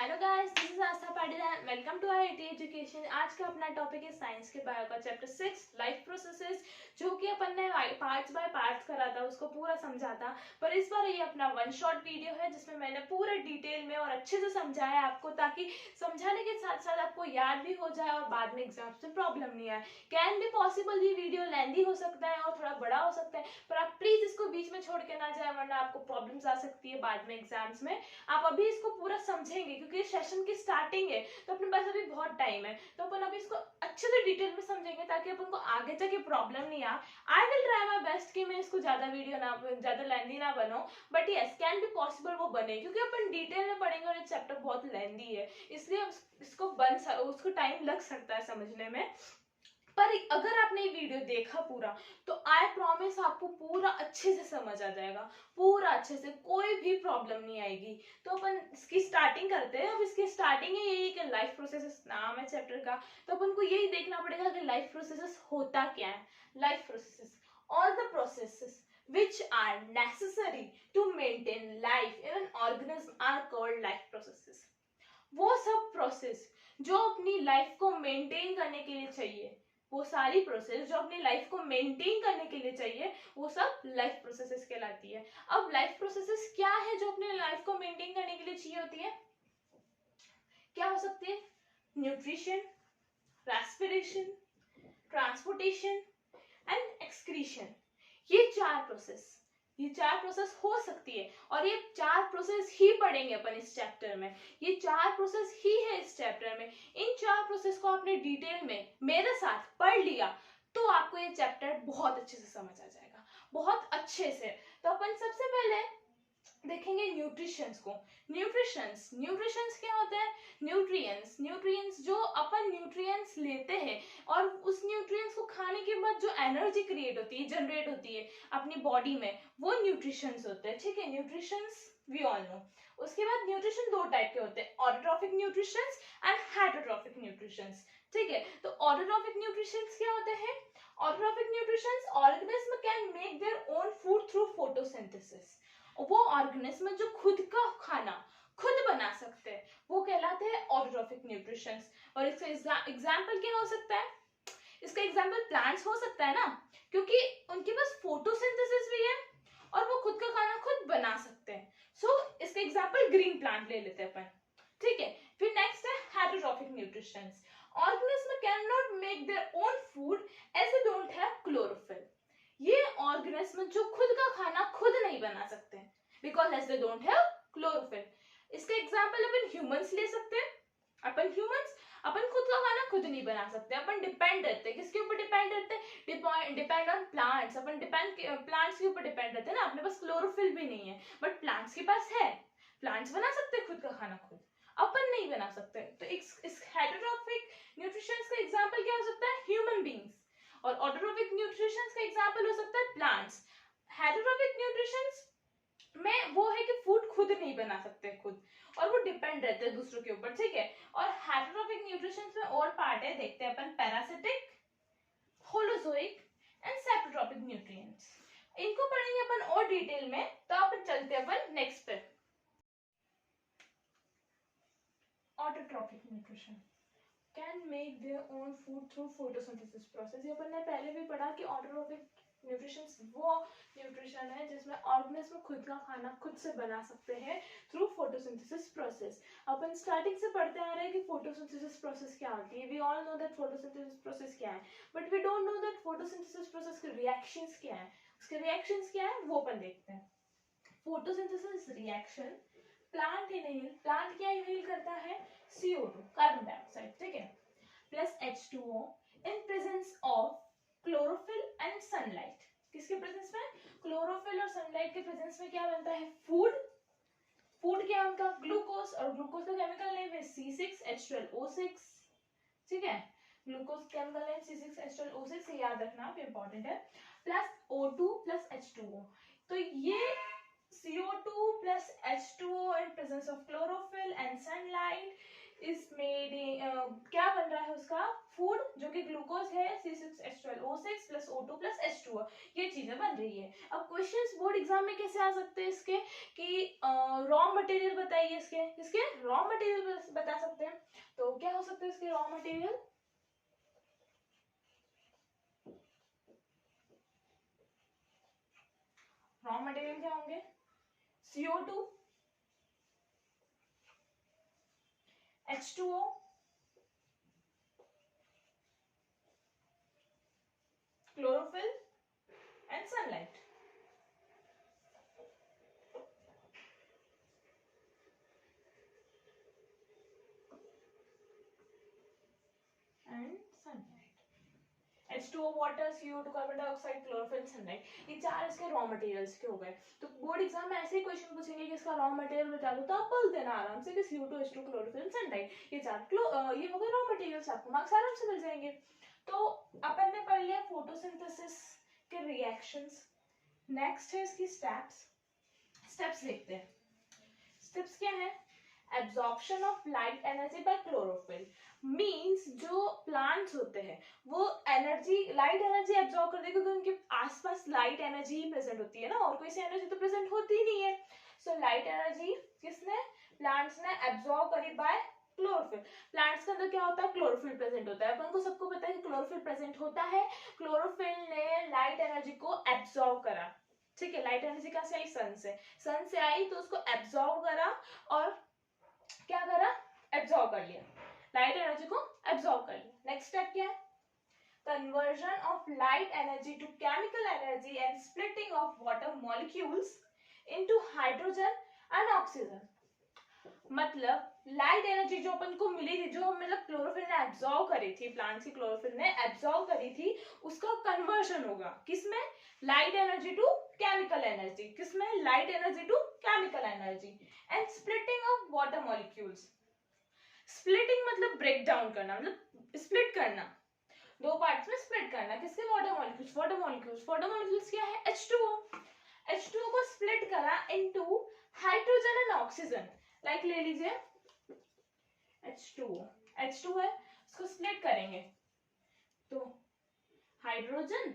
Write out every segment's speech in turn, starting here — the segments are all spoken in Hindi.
Hello guys, this is Aastha Patil and welcome to IIT Education. आज का अपना टॉपिक है साइंस के बायो का चैप्टर 6 लाइफ प्रोसेसेस, जो कि अपन ने पार्ट्स बाय पार्ट्स करा था, उसको पूरा समझा था। पर इस बार ये अपना वन शॉट वीडियो है जिसमें मैंने पूरे डिटेल में और अच्छे से समझाया आपको, ताकि समझाने के साथ साथ आपको याद भी हो जाए और बाद में एग्जाम से प्रॉब्लम नहीं आए। कैन बी पॉसिबल ये वीडियो लेंदी हो सकता है और थोड़ा बड़ा हो सकता है, पर आप प्लीज इसको बीच में छोड़ के ना जाए, वरना आपको प्रॉब्लम्स आ सकती है बाद में एग्जाम्स में। आप अभी इसको पूरा समझेंगे क्योंकि सेशन की स्टार्टिंग है, तो अपने पास अभी बहुत टाइम है, तो अपन अभी इसको अच्छे से डिटेल में समझेंगे ताकि अपन को आगे जाके प्रॉब्लम नहीं आ। I will try my best कि मैं इसको ज्यादा वीडियो ना, ज्यादा लेंदी ना बनाऊं, but yes can be possible वो बने, क्योंकि अपन डिटेल में पढ़ेंगे और ये चैप्टर बहुत लेंदी है, इसलिए इसको उसको टाइम लग सकता है समझने में। पर अगर आपने ये वीडियो देखा पूरा, तो आई प्रॉमिस आपको पूरा अच्छे से समझ आ जाएगा, पूरा अच्छे से, कोई भी प्रॉब्लम नहीं आएगी। तो अपन इसकी स्टार्टिंग करते हैं। अब इसकी स्टार्टिंग है यही कि लाइफ प्रोसेसेस नाम है चैप्टर का, तो अपन को यही देखना पड़ेगा कि लाइफ प्रोसेसेस होता क्या है। Life processes, all the processes which are necessary to maintain life in an organism are called life processes। वो सब प्रोसेस जो अपनी लाइफ को मेंटेन करने के लिए चाहिए, वो सारी प्रोसेस जो अपनी लाइफ को मेंटेन करने के लिए चाहिए, वो सब लाइफ प्रोसेसेस कहलाती है। अब लाइफ प्रोसेसेस क्या है जो अपने लाइफ को मेंटेन करने के लिए चाहिए होती है? क्या हो सकती है? Nutrition, respiration, transportation and excretion. ये चार प्रोसेस हो सकती है, और ये चार प्रोसेस ही पढ़ेंगे अपन इस चैप्टर में। ये चार प्रोसेस ही है इस चैप्टर में। इन चार प्रोसेस को आपने डिटेल में मेरे साथ पढ़ लिया तो आपको ये चैप्टर बहुत अच्छे से समझ आ जाएगा, बहुत अच्छे से। तो अपन सबसे पहले देखेंगे न्यूट्रिशंस को। न्यूट्रिशंस क्या होता है? न्यूट्रिएंट्स जो अपन न्यूट्रिएंट्स लेते हैं, और उस न्यूट्रिएंट्स को खाने के बाद जो एनर्जी क्रिएट होती है, जनरेट होती है अपनी बॉडी में, वो न्यूट्रिशंस होते हैं। ठीक है, न्यूट्रिशंस वी ऑल नो। उसके बाद न्यूट्रिशन दो टाइप के होते हैं, autotrophic nutritions and heterotrophic nutritions. ठीक है, तो ऑटोट्रॉफिक न्यूट्रिशंस क्या होते हैं? Autotrophic nutritions, organism can make their own food through photosynthesis. वो ऑर्गेनिज्म जो खुद का खाना खुद बना सकते हैं, वो कहलाते हैं ऑटोट्रॉफिक न्यूट्रिशंस। और इसका एग्जांपल क्या हो सकता है? इसका एग्जांपल प्लांट्स हो सकता है ना, क्योंकि उनके पास फोटोसिंथेसिस भी है और वो खुद का खाना खुद बना सकते हैं। सो इसका एग्जांपल ग्रीन प्लांट ले लेते हैं अपन। ठीक है, फिर नेक्स्ट है heterotrophic nutritions. Organism can not make their own food as they don't have chlorophyll. ये ऑर्गेनिज्म जो खुद का खाना खुद नहीं बना सकते, because as they don't have chlorophyll. इसका एग्जांपल अपन ह्यूमंस ले सकते हैं। अपन खुद का खाना खुद नहीं बना सकते, अपन डिपेंड रहते हैं। किसके ऊपर डिपेंड रहते हैं? Depend on plants. Upon plants के ऊपर डिपेंड रहते हैं ना। अपने पास क्लोरोफिल भी नहीं है, बट प्लांट्स के पास है। प्लांट्स बना सकते हैं खुद का खाना खुद, अपन नहीं बना सकते। तो इस हेटरोट्रॉफिक न्यूट्रिशंस का एग्जांपल क्या हो सकता है? Human beings. और ऑटोट्रॉफिक न्यूट्रिशंस का एग्जांपल हो सकता है प्लांट्स। हेटरोट्रॉफिक न्यूट्रिशंस में वो है कि फूड खुद नहीं बना सकते खुद, और वो डिपेंड रहते हैं दूसरों के ऊपर। ठीक है, और हेटरोट्रॉफिक न्यूट्रिशंस में और पार्ट है, देखते हैं अपन। Parasitic, holozoic and saprotrophic nutrients. इनको पढ़ेंगे अपन और डिटेल में। तो अपन चलते हैं अपन नेक्स्ट पे। Autotrophic nutrition can make their own food through photosynthesis process. ये अपन ने पहले भी पढ़ा कि ऑटोट्रॉफिक न्यूट्रिशंस वो न्यूट्रिशन है जिसमें ऑर्गेनिज्म खुद का खाना खुद से बना सकते हैं थ्रू फोटोसिंथेसिस प्रोसेस। अपन स्टार्टिंग से पढ़ते आ रहे हैं कि फोटोसिंथेसिस प्रोसेस क्या होती है। We all know that photosynthesis process क्या है, but we don't know that photosynthesis process के रिएक्शंस क्या है। उसके रिएक्शंस क्या है वो अपन देखते हैं। फोटोसिंथेसिस रिएक्शन, प्लांट क्या इनहेल करता है? CO2, carbon dioxide. ठीक है, plus H2O in presence of chlorophyll and sunlight. किसके प्रेजेंस में? क्लोरोफिल और सनलाइट के प्रेजेंस में क्या बनता है? फूड क्या है उनका? ग्लूकोज। और ग्लूकोज का केमिकल नेम है C6H12O6। ठीक है, ग्लूकोज केमिकल नेम C6H12O6, ये याद रखना, इंपॉर्टेंट है। Plus O2 plus H2O। तो ये CO2 plus H2O in presence of chlorophyll and sunlight, is made, क्या बन रहा है उसका फूड, जो कि ग्लूकोज है C6H12O6 plus O2 plus H2O, ये चीजें बन रही है। अब क्वेश्चंस बोर्ड एग्जाम में कैसे आ सकते हैं इसके कि रॉ मटेरियल बताइए, इसके रॉ मटेरियल बता सकते हैं। तो क्या हो सकते हैं इसके रॉ मटेरियल, रॉ मटेरियल क्या होंगे, CO2, H2O, chlorophyll and sunlight. H2O water, CO2 carbon dioxide, chlorophyll, sunlight, ये चार इसके रॉ मटेरियल्स के हो गए। तो बोर्ड एग्जाम में ऐसे ही क्वेश्चन पूछेंगे कि इसका रॉ मटेरियल बता दो, तो आप बोल देना आराम से कि CO2, H2, क्लोरोफिल, सनलाइट, ये चार ये हो गए रॉ मटेरियल्स, आपको मार्क्स आराम से मिल जाएंगे। तो अपन ने पढ़ लिया फोटोसिंथेसिस के रिएक्शंस। नेक्स्ट है इसकी स्टेप्स। स्टेप्स देखते हैं। स्टेप्स क्या है, absorption of light energy by chlorophyll, means जो प्लांट्स होते हैं वो एनर्जी, लाइट एनर्जी एब्जॉर्ब कर देंगे, क्योंकि उनके आसपास लाइट एनर्जी ही प्रेजेंट होती है ना, और कोई सी एनर्जी तो प्रेजेंट होती ही नहीं है। सो लाइट एनर्जी किसने, प्लांट्स ने एब्जॉर्ब करी बाय क्लोरोफिल। प्लांट्स के अंदर क्या होता है, क्लोरोफिल प्रेजेंट होता है, अपन को सबको पता है कि क्लोरोफिल प्रेजेंट होता है। क्लोरोफिल ने लाइट एनर्जी को एब्जॉर्ब करा, ठीक है, लाइट एनर्जी कहाँ से आई, सन से आई, तो उसको एब्जॉर्ब करा और क्या करा, एब्जॉर्ब कर लिया, लाइट एनर्जी को एब्जॉर्ब कर लिया। नेक्स्ट स्टेप क्या है, conversion of light energy to chemical energy and splitting of water molecules into hydrogen and oxygen. मतलब लाइट एनर्जी जो अपन को मिली थी, जो मतलब क्लोरोफिल ने एब्जॉर्ब करी थी, प्लांट्स की क्लोरोफिल ने एब्जॉर्ब करी थी, उसका कन्वर्जन होगा किसमें, light energy to chemical energy, किसमें, light energy to chemical energy, and splitting of water molecules. Splitting मतलब ब्रेक डाउन करना, मतलब स्प्लिट करना, दो पार्ट्स में स्प्लिट करना, किसके, water molecules. Water molecules, water molecules क्या है, H2O। H2O को स्प्लिट करा into hydrogen and oxygen. Like ले लीजिए H2O, H2 है, उसको स्प्लिट करेंगे तो हाइड्रोजन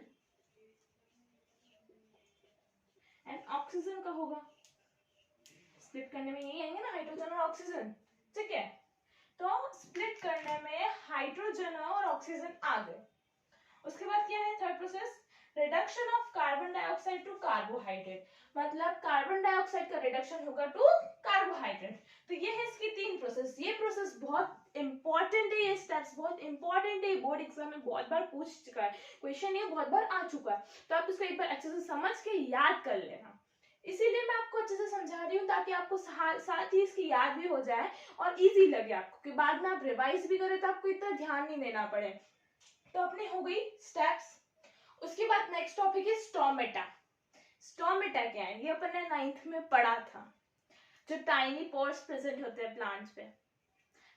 एंड ऑक्सीजन का होगा। स्प्लिट करने में यही आएंगे ना, हाइड्रोजन और ऑक्सीजन, ठीक है। तो स्प्लिट करने में हाइड्रोजन और ऑक्सीजन आ गए। उसके बाद क्या है, third process, reduction of carbon dioxide to carbohydrate, मतलब कार्बन डाइऑक्साइड का रिडक्शन होगा टू कार्बोहाइड्रेट। तो ये है इसकी तीन प्रोसेस। ये प्रोसेस बहुत इंपॉर्टेंट है, ये स्टेप्स बहुत इंपॉर्टेंट है, बोर्ड एग्जाम में बहुत बार पूछ चुका है क्वेश्चन, ये बहुत बार आ चुका है, तो आप इसको एक बार अच्छे से समझ के याद कर लेना। इसीलिए मैं आपको अच्छे से समझा रही हूँ, ताकि आपको साथ ही इसकी याद भी हो जाए और इजी लगे आपको, कि बाद में आप रिवाइज भी करें तो आपको इतना ध्यान नहीं देना पड़े। तो अपनी हो गई स्टेप्स। उसके बाद नेक्स्ट टॉपिक है स्टोमेटा। स्टोमेटा क्या है, ये अपन ने 9th में पढ़ा था। जो टाइनी पोर्स प्रेजेंट होते हैं प्लांट्स पे,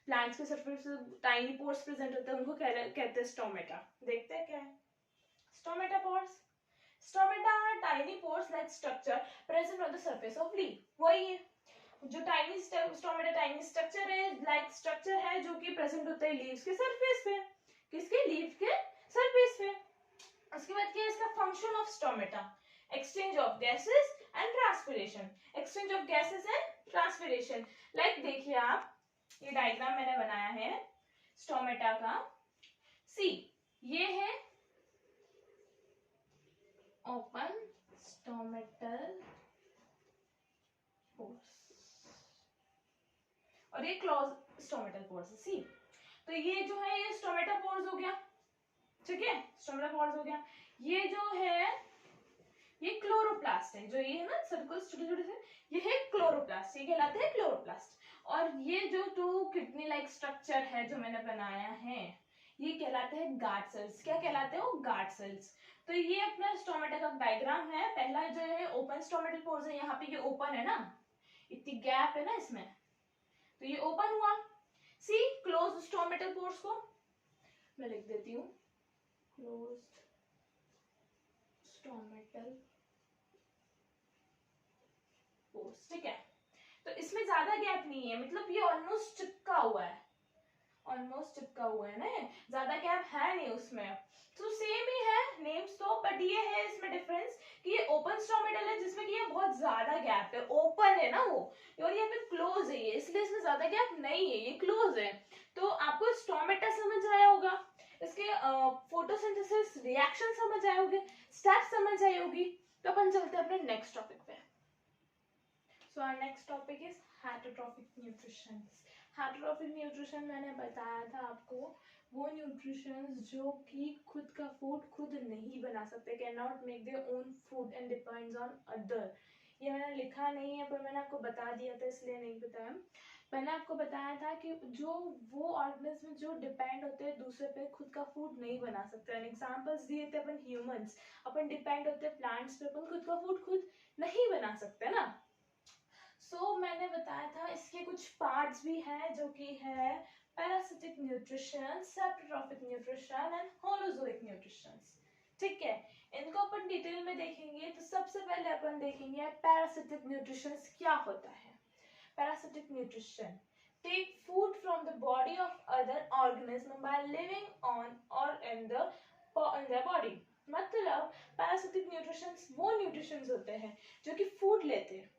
प्लांट्स के सरफेस पे टाइनी पोर्स प्रेजेंट होते हैं, उनको कहते हैं स्टोमेटा। देखते हैं क्या है stomata pores. Stomata are tiny pores-like structure present on the surface of leaf. वही है जो tiny stomata, tiny structure है, like structure है जो कि present होता है leaves के surface पे, किसके, leaf के surface पे। उसके बाद क्या है इसका function of stomata, exchange of gases and transpiration, exchange of gases and transpiration। like देखिए आप, ये डायग्राम मैंने बनाया है स्टोमेटा का। सी, ये है ओपन स्टोमेटल पोर्स और ये क्लोज स्टोमेटल पोर्स। सी, तो ये जो है ये स्टोमेटा पोर्स हो गया, ठीक है, स्टोमेटा पोर्स हो गया। ये जो है ये क्लोरोप्लास्ट है, जो ये है ना सर्कल्स छोटे छोटे से, ये है क्लोरोप्लास्ट, ये कहलाते हैं क्लोरोप्लास्ट। और ये जो टू किडनी लाइक स्ट्रक्चर है जो मैंने बनाया है, ये कहलाते हैं गार्ड सेल्स। क्या कहलाते हैं वो, गार्ड सेल्स। तो ये अपना स्टोमेटा का डायग्राम है। पहला जो है ओपन स्टोमेटल पोर्स है, यहाँ पे ये ओपन है ना, इतनी गैप है ना इसमें, तो ये ओपन हुआ। सी, क्लोज स्टोमेटल पोर्स को मैं लिख देती हूँ, क्लोज्ड स्टोमेटल पोर्स, ठीक है। तो इसमें ज्यादा गैप नहीं है, मतलब ये ऑलमोस्ट चिपका हुआ है, ऑलमोस्ट चिपका हुआ है ना, ज्यादा गैप है नहीं उसमें, तो सेम ही है नेम्स तो, बट ये है इसमें डिफरेंस कि ये ओपन स्टोमेटल है जिसमें कि ये बहुत ज्यादा गैप है, ओपन है ना वो, और ये पे क्लोज है ये, इसलिए इसमें ज्यादा गैप नहीं है, ये क्लोज है। तो आपको स्टोमेटा समझ आया होगा, इसके फोटोसिंथेसिस रिएक्शन समझ आए होंगे, स्टेप समझ आई होगी। तो अपन चलते हैं अपने नेक्स्ट टॉपिक पे। So our next topic is heterotrophic nutrition. Heterotrophic nutrition मैंने बताया था आपको, वो न्यूट्रिशन जो कि खुद का फूड खुद नहीं बना सकते, can not make their own food and depends on other. ये मैंने लिखा नहीं है पर मैंने आपको बता दिया था इसलिए नहीं बताया। मैंने आपको बताया था कि जो वो ऑर्गेनिज्म जो डिपेंड होते हैं दूसरे पे, खुद का फूड नहीं बना सकते। एंड एग्जांपल्स दिए थे अपन ह्यूमंस, अपन डिपेंड होते हैं प्लांट्स पे, अपन खुद का फूड खुद नहीं बना सकते ना। मैंने बताया था इसके कुछ पार्ट्स भी हैं जो कि है parasitic nutrition, saprotrophic nutrition and holozoic nutrition. ठीक है, इनको अपन डिटेल में देखेंगे। तो सबसे पहले अपन देखेंगे पैरासिटिक न्यूट्रिशन क्या होता है। Parasitic nutrition take food from the body of other organism by living on or in their body। मतलब पैरासिटिक न्यूट्रिशन वो न्यूट्रिशंस होते हैं जो कि फूड लेते हैं,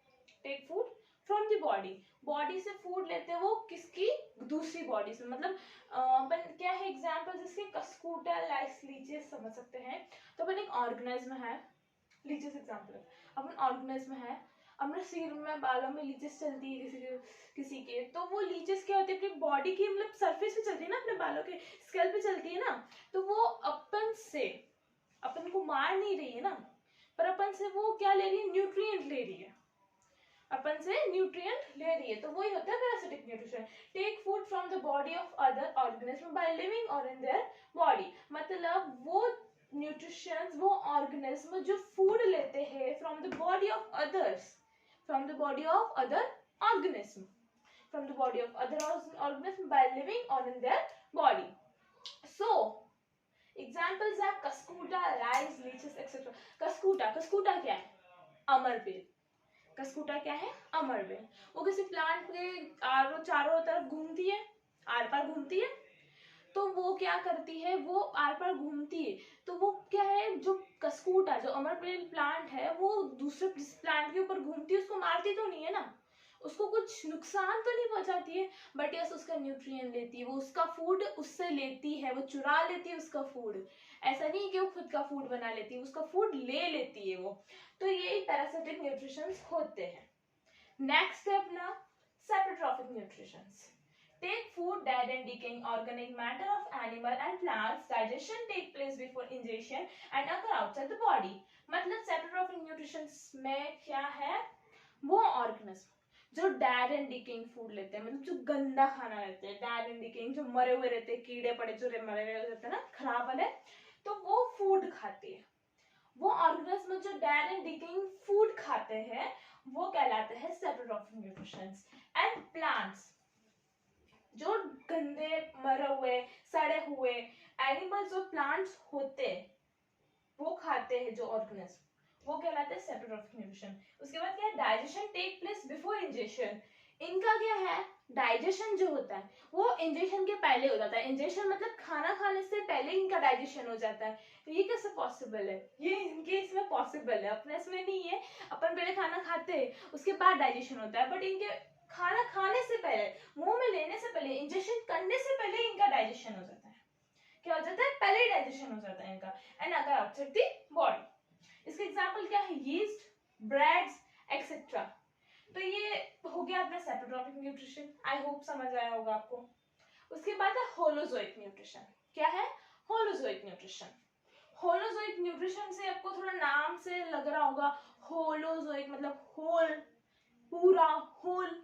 take food from the body, body से फूड लेते हैं वो किसकी, दूसरी बॉडी से। मतलब अपन क्या है एग्जांपल जिसके कस्कूटा लाइस लीचेस समझ सकते हैं। तो अपन एक ऑर्गेनिज्म है, लीचेस एग्जांपल, अपन ऑर्गेनिज्म है, अपने सिर में बालों में लीचेस चलती है किसी के, तो वो लीचेस क्या होती है अपनी बॉडी की मतलब सरफेस पे चलती है ना, अपने बालों के स्कैल्प पे चलती है ना, तो वो अपन से, अपन को मार नहीं रही है ना, पर अपन से वो क्या ले रही है, न्यूट्रिएंट ले रही है, अपन से न्यूट्रिएंट ले रही है। तो वही होता है parasitic nutrition, take food from the body of other organism by living और इन देयर बॉडी। मतलब वो न्यूट्रिशंस, वो ऑर्गेनिज्म जो फूड लेते हैं from the body of others, from the body of other organism, from the body of other organism by living or in their body. So examples are kaskuta, rice, leeches, etc. kaskuta क्या है, अमरबेल। कसकुटा क्या है, अमरबेल। वो किसी प्लांट के चारों तरफ घूमती है, आर पार घूमती है, तो वो क्या करती है, वो आर पार घूमती है, तो वो क्या है, जो कसकूटा जो अमरबेल प्लांट है वो दूसरे प्लांट के ऊपर घूमती है, उसको मारती तो नहीं है ना, उसको कुछ नुकसान तो नहीं पहुंचाती है, बट यस उसका न्यूट्रिएंट लेती है, वो उसका फूड उससे लेती है, वो चुरा लेती है उसका फूड। ऐसा नहीं कि वो खुद का फूड बना लेती है, उसका फूड ले लेती है वो। तो यही पैरासिटिक न्यूट्रिशन होते हैं। नेक्स्ट है अपना सेप्टोट्रॉफिक nutrition. Take food dead and decaying organic matter of animal and plants. Digestion take place before ingestion and occur outside the body. मतलब सेप्टोट्रॉफिक न्यूट्रिशन में क्या है, वो ऑर्गेनिज्म जो डेड एंड डिकेइंग फूड लेते हैं, मतलब जो गंदा खाना लेते हैं, डेड एंड डिकेइंग जो मरे हुए रहते हैं, कीड़े पड़े जो मरे हुए रहते हैं ना, खराब वाले, तो वो फूड खाते हैं। वो ऑर्गेनिज्म जो डेड एंड डिकेइंग फूड खाते हैं वो कहलाते हैं सेप्टोट्रॉफिक न्यूट्रिशन। एंड प्लांट्स जो गंदे मरे हुए सड़े हुए एनिमल्स और प्लांट्स होते वो खाते हैं जो ऑर्गेनिज्म, वो कहलाते हैं सेप्टोट्रॉफिक न्यूट्रिशन। उसके बाद क्या है, digestion take place before injection. इनका क्या है, डाइजेशन जो होता है वो इंजेक्शन के पहले हो जाता है। इंजेक्शन मतलब खाना खाने से पहले इनका डाइजेशन हो जाता है। तो ये कैसे पॉसिबल है, ये इनके इसमें पॉसिबल है, अपने इसमें नहीं है। अपन पहले खाना खाते हैं उसके बाद डाइजेशन होता है, बट इनके खाना खाने से पहले, मुंह में लेने से पहले, इंजेक्शन करने से पहले इनका डाइजेशन हो जाता है। क्या हो जाता है, पहले ही डाइजेशन हो जाता है इनका, एंड अगर आउटसाइड द बॉडी। इसके एग्जांपल क्या है, यीस्ट, ब्रेड्स एक्सेट्रा। तो ये हो गया अपना सेप्टोट्रॉफिक न्यूट्रिशन, आई होप समझ आया होगा आपको। उसके बाद है होलोजोइक न्यूट्रिशन। क्या है, होलोजोइक न्यूट्रिशन। होलोजोइक न्यूट्रिशन से आपको थोड़ा नाम से लग रहा होगा, होलोजोइक मतलब होल, पूरा होल।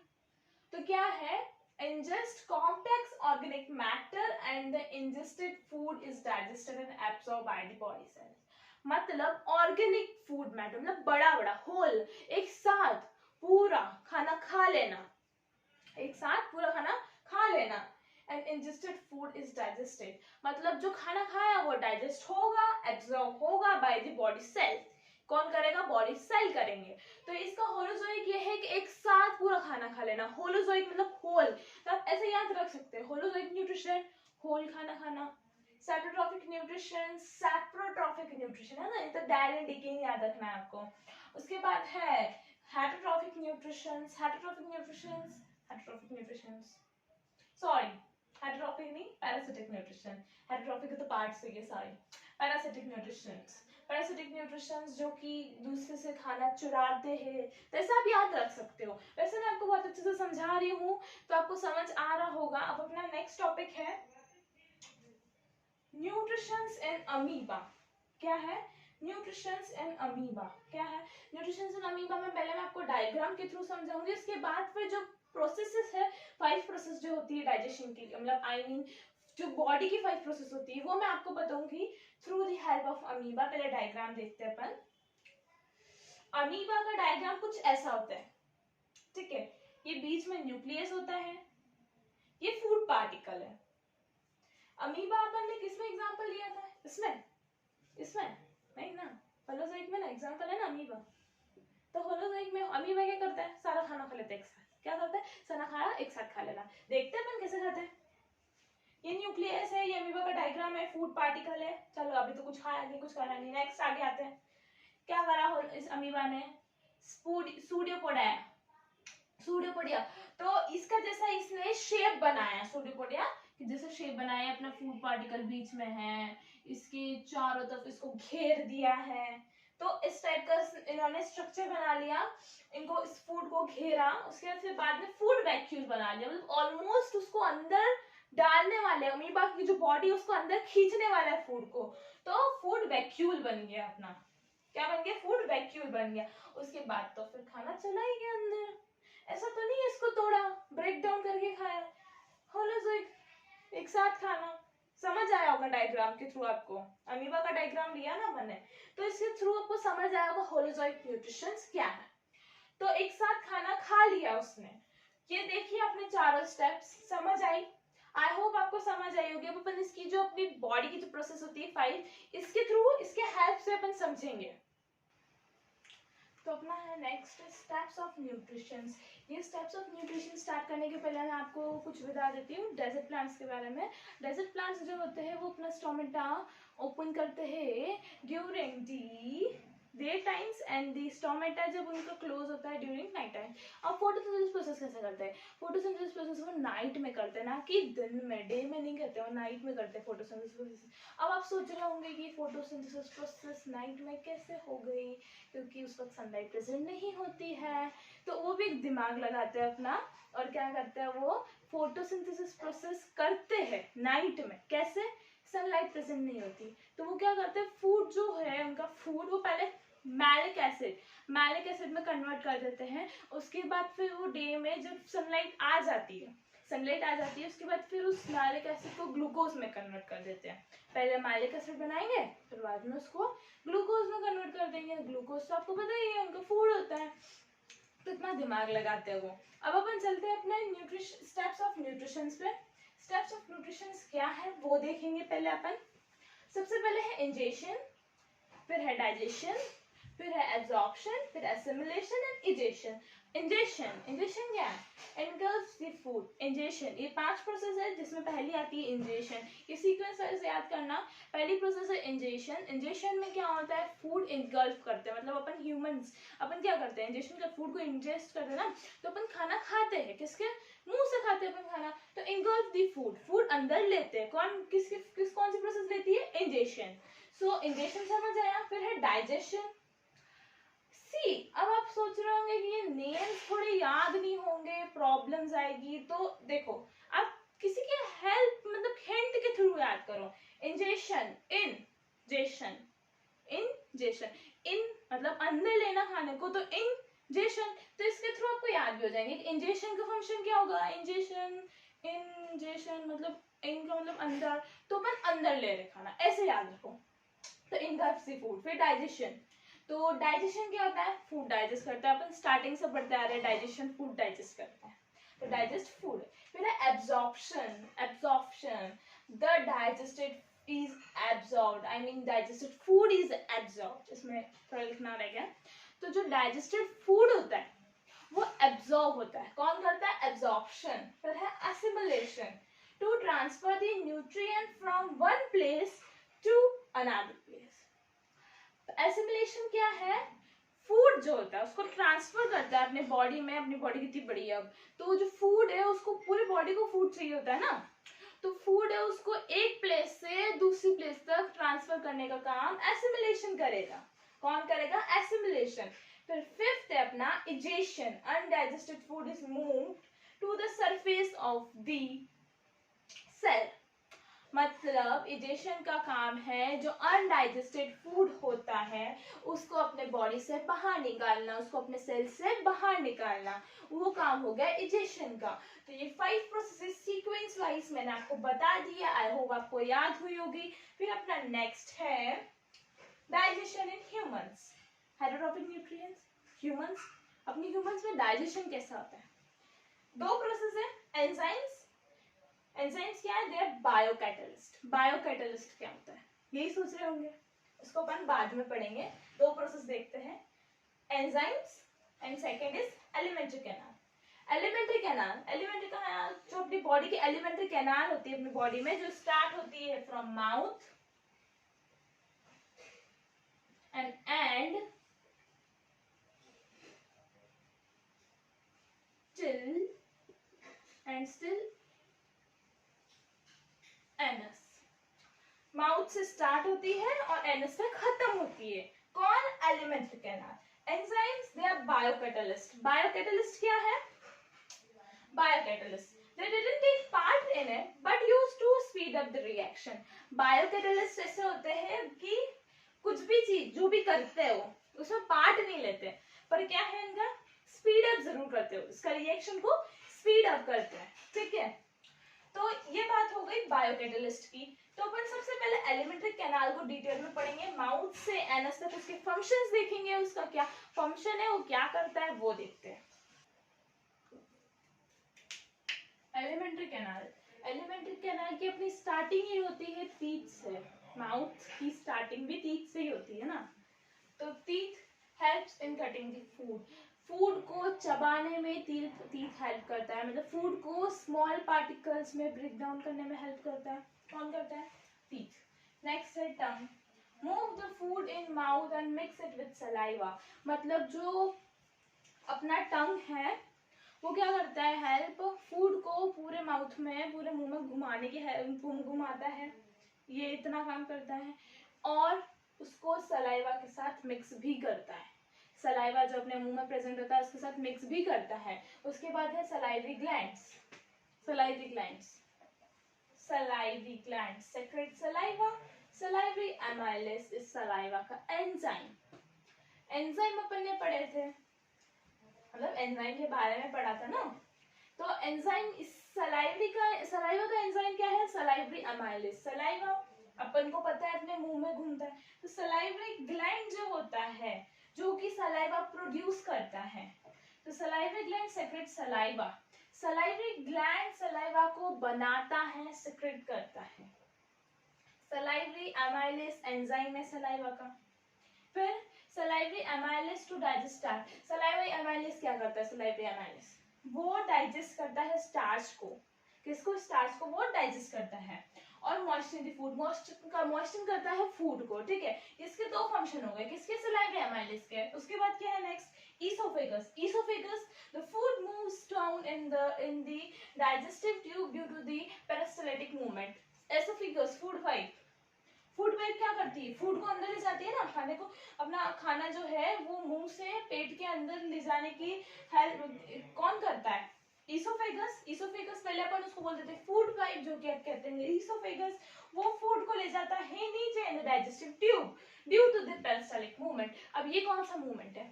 तो क्या है, ingest complex organic matter and the ingested food is digested and absorbed by the body cells। मतलब ऑर्गेनिक फूड मैटर मतलब बड़ा बड़ा होल, एक साथ पूरा खाना खा लेना, एक साथ पूरा खाना खा लेना। And ingested food is digested मतलब जो खाना खाया वो डाइजेस्ट होगा, एब्जॉर्ब होगा बाय द बॉडी सेल। कौन करेगा, बॉडी सेल करेंगे। तो इसका होलोजोइक ये है कि एक साथ पूरा खाना खा लेना। होलोजोइक मतलब होल। तो आप ऐसे याद रख रख सकते हैं। होलोजोइक न्यूट्रिशन, होल खाना खाना, सेप्रोट्रॉफिक न्यूट्रिशन, सैप्रोट्रॉफिक न्यूट्रिशन है ना, ये तो डायल एंड डिकेइंग याद रखना है आपको। उसके बाद है heterotrophic nutrition, heterotrophic nutrition, heterotrophic nutrition, sorry heterotrophic नहीं, पैरासिटिक न्यूट्रिशन, हेटरोट्रॉफिक तो पार्ट्स है ये सारे। पैरासिटिक न्यूट्रिशन, पैरासिटिक न्यूट्रिशन जो कि दूसरे से खाना चुराते हैं, तो ऐसा आप याद रख सकते हो। वैसे मैं आपको बहुत अच्छे से समझा रही हूँ तो आपको समझ आ रहा होगा। अब अपना नेक्स्ट टॉपिक है न्यूट्रिशंस इन अमीबा। क्या है न्यूट्रिशंस इन अमीबा? क्या है न्यूट्रिशंस इन अमीबा में पहले मैं आपको डायग्राम के थ्रू समझाऊंगी, उसके बाद फिर जो प्रोसेसेस है, 5 प्रोसेस जो होती है डाइजेशन की, मतलब आई मीन जो बॉडी की 5 प्रोसेस होती है वो मैं आपको बताऊंगी through the help of amoeba. पहले डायग्राम देखते हैं अपन। अमीबा का डायग्राम कुछ ऐसा होता है, ठीक है। ये बीच में न्यूक्लियस होता है, ये फूड पार्टिकल है। अमीबा अपन ने किसमें एग्जांपल लिया था? इसमें नहीं ना, होलोजोइक में ना एग्जांपल है ना अमीबा। तो होलोजोइक में अमीबा क्या करता है? सारा खाना खा लेता है एक साथ। क्या करता है? सारा खाना एक साथ खा लेना। देखते हैं अपन कैसे खाते हैं। ये न्यूक्लियस है, ये अमीबा का डायग्राम है, फूड पार्टिकल है। चलो अभी तो कुछ खाया नहीं, कुछ करा नहीं, नेक्स्ट आगे आते हैं। क्या करा इस अमीबा ने? सूडोपोडिया। तो इसका जैसा इसने शेप बनाया, सूडोपोडिया कि जैसे शेप बनाया, अपना फूड पार्टिकल बीच में है, इसके चारों तरफ इसको घेर दिया है। तो इस टाइप का इन्होंने स्ट्रक्चर बना लिया, इनको इस फूड को घेरा। उसके बाद में फूड वैक्यूल बना लिया, मतलब ऑलमोस्ट उसको अंदर डालने वाले, अमीबा की जो बॉडी उसको अंदर खींचने वाला है फूड को। तो फूड वैक्यूल बन गया अपना। क्या बन गया? फूड वैक्यूल बन गया। उसके बाद तो फिर खाना चला ही गया अंदर। ऐसा तो नहीं इसको तोड़ा, ब्रेक डाउन करके खाया। होलोजोइक एक साथ खाना। समझ आया होगा डायग्राम के थ्रू आपको। अमीबा का डायग्राम लिया ना मैंने, तो इसके थ्रू आपको समझ आया होगा होलोजोइक न्यूट्रिशंस क्या है। तो एक साथ खाना खा लिया उसने। ये देखिए अपने चारों स्टेप्स समझ आई। आई होप आपको समझ आई होगी। अब अपन इसकी जो अपनी बॉडी की जो प्रोसेस होती है 5, इसके थ्रू, इसके हेल्प से अपन समझेंगे। तो अपना है नेक्स्ट स्टेप्स ऑफ न्यूट्रिशन। ये स्टेप्स ऑफ न्यूट्रिशन स्टार्ट करने के पहले मैं आपको कुछ बता देती हूँ डेजर्ट प्लांट्स के बारे में। डेजर्ट प्लांट्स जो होते हैं वो अपना स्टोमेटा ओपन करते हैं during the day times and the stomata जब उनका क्लोज होता है ड्यूरिंग नाइट टाइम। अब फोटोसिंथेसिस प्रोसेस कैसे करते हैं? फोटोसिंथेसिस प्रोसेस वो नाइट में करते हैं, ना कि दिन में, डे में नहीं करते, वो नाइट में करते हैं फोटोसिंथेसिस प्रोसेस। अब आप सोच रहे होंगे कि फोटोसिंथेसिस प्रोसेस नाइट में कैसे हो गई, क्योंकि उस वक्त सनलाइट प्रेजेंट नहीं होती है। तो वो भी एक दिमाग लगाते हैं अपना, और क्या करते हैं वो फोटोसिंथेसिस प्रोसेस करते हैं नाइट में। कैसे? सनलाइट प्रेजेंट नहीं होती, तो वो क्या करते हैं, फूड जो है उनका फूड वो पहले मैलिक एसिड में कन्वर्ट कर देते हैं। उसके बाद फिर वो डे में जब सनलाइट आ जाती है उसके बाद फिर उस मैलिक एसिड को ग्लूकोज में कन्वर्ट कर देते हैं। पहले मैलिक एसिड बनाएंगे, फिर बाद में उसको ग्लूकोज में कन्वर्ट कर देंगे। ग्लूकोज तो आपको पता ही है उनका फूड होता है। तो इतना दिमाग लगाते हैं वो। अब अपन चलते हैं अपने न्यूट्रिशन स्टेप्स ऑफ न्यूट्रिशन पे। स्टेप्स ऑफ न्यूट्रिशन क्या है वो देखेंगे पहले अपन। सबसे पहले है इंजेशन, फिर है डाइजेशन, फिर है एब्जॉर्प्शन, फिर एसिमिलेशन एंड इजेशन। इंजेशन क्या है? engulfs the food. इंजेशन, ये 5 प्रोसेस है जिसमें पहली आती है इंजेशन। ये सीक्वेंस से याद करना। पहली प्रोसेस है इंजेशन। इंजेशन में क्या होता है? फूड इंगल्फ करते हैं, मतलब अपन ह्यूमंस अपन क्या करते हैं, इंजेशन का फूड को इंजेस्ट करते हैं ना, तो अपन खाना खाते हैं, किसके मुंह से खाते हैं अपन खाना। तो इंगल्फ द फूड अंदर लेते हैं। कौन कौन सी प्रोसेस लेती है? इंजेशन। सो इंजेशन समझ आया। फिर है डाइजेशन। अब आप सोच रहे होंगे कि ये नेम्स थोड़े याद नहीं होंगे, प्रॉब्लम्स आएगी। तो देखो, आप किसी की हेल्प मतलब हिंट के थ्रू याद करो। इंजेशन, इंजेशन, इन मतलब अंदर लेना खाने को, तो इंजेशन, तो इसके थ्रू आपको याद भी हो जाएंगे। इंजेशन का फंक्शन क्या होगा? इंजेशन मतलब इन का मतलब अंदर, तो अपन अंदर ले रहे खाना, ऐसे याद रखो। तो इंगल्फ्स द फूड। फिर डाइजेशन, तो डाइजेशन क्या होता है? फूड डाइजेस्ट करता है। अपन स्टार्टिंग से पढ़ते आ रहे हैं डाइजेशन, फूड डाइजेस्ट करता है, तो डाइजेस्ट फूड। फिर है absorption, the digested is absorbed, I mean digested food is absorbed. इसमें थोड़ा लिखना रह गया। तो जो डाइजेस्टेड फूड होता है वो एब्जॉर्ब होता है। कौन करता है? एब्जॉर्प्शन। फिर है assimilation, to transfer the nutrient from one place to another place. Assimilation क्या है? फूड जो होता है उसको ट्रांसफर करता है अपने बॉडी में. अपनी बॉडी कितनी बड़ी है अब, तो जो फूड है उसको पूरी बॉडी को फूड चाहिए होता है ना, तो फूड है उसको एक प्लेस से दूसरी प्लेस तक ट्रांसफर करने का काम एसिमिलेशन करेगा. कौन करेगा? एसिमिलेशन. फिर फिफ्थ है अपना egestion. Undigested food is moved to the surface of the cell. मतलब इजेशन का काम है जो अनडाइजेस्टेड फूड होता है उसको अपने बॉडी से बाहर निकालना, उसको अपने सेल से बाहर निकालना, वो काम हो गया इजेशन का. तो ये 5 प्रोसेसेस सीक्वेंस वाइज मैंने आपको बता दिया. आई होप आपको याद हुई होगी. फिर अपना नेक्स्ट है digestion in humans. Heterotrophic nutrients. Humans, अपनी ह्यूमंस में डाइजेशन कैसा होता है? 2 प्रोसेस है. एंजाइम्स. एंजाइम्स क्या है? दे आर बायोकैटलिस्ट. बायोकैटलिस्ट क्या होता है यही सोच रहे होंगे, उसको अपन बाद में पढ़ेंगे. 2 प्रोसेस देखते हैं, enzymes and second is alimentary canal. Alimentary canal, alimentary canal जो अपनी बॉडी की एलिमेंट्री कैनाल होती है अपनी बॉडी में, जो स्टार्ट होती है from mouth and and till and still anus. Mouth से स्टार्ट होती है और एनस पे खत्म होती है. कौन? Alimentary canal. Enzymes they are biocatalyst. Biocatalyst क्या है? Biocatalyst they didn't take part in it but used to speed up the reaction. Biocatalyst ऐसे होते हैं कि कुछ भी चीज जो भी करते हो उसमें पार्ट नहीं लेते, पर क्या है इनका? स्पीड अप जरूर करते हो, इसका रिएक्शन को स्पीड अप करते हैं. ठीक है, तो ये बात हो गई बायोकैटलिस्ट की. तो अपन सबसे पहले एलिमेंट्री कैनाल को डिटेल में पढ़ेंगे. माउथ से एनस तक उसके फंक्शंस देखेंगे, उसका क्या फंक्शन है, वो क्या करता है वो देखते हैं. Alimentary canal. एलिमेंट्री कैनाल की अपनी स्टार्टिंग ही होती है टीथ से. माउथ की स्टार्टिंग भी टीथ से ही होती है ना, तो teeth helps in cutting the food. Food को चबाने में टीथ हेल्प करता है, मतलब फूड को स्मॉल पार्टिकल्स में ब्रेक डाउन करने में हेल्प करता है. कौन करता है? टीथ. नेक्स्ट है tongue. Move the food in mouth and mix it with saliva. मतलब जो अपना टंग है वो क्या करता है? हेल्प फूड को पूरे माउथ में, पूरे मुंह में घुमाने की घुमाता है, ये इतना काम करता है. और उसको सलाइवा के साथ मिक्स भी करता है. सलाइवा जो अपने मुंह में प्रेजेंट होता है उसके साथ मिक्स भी करता है. उसके बाद है salivary glands. Salivary glands, salivary glands secrete saliva. Salivary amylase इस सलाइवा का एंजाइम. एंजाइम अपन ने पढ़े थे, मतलब एंजाइम के बारे में पढ़ा था ना, तो एंजाइम इस सलाइवा का एंजाइम क्या है? Salivary amylase. सलाइवा अपन को पता है अपने मुंह में घूमता है, तो सलाइवरी ग्लैंड जो होता है जो कि सलाइवा प्रोड्यूस करता है, तो salivary gland secrete saliva. Salivary gland saliva को बनाता है, सेक्रेट करता है. सलाइवरी एमाइलेस एंजाइम है सलाइवा का. फिर salivary amylase to digest starch. Salivary amylase क्या करता है? सलाइवरी एमाइलेस वो डाइजेस्ट करता है स्टार्च को. किसको? स्टार्च को वो डाइजेस्ट करता है. और मॉइस्चर द फूड, मॉइस्चर करता है फूड को. ठीक है, इसके 2 फंक्शन हो गए. किसके? सलाइवरी एमाइलेस के. उसके बाद क्या है next? Oesophagus. Oesophagus the food moves down in the digestive tube due to the peristaltic movement. Oesophagus food pipe. Food pipe क्या करती है? फूड को अंदर ले जाती है ना, खाने को, अपना खाना जो है वो मुंह से पेट के अंदर ले जाने की हेल्प कौन करता है? ईसोफेगस. ईसोफेगस पहले अपन उसको बोल देते हैं फूड पाइप, जो कि आप कहते हैं ईसोफेगस. वो फूड को ले जाता है नीचे in the digestive tube due to the peristaltic movement. अब ये कौन सा मूवमेंट है?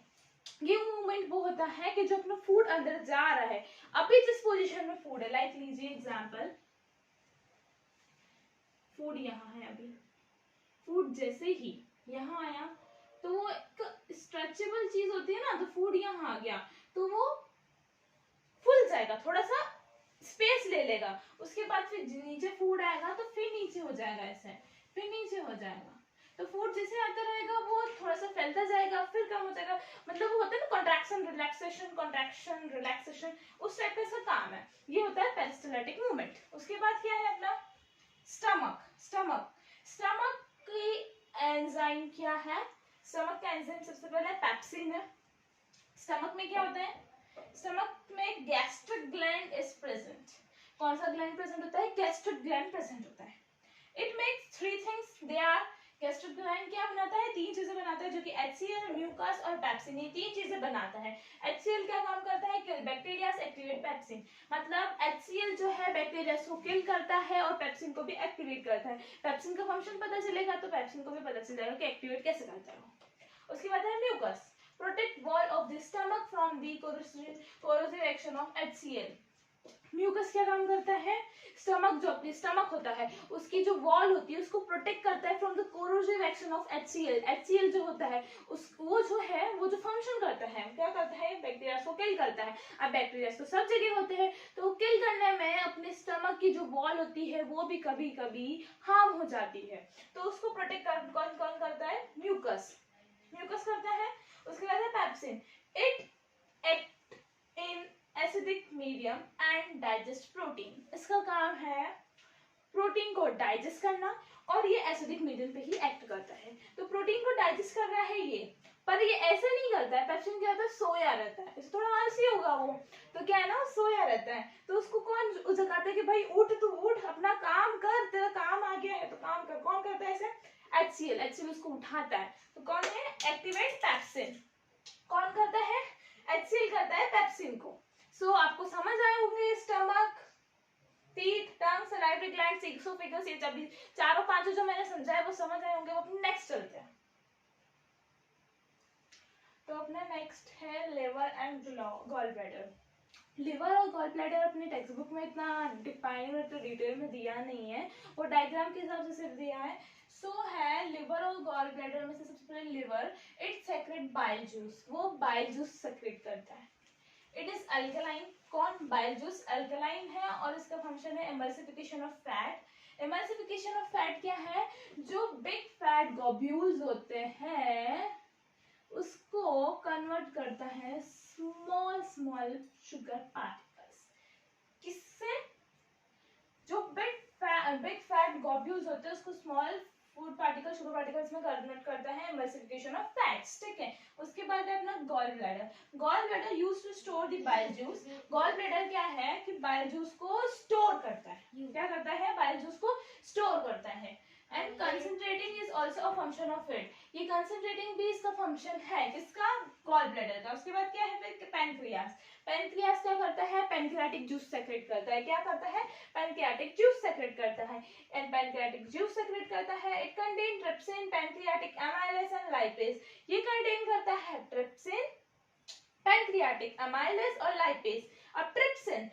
ये मूवमेंट वो होता है कि जो अपना फूड अंदर जा रहा है, अभी जिस पोजीशन में फूड है, लाइक लीजिए एग्जांपल, फूड यहाँ है, अभी फूड जैसे ही यहाँ आया तो वो एक स्ट्रेचेबल चीज होती है ना, तो फूड यहाँ आ गया तो वो फुल जाएगा, थोड़ा सा स्पेस ले लेगा. उसके बाद फिर नीचे फूड आएगा तो फिर नीचे हो जाएगा, ऐसे फिर नीचे हो जाएगा. तो फूड जैसे आता रहेगा वो थोड़ा सा फैलता जाएगा, फिर कम हो जाएगा. मतलब वो होता है ना कॉन्ट्रैक्शन रिलैक्सेशन, उस टाइप का इसका काम है. ये होता है पेरिस्टाल्टिक मूवमेंट. एंजाइम सबसे पहले पेप्सिन है। स्टमक में क्या होता है? स्टमक में गैस्ट्रिक ग्लैंड इज प्रेजेंट। कौन सा ग्लैंड प्रेजेंट होता है? गैस्ट्रिक ग्लैंड प्रेजेंट होता है। It makes three things, they are, gastric gland क्या बनाता है? तीन चीजें बनाता है, जो कि HCl, म्यूकस और पेप्सिन, ये तीन चीजें बनाता है। HCl क्या काम करता है? Kill bacteria, activate pepsin. मतलब HCl जो है बैक्टीरिया को किल करता है और पेप्सिन को भी एक्टिवेट करता है। पेप्सिन का फंक्शन पता चलेगा तो पेप्सिन को भी पता चल जाएगा कि एक्टिवेट कैसे करता है। उसके बाद है mucus, protect wall of the stomach from the corrosive action of HCl। Mucus क्या काम करता है? स्टमक, जो अपनी स्टमक होता है उसकी जो वॉल होती है उसको प्रोटेक्ट करता है from the corrosive action of HCl। HCl जो होता है वो जो फंक्शन करता है, क्या करता है? बैक्टीरिया को किल करता है। अब बैक्टीरिया तो सब जगह होते हैं, तो किल करने में अपने स्टमक की जो वॉल होती है वो भी कभी कभी हार्म हो जाती है, तो उसको प्रोटेक्ट कौन कौन करता है? म्यूकस करता है। उसके बाद है pepsin, it act in acidic medium and digest protein. इसका काम है प्रोटीन को डाइजेस्ट करना और ये एसिडिक मीडियम पे ही एक्ट करता है। तो प्रोटीन को डाइजेस्ट कर रहा है ये, पर ये ऐसे नहीं करता है। पेप्सिन क्या होता है? सोया रहता है, इसे थोड़ा आलसी होगा वो, तो क्या है ना, सोया रहता है। तो उसको कौन जगाता है कि भाई उठ, तू उठ, अपना काम कर, तेरा काम आ गया है तो काम कर। कौन करता है ऐसे? HCl उसको उठाता है। तो कौन है? Activate pepsin. कौन करता है? HCl करता है पेप्सिन को। सो आपको समझ आए होंगे स्टमक, टीथ, टंग, सलाइवरी ग्लैंड्स, इसोफेगस, ये जब चारों पांचों जो मैंने समझाया वो समझ आए होंगे। वो नेक्स्ट चलते हैं। तो अपना नेक्स्ट है liver and gall bladder. Liver और गॉल ब्लैडर अपने टेक्स्ट बुक में इतना डिफाइन और डिटेल में दिया नहीं है, वो डायग्राम के हिसाब से सिर्फ दिया है। सो है लिवर और गॉल ब्लैडर में से सबसे पहले liver, it secrete bile juice, वो बाइल जूस सेक्रेट करता है। इट इज अल्कलाइन, कौन? बाइल जूस अल्कलाइन है और इसका फंक्शन है emulsification of fat. Emulsification of fat क्या है? जो बिग फैट ग्लोब्यूल्स होते हैं उसको कन्वर्ट करता है स्मॉल शुगर पार्टिकल्स। किससे? जो बिग फैट ग्लोब्यूल्स होते हैं उसको small food particle, sugar particles में कन्वर्ट करता है एमल्सिफिकेशन ऑफ फैट्स, ठीक है। उसके बाद है अपना gall bladder. Gall bladder use to store the bile juice. Gall bladder क्या है कि बाइल जूस को स्टोर करता है। क्या करता है? बाइल जूस को स्टोर करता है। And concentrating is also a function of it, ये कंसंट्रेटिंग भी इसका फंक्शन है। किसका? गॉल ब्लैडर का। उसके बाद क्या है फिर? पैनक्रियास। पैनक्रियास क्या करता है? पैनक्रियाटिक जूस सेक्रेट करता है। क्या करता है? पैनक्रियाटिक जूस सेक्रेट करता है। एंड पैनक्रियाटिक जूस सेक्रेट करता है, it contain trypsin, pancreatic amylase and lipase. ये कंटेन करता है ट्रिप्सिन, पैनक्रियाटिक एमाइलेज और लाइपेज। अब ट्रिप्सिन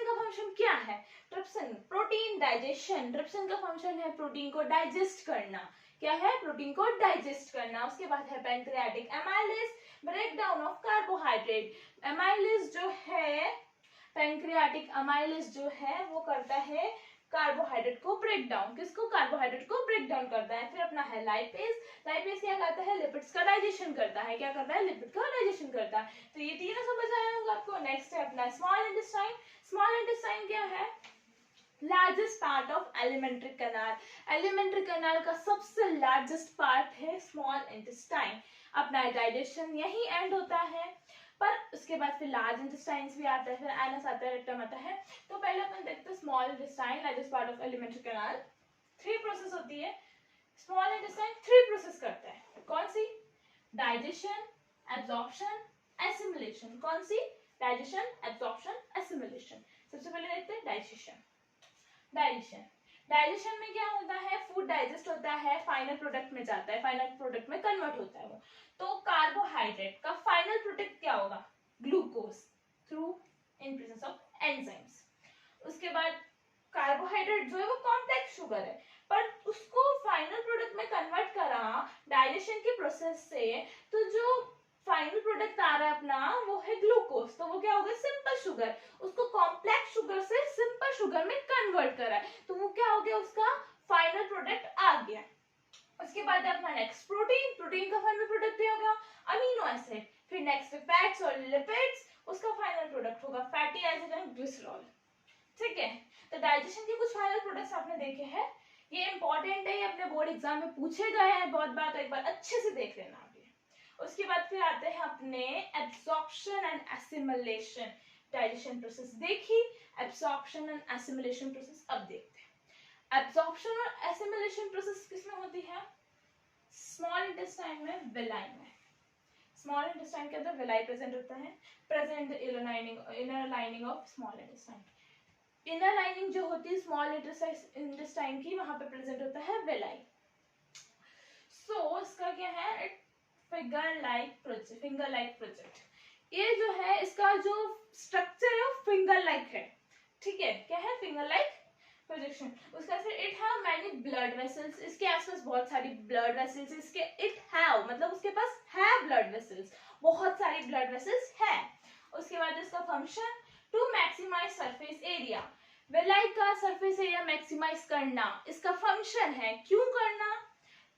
का फंक्शन क्या है? Trypsin protein digestion. ट्रिप्सिन का फंक्शन है प्रोटीन को डाइजेस्ट करना। क्या है? प्रोटीन को डाइजेस्ट करना। उसके बाद है pancreatic amylase, break down of carbohydrate. Amylase जो है, पैनक्रियाटिक एमाइलेज जो है वो करता है कार्बोहाइड्रेट को ब्रेक डाउन। किसको? कार्बोहाइड्रेट को ब्रेक डाउन करता है। फिर अपना है लाइपेज। लाइपेज क्या करता है? लिपिड्स का डाइजेशन करता है। क्या करता है? लिपिड का डाइजेशन करता है। तो ये तीनों समझ आए होंगे आपको। नेक्स्ट है अपना स्मॉल इंटेस्टाइन। स्मॉल इंटेस्टाइन क्या है? Largest part of alimentary canal. Alimentary canal का सबसे लार्जेस्ट पार्ट है स्मॉल इंटेस्टाइन। अपना डाइजेशन यही एंड होता है, पर उसके बाद फिर लार्ज इंटेस्टाइन्स भी आता है, फिर एनस आता है, रेक्टम आता है। तो पहले अपन देखते हैं small intestine, largest part of alimentary canal. 3 process होती है। स्मॉल इंटेस्टाइन 3 प्रोसेस करता है। कौन सी? Digestion, absorption, assimilation. कौन सी? Digestion, absorption, assimilation. सबसे पहले देखते हैं डाइजेशन। डाइजेशन में क्या होता है? फूड डाइजेस्ट होता है, फाइनल प्रोडक्ट में जाता है, फाइनल प्रोडक्ट में कन्वर्ट होता है वो। तो कार्बोहाइड्रेट का फाइनल प्रोडक्ट क्या होगा? Glucose, through in presence of enzymes. उसके बाद कार्बोहाइड्रेट जो है वो कॉम्प्लेक्स शुगर है, पर उसको फाइनल प्रोडक्ट में कन्वर्ट करा डाइजेशन के प्रोसेस से, तो जो फाइनल प्रोडक्ट आ रहा है अपना वो है ग्लूकोज। तो वो क्या होगा? Simple sugar. उसको कॉम्प्लेक्स शुगर से सिंपल शुगर में कन्वर्ट करा है, तो वो क्या हो गया? उसका फाइनल प्रोडक्ट आ गया। उसके बाद अपना नेक्स्ट प्रोटीन। प्रोटीन का फाइनल प्रोडक्ट क्या होगा? Amino acid. फिर नेक्स्ट फैट्स और लिपिड्स, उसका फाइनल प्रोडक्ट होगा फैटी एसिड एंड ग्लिसरॉल, ठीक है। तो डाइजेशन के कुछ फाइनल प्रोडक्ट्स आपने देखे हैं, ये इंपॉर्टेंट है, ये अपने बोर्ड एग्जाम में पूछे गए हैं बहुत बार, तो एक बार अच्छे से देख लेना आप। उसके बाद फिर आते हैं अपने absorption and assimilation digestion process. देखिए एब्जॉर्प्शन एंड एसिमिलेशन प्रोसेस अब देखते हैं। एब्जॉर्प्शन और एसिमिलेशन प्रोसेस किसमें होती है? स्मॉल इंटेस्टाइन में, विलाई में। स्मॉल इंटेस्टाइन के अंदर विलाई प्रेजेंट होता है, present inner lining of small intestine. Inner lining जो होती है स्मॉल इंटेस्टाइन की, वहां पे प्रेजेंट होता है विलाई। सो इसका क्या है? Finger like project. ये जो है इसका जो स्ट्रक्चर है वो फिंगर लाइक है, ठीक है। क्या है? Finger like projection. उसका फिर it have many blood vessels, इसके आसपास बहुत सारी ब्लड वेसल्स। इसके इट हैव मतलब उसके पास है ब्लड वेसल्स, बहुत सारी ब्लड वेसल्स है। उसके बाद इसका function to maximise surface area, villi का सरफेस एरिया मैक्सिमाइज करना इसका फंक्शन है। क्यों करना?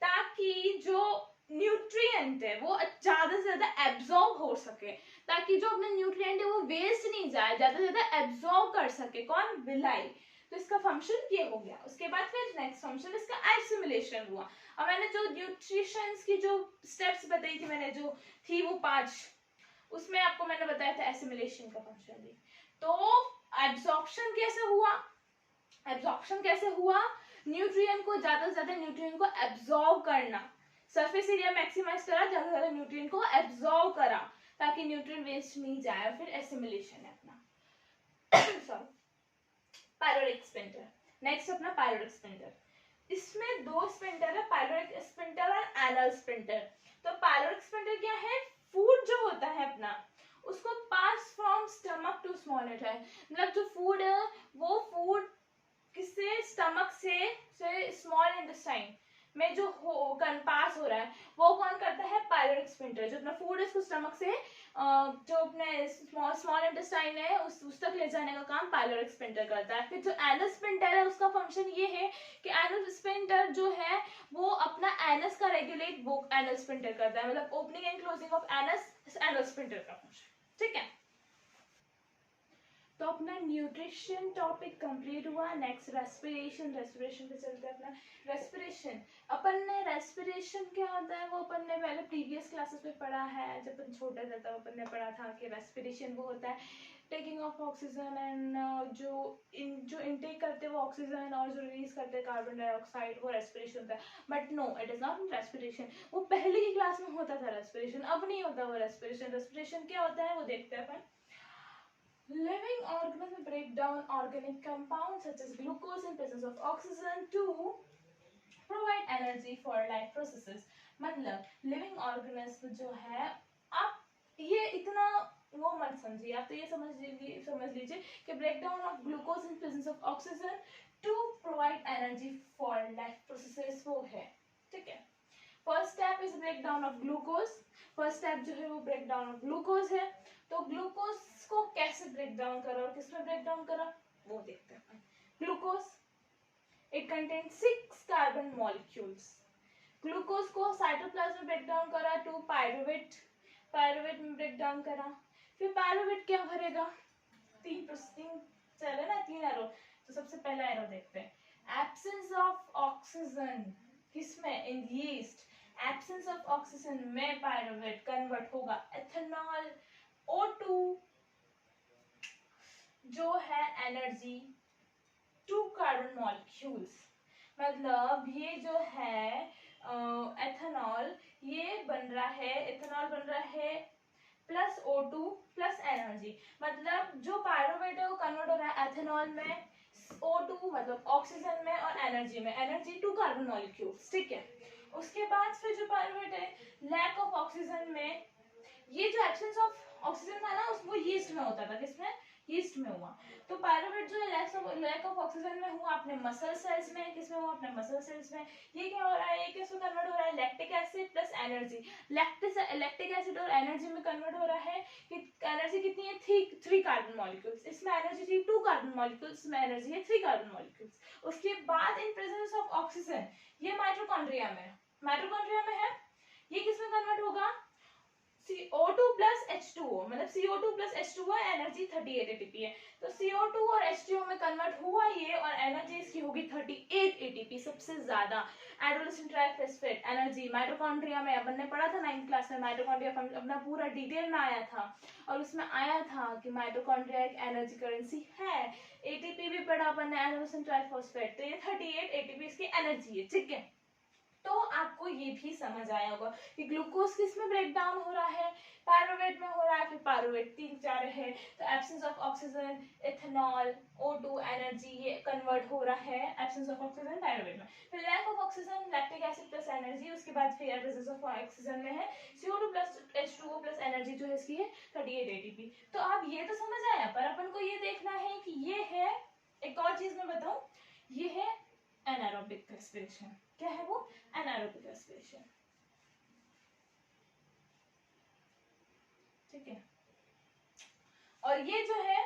ताकि जो न्यूट्रिएंट है वो ज्यादा से ज्यादा एब्जॉर्ब हो सके, ताकि जो अपने न्यूट्रिएंट है वो वेस्ट नहीं जाए, ज्यादा से ज्यादा एब्जॉर्ब कर सके। कौन? विलाई। तो इसका फंक्शन ये हो गया। उसके बाद फिर नेक्स्ट फंक्शन इसका एसिमिलेशन हुआ। अब मैंने जो न्यूट्रिशन की जो स्टेप्स बताई थी, मैंने जो थी वो 5, उसमें आपको मैंने बताया था एसिमिलेशन का फंक्शन भी। तो एब्जॉर्प्शन कैसे हुआ? एब्जॉर्प्शन कैसे हुआ? न्यूट्रिएंट को ज्यादा से ज्यादा न्यूट्रिएंट को एब्जॉर्ब करना, सरफेस एरिया मैक्सिमाइज करा, ज्यादा से ज्यादा न्यूट्रिएंट को एब्जॉर्ब करा ताकि न्यूट्रिएंट वेस्ट नहीं जाए। फिर एसिमिलेशन है अपना सॉरी पायरोडिक स्पिंटर। नेक्स्ट अपना पायरोडिक स्पिंटर। इसमें 2 स्पिंटर है, पायलोरिक स्पिंटर और एनल स्पिंटर। तो पायलोरिक स्पिंटर क्या है? फूड जो होता है अपना उसको pass from stomach to small intestine, मतलब जो फूड है वो फूड किससे? स्टमक से स्मॉल इंटेस्टाइन में जो पास हो रहा है वो कौन करता है? Pyloric sphincter. जो अपना फूड है उसको स्टमक से जो अपने स्मॉल इंटेस्टाइन है उस तक ले जाने का काम पायलोरिक स्पिंटर करता है। फिर जो एनस स्पिंटर है उसका फंक्शन ये है कि एनस स्पिंटर जो है वो अपना एनस का रेगुलेट वो एनस स्पिंटर करता है, मतलब opening and closing of anus sphincter का फंक्शन, ठीक है। तो अपना न्यूट्रिशन टॉपिक कंप्लीट हुआ। नेक्स्ट रेस्पिरेशन पे चलते हैं। अपना रेस्पिरेशन, अपन ने रेस्पिरेशन क्या होता है वो अपन ने पहले प्रीवियस क्लासेस में पढ़ा है। जब अपन छोटा था तब अपन ने पढ़ा था कि रेस्पिरेशन वो होता है टेकिंग ऑफ ऑक्सीजन एंड जो इनटेक करते हैं वो ऑक्सीजन और जो रिलीज करते हैं कार्बन डाइऑक्साइड, वो रेस्पिरेशन होता है। But no, it is not respiration. वो पहले की क्लास में होता था रेस्पिरेशन, अब नहीं होता वो रेस्पिरेशन। रेस्पिरेशन क्या होता है वो देखते हैं अपन। Living organisms break down organic compounds such as glucose in presence of oxygen to provide energy for life processes. मतलब लिविंग ऑर्गेनिज्म जो है, आप ये इतना वो मत समझिए, आप तो ये समझ लीजिए कि break down of glucose in presence of oxygen to provide energy for life processes वो है, ठीक है। First step is break down of glucose. First step जो है वो ब्रेक डाउन ऑफ ग्लूकोज है। तो ग्लूकोज को कैसे ब्रेक डाउन करा और किसमें ब्रेक डाउन करा वो देखते हैं। Glucose it contain 6 carbon molecules. Glucose को साइटोप्लाज्म में ब्रेक डाउन करा टू पायरुवेट में ब्रेक डाउन करा। फिर पायरुवेट क्या भरेगा? 3 चले ना, 3 एरो। तो सबसे पहला एरो देखते हैं, एब्सेंस ऑफ ऑक्सीजन किसमें? इन यीस्ट। एब्सेंस ऑफ ऑक्सीजन में पायरुवेट कन्वर्ट होगा एथेनॉल O2 जो है एनर्जी 2 कार्बन मॉलिक्यूल्स। मतलब ये जो है एथेनॉल, ये बन रहा है, एथेनॉल बन रहा है प्लस O2 प्लस एनर्जी। मतलब जो पायरुवेट है वो कन्वर्ट हो रहा है एथेनॉल में, O2 मतलब ऑक्सीजन में और एनर्जी में, एनर्जी 2 कार्बन मॉलिक्यूल्स, ठीक है। उसके बाद फिर जो पायरुवेट है लैक ऑफ ऑक्सीजन में, ये जो एब्सेंस ऑफ ऑक्सीजन था ना उसको यीस्ट में होता था, किसमें? यीस्ट में हुआ। तो पायरुवेट जो है लैक ऑफ ऑक्सीजन में हुआ अपने मसल सेल्स में, किसमें हुआ? अपने मसल सेल्स में। ये क्या हो रहा है? ये किसमें कन्वर्ट हो रहा है? Lactic acid plus energy. Lactic acid और एनर्जी में कन्वर्ट हो रहा है कि एनर्जी कितनी है? 3 कार्बन मॉलिक्यूल्स। इसमें एनर्जी थी 2 कार्बन मॉलिक्यूल्स, इसमें एनर्जी है 3 कार्बन मॉलिक्यूल्स। उसके बाद इन प्रेजेंस ऑफ ऑक्सीजन, ये माइटोकॉन्ड्रिया में है, ये किसमें कन्वर्ट होगा? CO2 plus H2O, मतलब CO2 plus H2O energy 38 ATP है। तो CO2 और H2O में कन्वर्ट हुआ ये और एनर्जी इसकी होगी 38 एटीपी सबसे ज्यादा। एडोलेसेंट ट्राइफॉस्फेट एनर्जी माइटोकॉन्ड्रिया में अपन ने पढ़ा था 9th क्लास में, माइटोकॉन्ड्रिया अपना पूरा डिटेल में आया था और उसमें आया था कि माइटोकॉन्ड्रिया एक एनर्जी करेंसी है। एटीपी भी पढ़ा अपन ने एडोलेसेंट ट्राइफॉस्फेट, तो ये 38 एटीपी इसकी एनर्जी है, ठीक है। तो आपको ये भी समझ आया होगा कि ग्लूकोज किस में ब्रेक डाउन हो रहा है, पायरुवेट में हो रहा है, फिर पायरुवेट 3 4 है, तो absence of oxygen ethanol O2 energy ये कन्वर्ट हो रहा है एब्सेंस ऑफ ऑक्सीजन पायरुवेट में, फिर lack of oxygen lactic acid plus energy, उसके बाद फिर प्रेजेंस ऑफ ऑक्सीजन में है CO2 plus H2O plus energy जो है इसकी है 38 ATP। तो आप ये तो समझ आया, पर अपन को ये देखना है कि ये है, एक और चीज मैं बताऊं, ये है एनारोबिक रेस्पिरेशन। क्या है वो? एनारोबिक रेस्पिरेशन, ठीक है। और ये जो है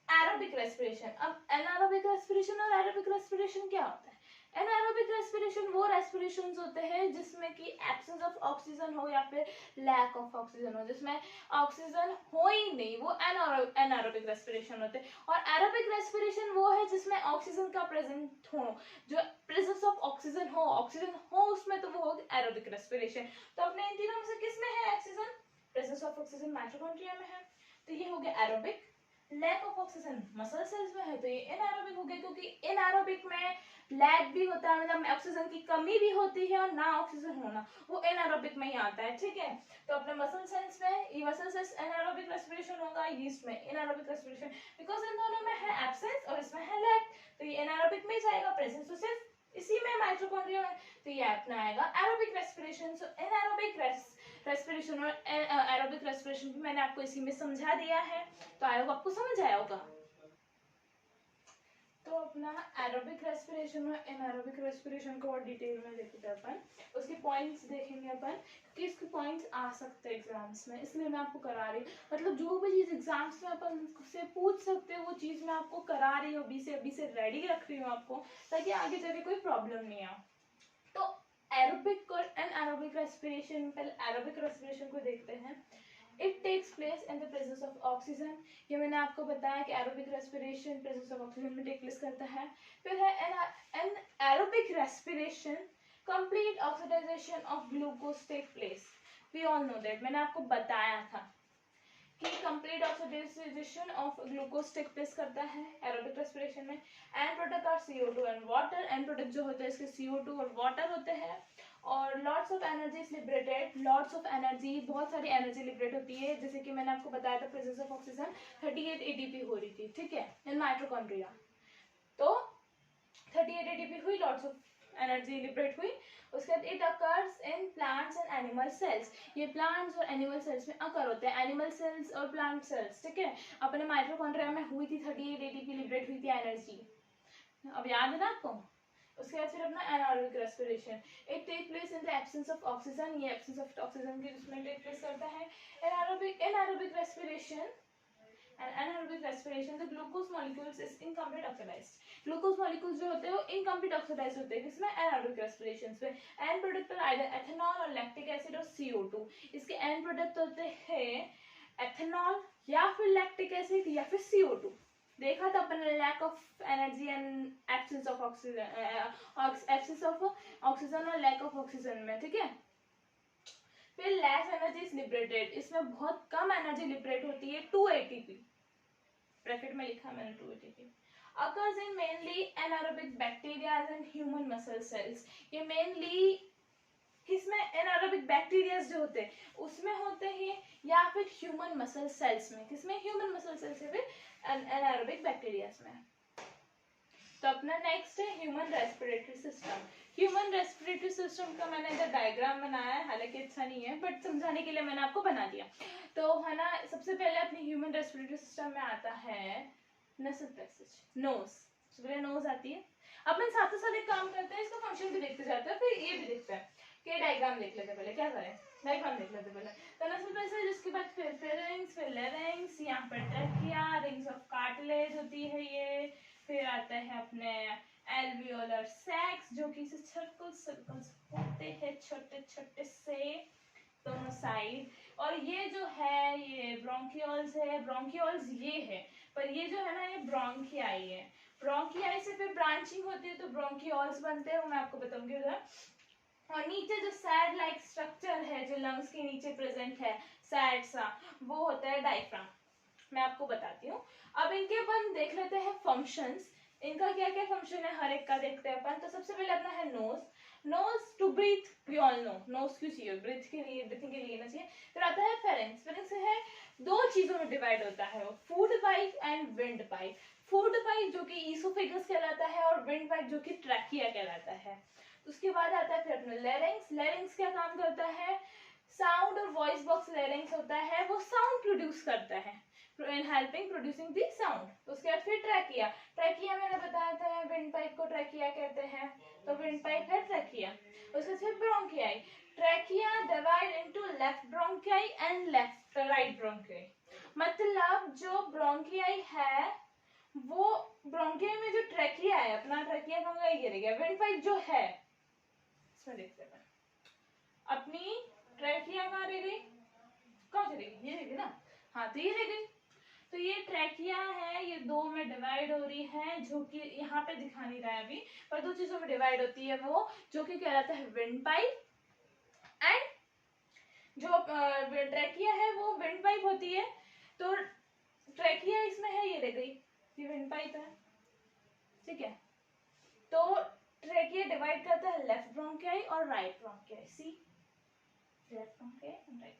एरोबिक रेस्पिरेशन। अब एनारोबिक रेस्पिरेशन और एरोबिक रेस्पिरेशन क्या होता है? एनारोबिक रेस्पिरेशन वो रेस्पिरेशंस होते हैं जिसमें कि एब्सेंस ऑफ ऑक्सीजन हो या फिर लैक ऑफ ऑक्सीजन हो, जिसमें ऑक्सीजन हो ही नहीं, वो एनारोबिक रेस्पिरेशन होते हैं। और एरोबिक रेस्पिरेशन वो है जिसमें ऑक्सीजन का प्रेजेंट हो, जो प्रेजेंस ऑफ ऑक्सीजन हो उसमें, तो वो होगी एरोबिक रेस्पिरेशन। तो अपने इन तीनों में से किस में है oxygen? Presence of oxygen mitochondria में है, तो ये हो गया aerobic. Lack of oxygen muscle cells में है, तो ये एनारोबिक हो गया, क्योंकि एनारोबिक में लैक भी होता है, मतलब ऑक्सीजन की कमी भी होती है और ना ऑक्सीजन होना, वो एनारोबिक में ही आता है, ठीक है। तो अपने मसल सेल्स में ये मसल सेल्स एनारोबिक रेस्पिरेशन होगा, यीस्ट में एनारोबिक रेस्पिरेशन, बिकॉज इन दोनों में है एब्सेंस और इसमें है लैक, तो ये एनारोबिक में ही जाएगा, प्रेजेंस तो सिर्फ इसी में माइटोकॉन्ड्रिया में, तो ये अपना आएगा एरोबिक रेस्पिरेशन। सो एनारोबिक रेस्पिरेशन और एरोबिक रेस्पिरेशन भी मैंने आपको इसी में समझा दिया है, तो आई होप आपको समझ आया होगा। तो अपना एरोबिक रेस्पिरेशन और एनारोबिक रेस्पिरेशन को और डिटेल में देखते हैं अपन, उसके पॉइंट्स देखेंगे अपन कि इसके पॉइंट्स आ सकते हैं एग्जाम्स में, इसलिए मैं आपको करा रही हूँ, मतलब जो भी चीज एग्जाम्स में अपन से पूछ सकते हैं वो चीज मैं आपको करा रही हूँ, अभी से रेडी रख रही हूँ आपको, ताकि आगे जाके कोई प्रॉब्लम नहीं आ। तो एरोबिक और एनारोबिक रेस्पिरेशन, पहले एरोबिक रेस्पिरेशन को देखते हैं। It takes place in the presence of oxygen। ये मैंने आपको बताया कि aerobic respiration presence of oxygen में टेक प्लेस करता है। फिर है an aerobic respiration, complete oxidisation of glucose take place. We all know that, मैंने आपको बताया था कि complete oxidisation of glucose take place करता है एरोबिक रेस्पिरेशन में। End product are CO2 and water. End product जो होते हैं इसके CO2 और वाटर होते हैं। और lots of energy is liberated, lots of energy, बहुत सारी एनर्जी लिबरेट होती है, जैसे कि मैंने आपको बताया था प्रेजेंस ऑफ ऑक्सीजन 38 ATP हो रही थी, ठीक है, इन माइटोकॉन्ड्रिया। तो 38 ATP हुई, लॉट्स ऑफ एनर्जी लिबरेट हुई। उसके बाद it occurs in plants and animal cells. ये प्लांट्स और एनिमल सेल्स में अकर होते हैं, एनिमल सेल्स और प्लांट सेल्स, ठीक है। अपने माइटोकॉन्ड्रिया में हुई थी 38 ATP लिबरेट हुई थी एनर्जी, अब याद है ना आपको। उसके बाद फिर अपना anaerobic respiration, it take place in the absence of oxygen, ये एब्सेंस ऑफ ऑक्सीजन के उसमें टेक प्लेस करता है। Anaerobic respiration and anaerobic respiration, the glucose molecules is incomplete oxidized। glucose molecules जो होते हैं वो incomplete oxidized होते हैं, किसमें? anaerobic respiration में। end product पर either ethanol और lactic acid और CO2। इसके end product होते हैं ethanol या फिर lactic acid या फिर CO2। देखा था अपन lack of energy and absence of oxygen, absence of oxygen और लैक ऑफ ऑक्सीजन में, ठीक है। फिर लेस एनर्जी इज लिबरेटेड, इसमें बहुत कम एनर्जी लिबरेट होती है 2 ATP, ब्रैकेट में लिखा मैंने 2 ATP। occurs in mainly anaerobic bacteria and human muscle cells। ये मेनली किसमें? एनारोबिक बैक्टीरिया जो होते हैं उसमें होते हैं, या फिर ह्यूमन मसल सेल्स में, किसमें? ह्यूमन मसल सेल्स या फिर एनारोबिक बैक्टीरिया में। तो अपना नेक्स्ट है human respiratory system. Human respiratory system का मैंने इधर डायग्राम बनाया है, हालांकि अच्छा नहीं है बट समझाने के लिए मैंने आपको बना दिया। तो है ना, सबसे पहले अपनी ह्यूमन रेस्पिरेटरी सिस्टम में आता है नसल प्लेक्सस, नोज, सबसे पहले नोज आती है। अपन साथ साथ एक काम करते हैं, इसका फंक्शन भी देखते जाते हैं, फिर ये भी देखते हैं कि डायग्राम देख लेते हैं। पहले क्या करें, डायग्राम देख लेते हैं पहले। तो नसल प्लेक्सस, जिसके बाद फिर फेरेंक्स, फिर लेरेंक्स, यहाँ पर ट्रैकिया, रिंग्स ऑफ कार्टिलेज होती है ये। फिर आता है अपने एल्वियोलर सैक्स, जो कि सर्कल्स होते हैं छोटे छोटे से दोनों साइड। और ये जो है ये ब्रोंकियोल्स है, ब्रोंकियोल्स ये है, पर ये जो है ना ये ब्रोंकियाई है। ब्रोंकियाई से फिर ब्रांचिंग होती है तो ब्रोंकियोल्स बनते हैं, वो मैं आपको बताऊंगी उधर। और नीचे जो सैड लाइक स्ट्रक्चर है जो लंग्स के नीचे प्रेजेंट है, सैड सा, वो होता है डायफ्राम। मैं आपको बताती हूँ। अब इनके अपन देख लेते हैं फंक्शंस, इनका क्या क्या फंक्शन है हर एक का देखते हैं अपन। तो सबसे पहले अपना है nose, nose to breathe, we all know nose क्यों चाहिए, ब्रीथ के लिए, ब्रीथिंग के लिए ना चाहिए। फिर आता है फेरेंक्स, फेरेंक्स है दो चीजों में डिवाइड होता है, food pipe and wind pipe. Food pipe जो कि ईसोफेगस कहलाता है और विंड पाइप जो कि ट्रैकिया कहलाता है। उसके बाद आता है फिर अपना लेरिंग्स, लेरिंग्स क्या काम करता है, साउंड और वॉइस बॉक्स लेरिंग्स होता है, वो साउंड प्रोड्यूस करता है in helping producing the sound। उसके बाद फिर ट्रैकिया, ट्रैकिया मैंने बताया था विंड पाइप को ट्रैकिया कहते हैं, तो विंड पाइप है ट्रैकिया। उसके फिर bronchi, trachea divide into left bronchi and left right bronchi. मतलब जो ब्रोंकियाई है वो ब्रोंकियाई में जो ट्रैकिया है अपना, ट्रैकिया कहाँ ये रह गया, विंड पाइप जो है इसमें देखते हैं अपनी ट्रैकिया कहाँ रह गई, कहाँ चली गई, ये रह गई ना, हाँ तो ये रह गई। तो ये ट्रैकिया है, ये दो में डिवाइड हो रही है, जो कि यहाँ पे दिखा नहीं रहा है अभी, पर दो चीजों में डिवाइड होती है वो, जो कि कहलाता है विंड पाइप एंड जो ट्रैकिया है वो विंड पाइप होती है। तो ट्रैकिया इसमें है, ये रह गई, ये विंड पाइप है, ठीक है। तो ट्रैकिया डिवाइड करता है लेफ्ट ब्रोंकियाई और right bronchi, see left bronchi and right,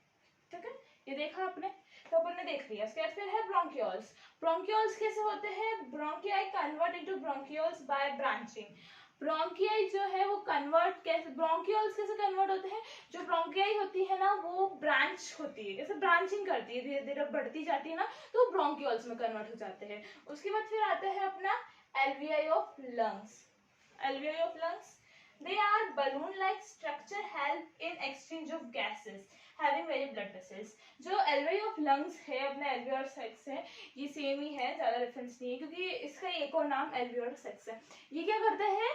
ठीक है, ये देखा आपने। तो अपन ने देख लिया। इसके बाद फिर है ब्रोंकियोल्स, ब्रोंकियोल्स कैसे होते हैं, bronchi convert into bronchioles by branching. Bronchi जो है वो कन्वर्ट कैसे, ब्रोंकियोल्स कैसे कन्वर्ट होते हैं, जो ब्रोंकियाई होती है ना वो ब्रांच होती है, जैसे ब्रांचिंग करती है, धीरे धीरे बढ़ती जाती है ना, तो ब्रोंकियोल्स में कन्वर्ट हो जाते हैं। उसके बाद फिर आता है अपना alveoli of lungs, alveoli of lungs, they are balloon like structure help in exchange of gases having very blood vessels। जो alveoli of lungs है अपना alveolar sacs है, ये सेम ही है, ज्यादा डिफरेंस नहीं है, क्योंकि इसका एक और नाम alveolar sacs है। ये क्या करते हैं,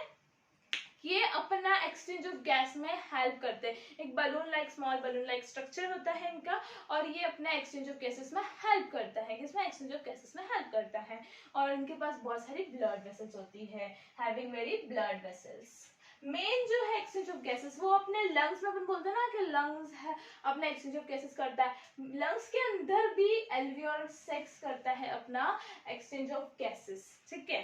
ये अपना एक्सचेंज ऑफ गैस में हेल्प करते हैं, एक balloon like small balloon like structure होता है इनका, और ये अपना एक्सचेंज ऑफ गैसेस में हेल्प करता है, किसमें, एक्सचेंज ऑफ गैसेस में हेल्प करता है। और इनके पास बहुत सारी ब्लड वेसल्स होती है, having very blood vessels. Main जो है एक्सचेंज ऑफ गैसेस वो अपने लंग्स में, अपन बोलते हैं ना कि लंग्स है अपना एक्सचेंज ऑफ गैसेस करता है, लंग्स के अंदर भी एल्वियोलर सेक्स करता है अपना एक्सचेंज ऑफ गैसेस, ठीक है।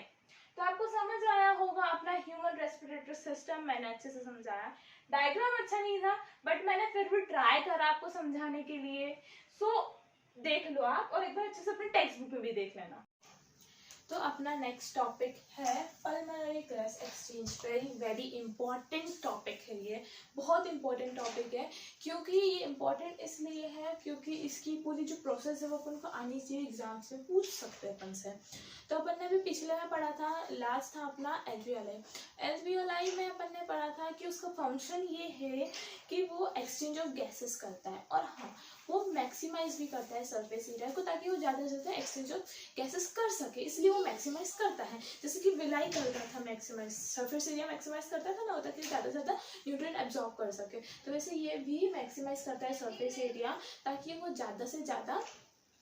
तो आपको समझ आया होगा अपना ह्यूमन रेस्पिरेटरी सिस्टम, मैंने अच्छे से समझाया, डायग्राम अच्छा नहीं था बट मैंने फिर भी ट्राई करा आपको समझाने के लिए। सो देख लो आप, और एक बार अच्छे से अपने टेक्स्ट बुक में भी देख लेना। तो अपना नेक्स्ट टॉपिक है pulmonary gas exchange, very very important topic है, ये बहुत इंपॉर्टेंट टॉपिक है। क्योंकि ये इंपॉर्टेंट इसलिए है क्योंकि इसकी पूरी जो प्रोसेस है वो अपन को आनी चाहिए, एग्जाम से पूछ सकते हैं अपन से। तो अपन ने भी पिछले में पढ़ा था, लास्ट था अपना एल्वियोलाई, एल्वियोलाई में अपन ने पढ़ा था कि उसका फंक्शन ये है कि वो एक्सचेंज ऑफ गैसेस करता है, और हाँ वो मैक्सिमाइज भी करता है सरफेस एरिया को, ताकि वो ज़्यादा से ज़्यादा एक्सचेंज ऑफ गैसेस कर सके, इसलिए वो मैक्सिमाइज करता है। जैसे कि विलाई करता था मैक्सिमाइज, सरफेस एरिया मैक्सिमाइज करता था ना, ताकि ज़्यादा से ज़्यादा न्यूट्रिएंट एब्जॉर्ब कर सके, तो वैसे ये भी मैक्सिमाइज करता है सरफेस एरिया, ताकि वो ज़्यादा से ज़्यादा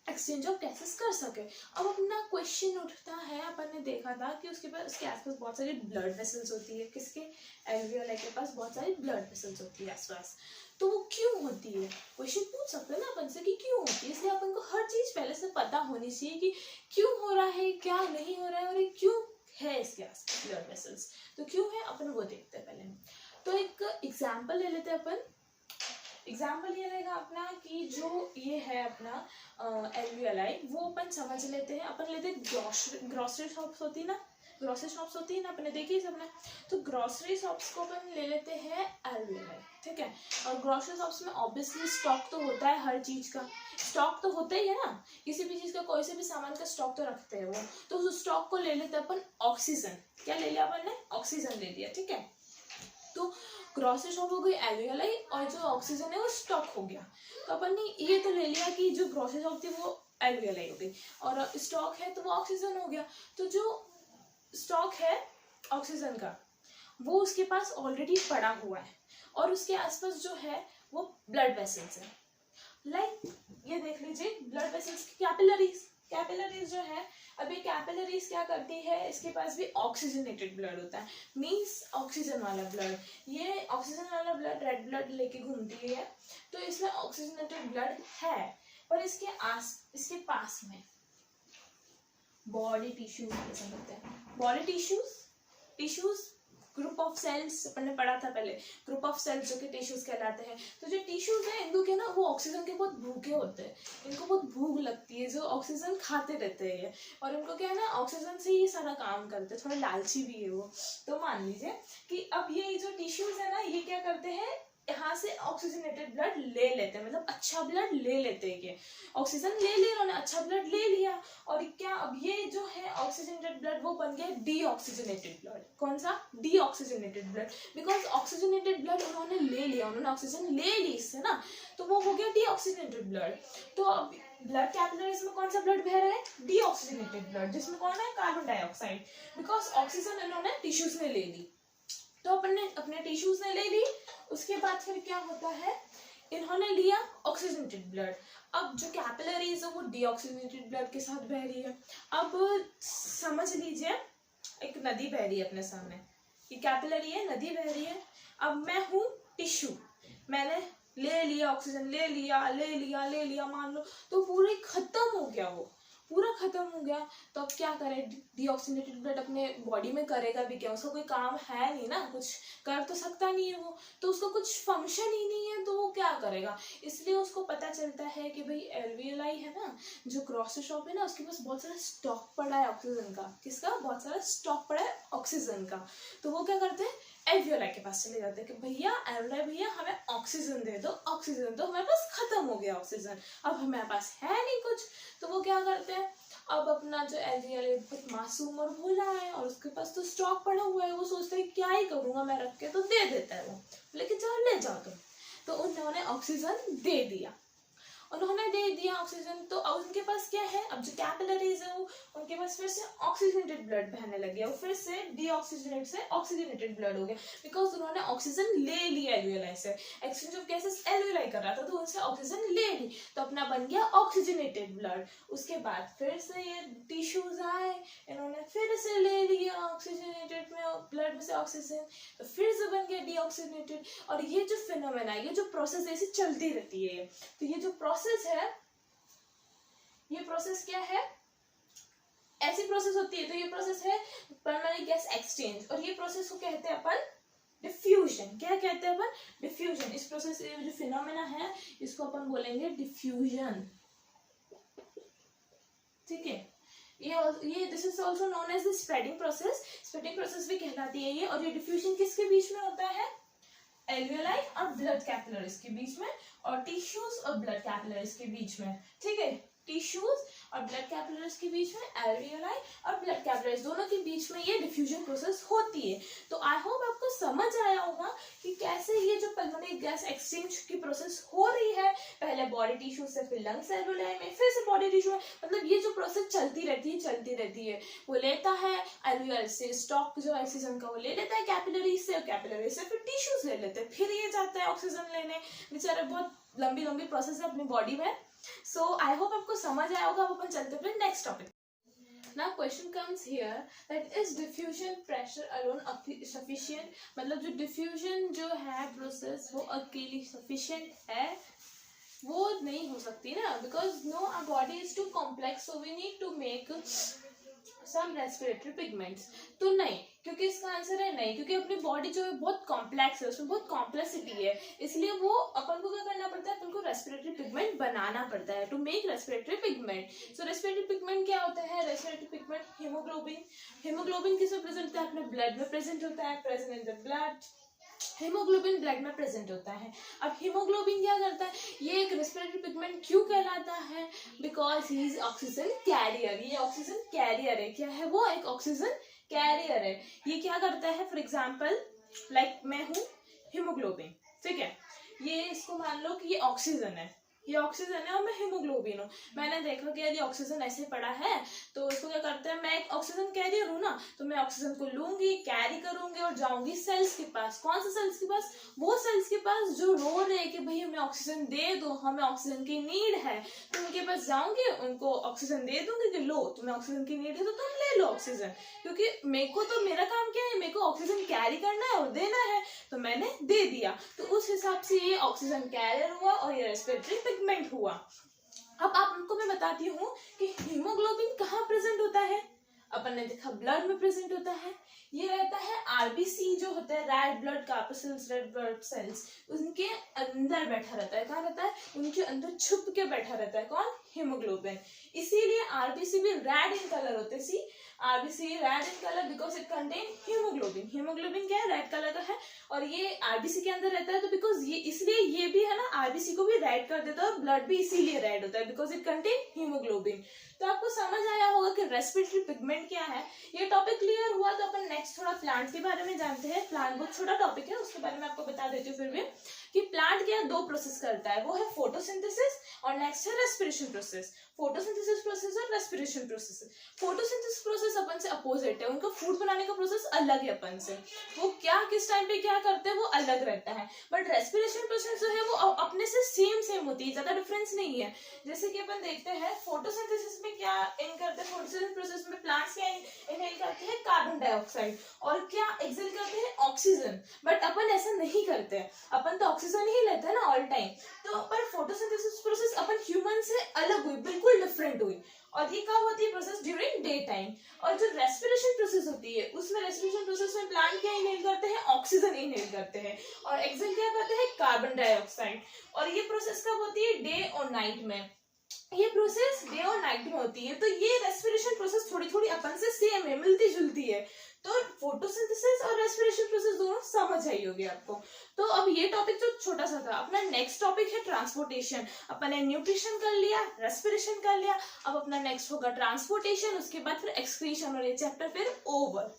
एक्सचेंज ऑफ गैसेस कर सके। अब अपना क्वेश्चन उठता है, अपन ने देखा था कि उसके पास, उसके आसपास बहुत सारी ब्लड वेसल्स होती है, किसके, एल्वियोलाई के पास बहुत सारी ब्लड वेसल्स होती है आसपास। तो वो क्यों होती है, क्वेश्चन पूछ सकते हैं ना अपन से कि क्यों होती है, इसलिए अपन को हर चीज पहले से पता होनी चाहिए कि क्यों हो रहा है, क्या नहीं हो रहा है, और ये क्यों है इसके आसपास ब्लड वेसल्स, तो क्यों है अपन वो देखते हैं पहले। तो एक एग्जाम्पल ले लेते हैं अपन, एग्जाम्पल ये रहेगा अपना कि जो ये है अपना एल्वियोलाई, वो अपन समझ लेते हैं, अपन लेते हैं ग्रोसरी शॉप्स होती है ना, ग्रोसरी शॉप्स होती है ना, अपने देखी सबने, तो ग्रोसरी शॉप्स को अपन ले लेते हैं एल्वियोलाई, ठीक है। और ग्रोसरी शॉप्स में ऑब्वियसली स्टॉक तो होता है, हर चीज का स्टॉक तो होता ही है ना, किसी भी चीज का, कोई से भी सामान का स्टॉक तो रखते हैं वो, तो उस स्टॉक को ले लेते हैं अपन ऑक्सीजन, क्या ले लिया अपन ने, ऑक्सीजन ले लिया, ठीक है। तो ग्रोसरी शॉप हो गई एल्वियोलाई, और जो ऑक्सीजन है वो स्टॉक हो गया। तो अपन ने ये तो ले लिया कि जो ग्रोसरी शॉप थी वो एल्वियोलाई हो गई, और स्टॉक है तो वो ऑक्सीजन हो गया। तो जो स्टॉक है ऑक्सीजन का वो उसके पास ऑलरेडी पड़ा हुआ है, और उसके आसपास जो है वो ब्लड वेसल्स है, लाइक ये देख लीजिए ब्लड वेसल्स की कैपिलरीज, कैपिलरीज जो है, अभी कैपिलरीज क्या करती है, इसके पास भी ऑक्सीजनेटेड ब्लड होता है, मींस ऑक्सीजन वाला ब्लड। ये ऑक्सीजन वाला ब्लड रेड ब्लड लेके घूमती है, तो इसमें ऑक्सीजनेटेड ब्लड है, पर इसके पास में बॉडी टिश्यूज कैसे होते हैं, body tissues group of cells अपन ने पढ़ा था पहले, ग्रुप ऑफ सेल्स जो कि टिश्यूज कहलाते हैं। तो जो टिश्यूज है इनको क्या ना, वो ऑक्सीजन के बहुत भूखे होते हैं, इनको बहुत भूख लगती है, जो ऑक्सीजन खाते रहते हैं, और इनको क्या है ना, ऑक्सीजन से ही सारा काम करते हैं, थोड़ा लालची भी है वो। तो मान लीजिए कि अब ये जो टिश्यूज है ना, ये क्या करते हैं, यहाँ से ऑक्सीजनेटेड ब्लड ले लेते हैं, मतलब अच्छा ब्लड ले लेते हैं, ये ऑक्सीजन ले लिया उन्होंने, अच्छा ब्लड ले लिया, और क्या अब ये जो है ऑक्सीजनेटेड ब्लड वो बन गया डीऑक्सीजनेटेड ब्लड। कौन सा? Deoxygenated blood, because oxygenated blood उन्होंने ले लिया, उन्होंने ऑक्सीजन ले ली इससे ना, तो वो हो गया डीऑक्सीजनेटेड ब्लड। तो अब ब्लड कैपिलरीज में कौन सा ब्लड बह रहा है? डीऑक्सीजनेटेड ब्लड, जिसमें कौन है? कार्बन डाइऑक्साइड, बिकॉज ऑक्सीजन इन्होंने टिश्यूज ने ले ली। तो अपन ने अपने टिश्यूज ने ले ली, उसके बाद फिर क्या होता है, इन्होंने लिया ऑक्सीजनेटेड ब्लड। अब जो कैपिलरीज है वो डीऑक्सीजनेटेड ब्लड के साथ बह रही है। अब समझ लीजिए एक नदी बह रही है अपने सामने, ये कैपिलरी है, नदी बह रही है। अब मैं हूँ टिश्यू, मैंने ले लिया ऑक्सीजन, ले लिया मान लो, तो पूरे खत्म हो गया, वो पूरा खत्म हो गया। तो अब क्या करे, डीऑक्सीजनेटेड ब्लड अपने बॉडी में करेगा भी क्या, उसका कोई काम है नहीं ना, कुछ कर तो सकता नहीं है वो, तो उसका कुछ फंक्शन ही नहीं है, तो वो क्या करेगा। इसलिए उसको पता चलता है कि भाई एल्वियोलाई है ना, जो क्रॉस शॉप है ना, उसके पास बहुत सारा स्टॉक पड़ा है ऑक्सीजन का। किसका? बहुत सारा स्टॉक पड़ा है ऑक्सीजन का। तो वो क्या करते हैं, एल्वियोलाई के पास चले जाते हैं कि भैया एल्वियोलाई भैया हमें ऑक्सीजन दे दो, ऑक्सीजन तो हमारे पास खत्म हो गया ऑक्सीजन, अब हमारे पास है नहीं कुछ। तो वो क्या करते हैं, अब अपना जो एल्वियोलाई बहुत मासूम और भोला है, और उसके पास तो स्टॉक पड़ा हुआ है, वो सोचता है क्या ही करूंगा मैं रख के, तो दे देता है वो, लेकिन चलो ले जाओ तुम। तो उन्होंने ऑक्सीजन दे दिया, उन्होंने दे दिया ऑक्सीजन। तो अब उनके पास क्या है, अब जो कैपिलरीज है वो उनके पास फिर से ऑक्सीजनेटेड ब्लड बहने लग गया, वो फिर से डीऑक्सीजनेटेड से ऑक्सीजनेटेड ब्लड हो गया, बिकॉज उन्होंने ऑक्सीजन ले लिया एल्वियोलाई से, एक्सचेंज ऑफ गैसेस एल्वियोलाई कर रहा था, तो उनसे ऑक्सीजन ले ली, तो अपना बन गया ऑक्सीजनेटेड ब्लड। उसके बाद फिर से ये टिश्यूज आए, इन्होंने फिर से ले लिया ऑक्सीजनेटेड में ब्लड में से ऑक्सीजन, तो फिर से बन गया डीऑक्सीजनेटेड। और ये जो फिनोमेना, ये जो प्रोसेस ऐसी चलती रहती है, तो ये जो प्रोसेस है, ये प्रोसेस क्या है, ऐसी प्रोसेस होती है। तो ये प्रोसेस है प्राइमरी गैस एक्सचेंज, और ये प्रोसेस को कहते हैं अपन डिफ्यूजन। क्या कहते हैं अपन? डिफ्यूजन। इस प्रोसेस जो फिनोमेना है इसको अपन बोलेंगे डिफ्यूजन, ठीक है। ये this is also known as the spreading process, spreading process भी कहलाती है ये। और ये डिफ्यूजन किसके बीच में होता है? एल्वियोलाई और ब्लड कैपिलरीज के बीच में, और टिश्यूज और ब्लड कैपिलरीज के बीच में, ठीक है। टिश्यूज और ब्लड कैपिलरीज के बीच में, एल्वियोलाई और ब्लड कैपिलरीज दोनों के बीच में ये डिफ्यूजन प्रोसेस होती है। तो आई होप आपको समझ आया होगा कि कैसे ये जो पल्मोनरी गैस एक्सचेंज की प्रोसेस हो रही है, पहले बॉडी टिश्यू से, फिर लंग्स एल्वियोलाई में, फिर से बॉडी टिश्यू में, मतलब ये जो प्रोसेस चलती रहती है। वो लेता है एल्वियोलाई से स्टॉक जो ऑक्सीजन का, वो ले लेता है कैपिलरी से, और कैपिलरी से फिर टिश्यूज ले लेते हैं, फिर ये जाता है ऑक्सीजन लेने। बेचारे बहुत लंबी प्रोसेस है अपनी बॉडी में। सो आई होप आपको समझ आया होगा। अब अपन चलते हैं next topic. Now question comes here that is diffusion pressure alone sufficient, मतलब जो diffusion जो है प्रोसेस वो अकेली sufficient है, वो नहीं हो सकती ना, because no, our body is too complex, so we need to make some respiratory pigments। तो नहीं, क्योंकि इसका आंसर है नहीं, क्योंकि अपनी बॉडी जो है बहुत कॉम्प्लेक्स है, उसमें बहुत कॉम्प्लेक्सिटी है, इसलिए वो अपन को क्या करना पड़ता है, अपन को रेस्पिरेटरी पिगमेंट बनाना पड़ता है, to make respiratory pigment. So respiratory pigment क्या होता है? Respiratory pigment haemoglobin. हीमोग्लोबिन किसमें प्रेजेंट होता है? अपने ब्लड में प्रेजेंट होता है, present in the blood. Haemoglobin blood में प्रेजेंट होता है। अब हीमोग्लोबिन क्या करता है? ये एक रेस्पिरेटरी पिगमेंट क्यों कहलाता है? Because he is oxygen carrier. ये ऑक्सीजन कैरियर है। क्या है वो? एक ऑक्सीजन कैरियर है। ये क्या करता है? फॉर एग्जाम्पल लाइक मैं हूँ हीमोग्लोबिन, ठीक है, ये इसको मान लो कि ये ऑक्सीजन है, ये ऑक्सीजन है और मैं हीमोग्लोबिन हूँ। मैंने देखा कि यदि ऑक्सीजन ऐसे पड़ा है तो उसको क्या करते हैं, मैं एक ऑक्सीजन कैरियर हूँ ना, तो मैं ऑक्सीजन को लूंगी, कैरी करूंगी और जाऊंगी सेल्स के पास। कौन सा सेल्स के पास? वो सेल्स के पास जो रो रहे हैं कि भाई हमें ऑक्सीजन दे दो, हमें ऑक्सीजन की नीड है। तो उनके पास जाऊंगी, उनको ऑक्सीजन दे दूंगी कि लो तुम्हें ऑक्सीजन की नीड है तो तुम ले लो ऑक्सीजन, क्योंकि मेरे को तो मेरा काम क्या है, मेरे को ऑक्सीजन कैरी करना है और देना है, तो मैंने दे दिया। तो उस हिसाब से ये ऑक्सीजन कैरियर हुआ और ये रेस्पिरेटरी पिगमेंट हुआ। अब आपको मैं बताती हूँ कि हीमोग्लोबिन कहाँ प्रेजेंट होता है। अपन ने देखा ब्लड में प्रेजेंट होता है। ये रहता है आरबीसी जो होता है, red blood corpuscles, red blood cells, उनके अंदर बैठा रहता है। कहाँ रहता है? उनके अंदर छुप के बैठा रहता है। कौन? हीमोग्लोबिन। इसीलिए आरबीसी भी रेड इन कलर होते हैं। See RBC red in colour because it contain haemoglobin. Haemoglobin क्या है? रेड कलर का है और ये आरबीसी के अंदर रहता है, तो बिकॉज ये इसलिए ये भी है ना, आरबीसी को भी रेड कर देता है और ब्लड भी इसीलिए रेड होता है बिकॉज इट कंटेन हीमोग्लोबिन। तो आपको समझ आया होगा कि रेस्पिरेटरी पिगमेंट क्या है। ये टॉपिक क्लियर हुआ तो अपन नेक्स्ट थोड़ा प्लांट के बारे में जानते हैं। प्लांट बहुत छोटा टॉपिक है, उसके बारे में आपको बता देती हूँ फिर भी कि प्लांट क्या दो प्रोसेस करता है, वो है फोटोसिंथेसिस और नेक्स्ट है रेस्पिरेशन प्रोसेस। फोटोसिंथेसिस प्रोसेस और रेस्पिरेशन प्रोसेस। फोटोसिंथेसिस प्रोसेस अपन से अपोजिट है, उनका फूड बनाने का प्रोसेस अलग है अपन से, वो क्या किस टाइम पे क्या करते हैं वो अलग रहता है। बट रेस्पिरेशन प्रोसेस जो है वो अपने से सेम होती है, ज्यादा डिफरेंस नहीं है। जैसे कि अपन देखते हैं फोटोसिंथेसिस में क्या इन करते हैं, फोटोसिंथेसिस प्रोसेस में प्लांट्स क्या इनहेल करते हैं, कार्बन डाइऑक्साइड, और क्या एक्सेल करते हैं, ऑक्सीजन। बट अपन ऐसा नहीं करते हैं, अपन तो ऑक्सीजन ही लेते हैं ना ऑल टाइम। तो पर फोटोसिंथेसिस प्रोसेस अपन ह्यूमन से अलग हुई, बिल्कुल डिफरेंट हुई, और ये कब होती है प्रोसेस? During day time. और जो रेस्पिरेशन प्रोसेस होती है उसमें, रेस्पिरेशन प्रोसेस में प्लांट क्या इनहेल करते हैं, ऑक्सीजन इनहेल करते हैं, और एक्सेल क्या करते हैं, कार्बन डाइऑक्साइड। और ये प्रोसेस कब होती है? डे और नाइट में। ये प्रोसेस डे और नाइट में होती है। तो ये रेस्पिरेशन प्रोसेस थोड़ी थोड़ी अपन से सेम है, मिलती जुलती है। तो फोटोसिंथेसिस और रेस्पिरेशन प्रोसेस दोनों समझ आई होगी आपको। तो अब ये टॉपिक तो छोटा सा था। अपना नेक्स्ट टॉपिक है ट्रांसपोर्टेशन। अपन ने न्यूट्रिशन कर लिया, रेस्पिरेशन कर लिया, अब अपना नेक्स्ट होगा ट्रांसपोर्टेशन, उसके बाद फिर एक्सक्रीशन, और ये चैप्टर फिर ओवर।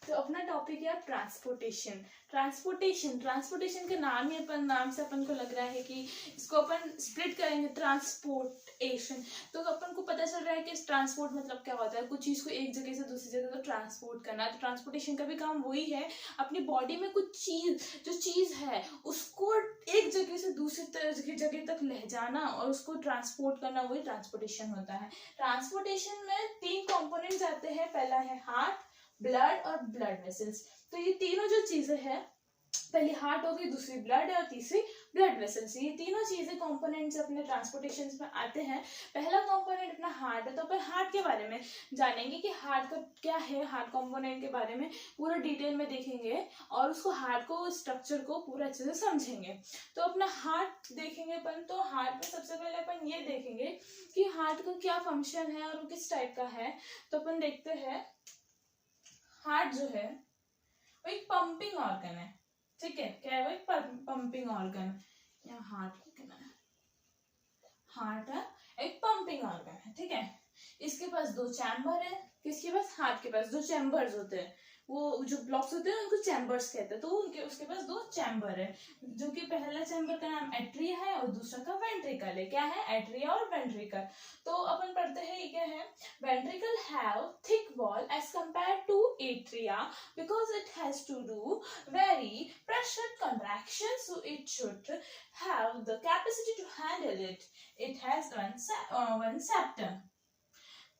तो अपना टॉपिक है ट्रांसपोर्टेशन। ट्रांसपोर्टेशन के नाम ही नाम से अपन को लग रहा है कि इसको अपन स्प्लिट करेंगे, ट्रांसपोर्टेशन। तो अपन को पता चल रहा है कि ट्रांसपोर्ट मतलब क्या होता है, कुछ चीज को एक जगह से दूसरी जगह तो ट्रांसपोर्ट करना। तो ट्रांसपोर्टेशन का भी काम वही है, अपनी बॉडी में कुछ चीज है उसको एक जगह से दूसरी जगह तक ले जाना और उसको ट्रांसपोर्ट करना, वही ट्रांसपोर्टेशन होता है। ट्रांसपोर्टेशन में 3 कंपोनेंट्स आते हैं। पहला है हार्ट, ब्लड और ब्लड वेसल्स। तो ये तीनों जो चीजें हैं, पहली हार्ट होगी, दूसरी ब्लड है और तीसरी ब्लड वेसल्स। ये तीनों चीजें कंपोनेंट्स अपने ट्रांसपोर्टेशन में आते हैं। पहला कंपोनेंट अपना हार्ट है, तो अपन हार्ट के बारे में जानेंगे कि हार्ट का क्या है, हार्ट कंपोनेंट के बारे में पूरा डिटेल में देखेंगे और उसको हार्ट को, स्ट्रक्चर को पूरा अच्छे से समझेंगे। तो अपना हार्ट देखेंगे अपन। तो हार्ट में सबसे पहले अपन ये देखेंगे कि हार्ट का क्या फंक्शन है और वो किस टाइप का है। तो अपन देखते हैं, हार्ट जो है वो एक पंपिंग ऑर्गन है, ठीक है। क्या है वो? एक पंपिंग ऑर्गन। यहाँ हार्ट लिखना है, हार्ट है एक पंपिंग ऑर्गन है, ठीक है। इसके पास 2 चैम्बर है। किसके पास? हार्ट के पास 2 चैम्बर्स होते हैं, वो जो ब्लॉक्स होते हैं उनको चैम्बर्स कहते हैं। तो उसके पास 2 चैम्बर है, जो कि पहला चैम्बर का नाम एट्रिया है और दूसरा का वेंट्रिकल है। क्या है? एट्रिया और वेंट्रिकल। तो अपन पढ़ते हैं ये क्या है, ventricle have thick wall as compare to atria because it has to do very pressure contraction, so it should have the capacity to handle it. It has one septum.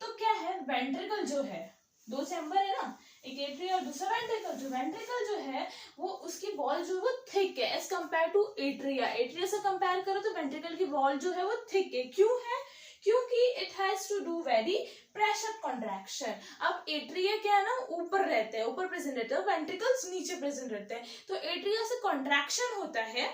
तो क्या है, वेंट्रिकल जो है, 2 चैम्बर है ना, एक एट्रिया और दूसरा वेंट्रिकल। जो वेंट्रिकल जो है वो उसकी वॉल जो है वो थिक है as compare to atria. Atria से कंपेयर करो तो वेंट्रिकल की वॉल जो है वो थिक है। क्यों है? क्योंकि it has to do very pressure contraction. अब एट्रिया क्या है ना, ऊपर रहते हैं, ऊपर प्रेजेंट रहते हैं, वेंट्रिकल्स नीचे प्रेजेंट रहते हैं। तो एट्रिया से कॉन्ट्रैक्शन होता है,